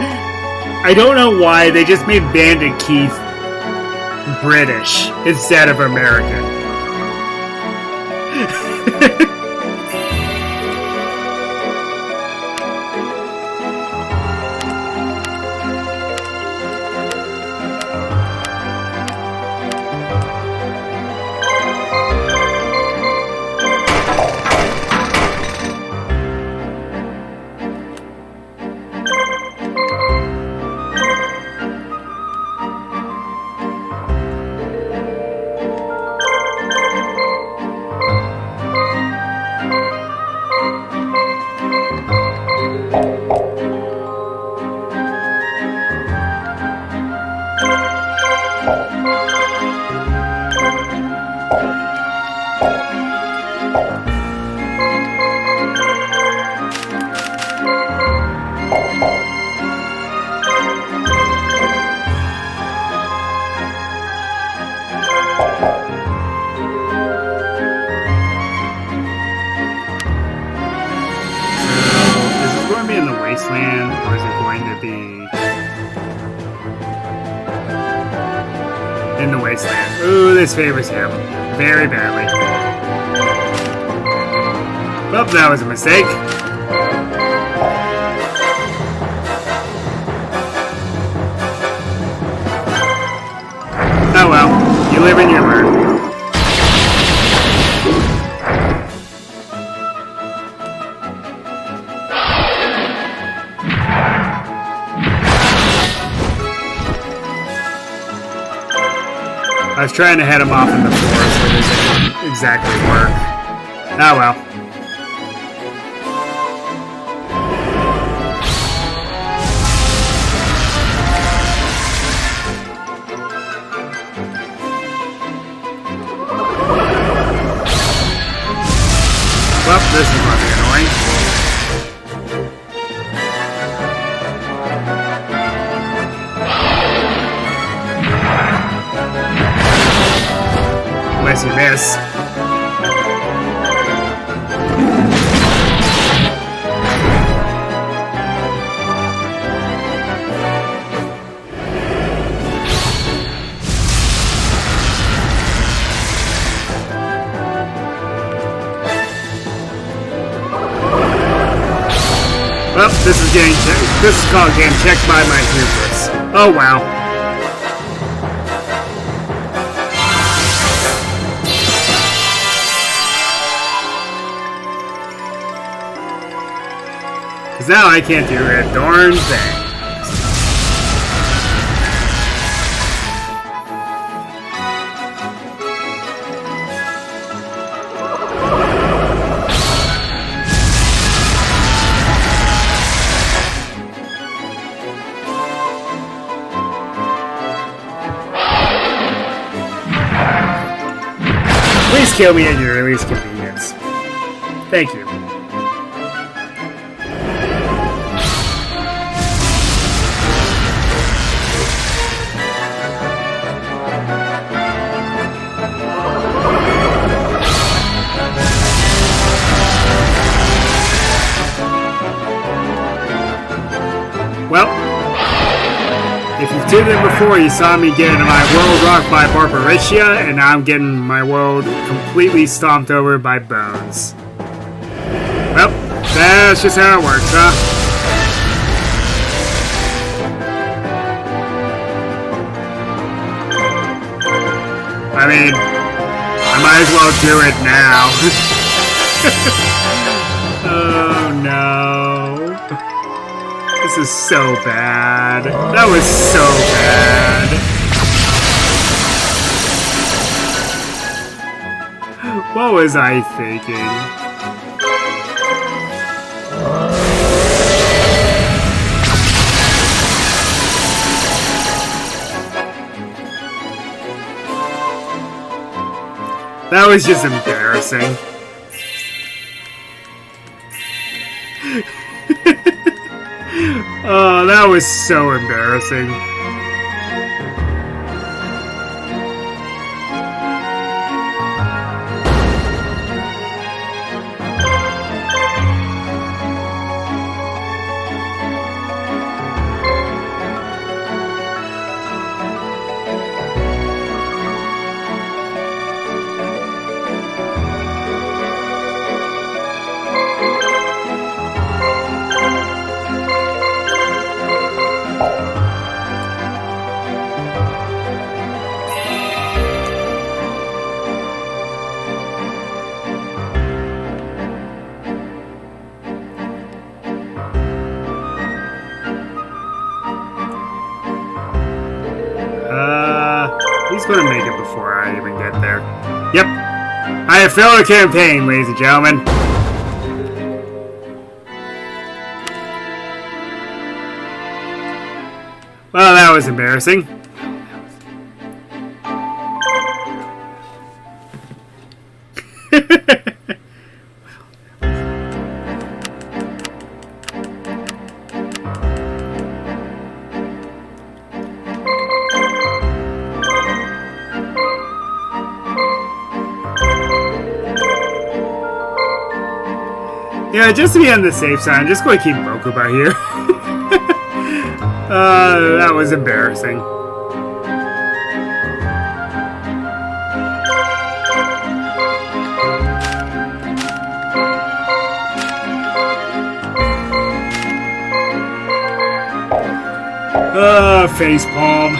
I don't know why they just made Bandit Keith British instead of American. Wasteland, or is it going to be in the Wasteland? Ooh, this favors him very badly. Well, that was a mistake. Oh well, you live and you learn. I was trying to head him off in the forest, but it didn't exactly work. Oh well. Well, this is going to be annoying. Unless you miss. Well, this is getting checked. This is called getting checked by my hubris. Oh wow. Now I can't do a darn thing. Please kill me at your earliest convenience. Thank you. Well, if you've sooner than before, you saw me get my world rocked by Barbariccia, and now I'm getting my world completely stomped over by Bones. Well, that's just how it works, huh? I mean, I might as well do it now. Oh no. This is so bad. That was so bad. What was I thinking? That was just embarrassing. Oh, that was so embarrassing. He's gonna make it before I even get there. Yep. I have failed the campaign, ladies and gentlemen. Well, that was embarrassing. Yeah, just to be on the safe side, I'm just going to keep Mokuba here. That was embarrassing. Facepalm.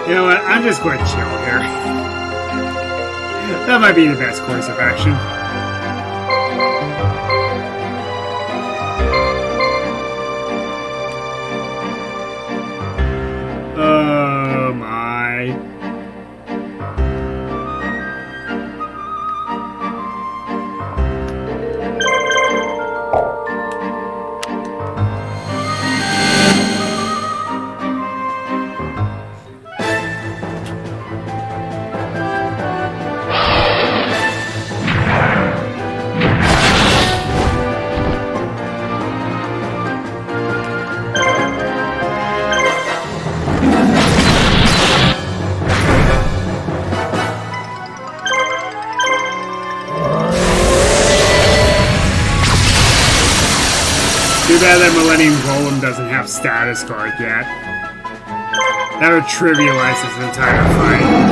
You know what? I'm just going to chill here. That might be the best course of action. Oh my. Too bad that Millennium Golem doesn't have status guard yet. That would trivialize this entire fight.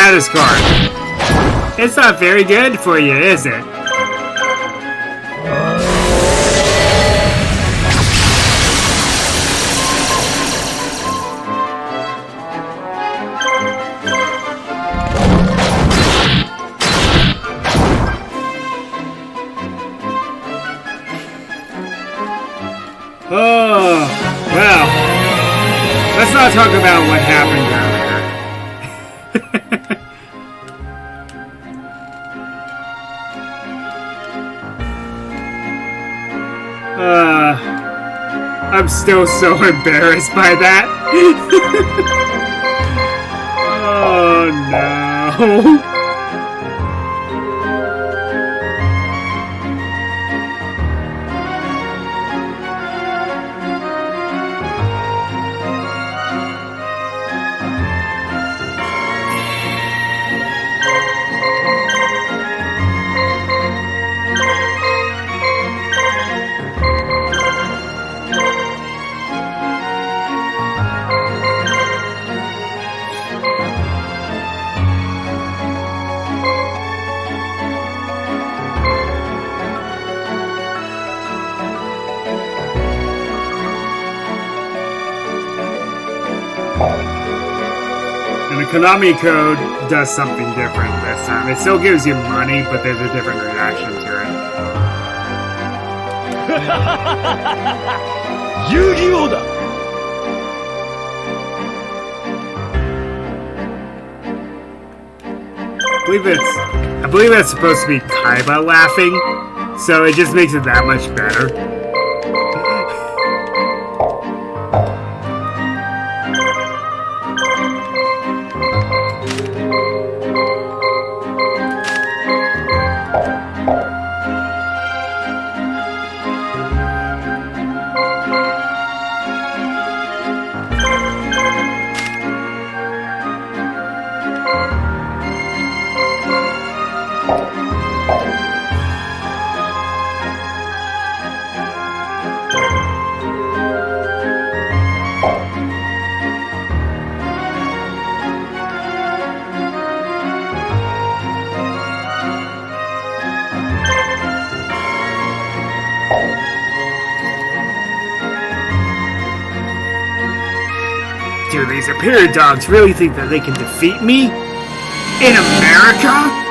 status card. It's not very good for you, is it? Oh, well, let's not talk about what happened earlier. I'm still so embarrassed by that. Oh, no. And the Konami code does something different this time. It still gives you money, but there's a different reaction to it. Yu-Gi-Oh! Da! I believe that's supposed to be Kaiba laughing, so it just makes it that much better. Do these Imperial dogs really think that they can defeat me? In America?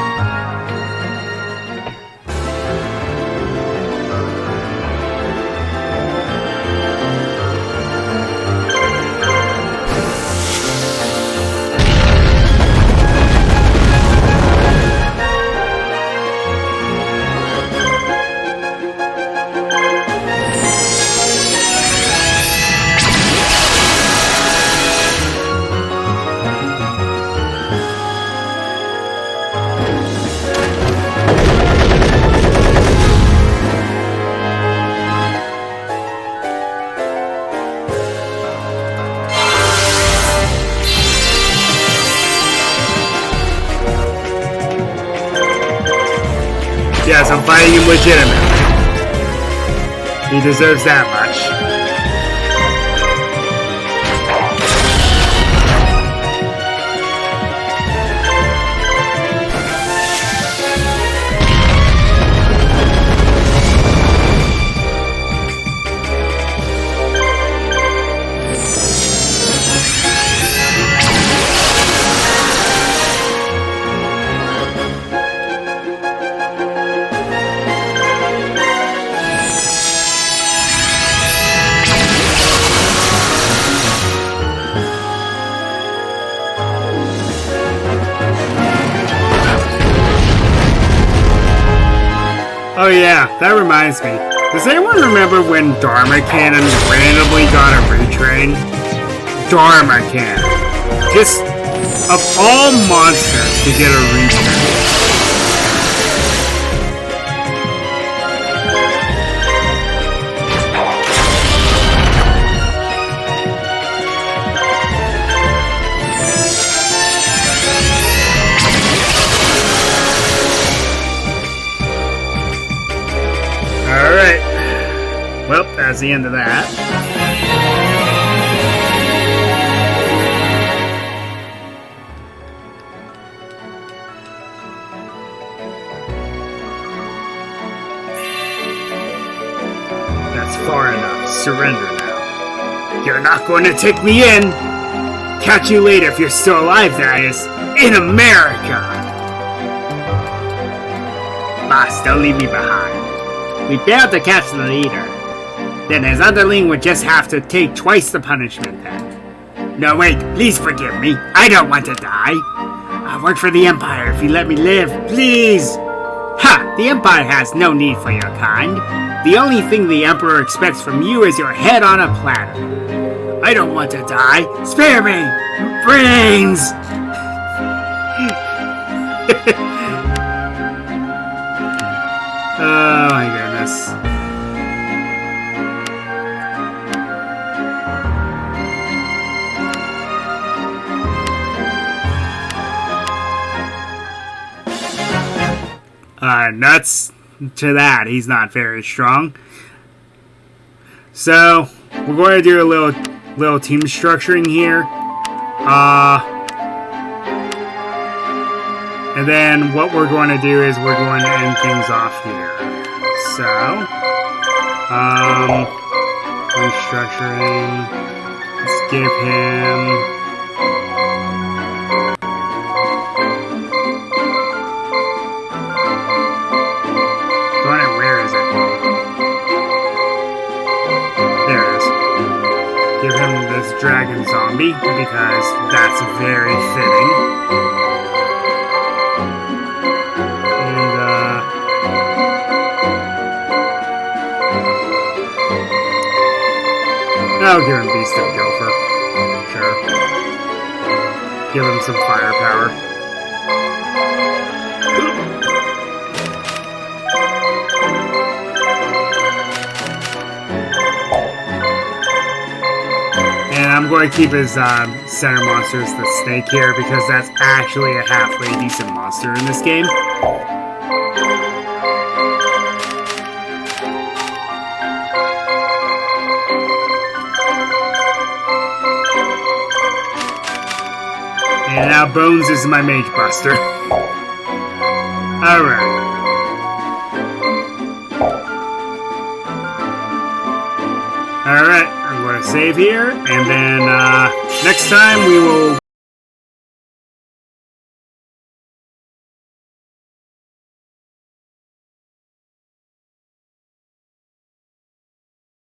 Yes, I'm fighting him legitimately. He deserves that much. Oh yeah, that reminds me. Does anyone remember when Dharma Cannon randomly got a retrain? Dharma Cannon. Just, of all monsters to get a retrain. Alright. Well, that's the end of that. That's far enough. Surrender now. You're not going to take me in! Catch you later if you're still alive, that is. In America! Boss, don't leave me behind. We failed to catch the leader. Then his underling would just have to take twice the punishment then. No, wait, please forgive me. I don't want to die. I'll work for the Empire if you let me live, please. Ha! The Empire has no need for your kind. The only thing the Emperor expects from you is your head on a platter. I don't want to die. Spare me! Brains! Oh my goodness. Nuts to that. He's not very strong. So we're going to do a little team structuring here. And then what we're going to do is we're going to end things off here. So, restructuring. Let's give him. Where is it? There it is. Give him this dragon zombie because that's very fitting. I'll give him Beast of Gopher. Sure. Give him some firepower. And I'm going to keep his center monster as the snake here because that's actually a halfway decent monster in this game. And now Bones is my mage buster. Alright. Alright, I'm going to save here, and then next time we will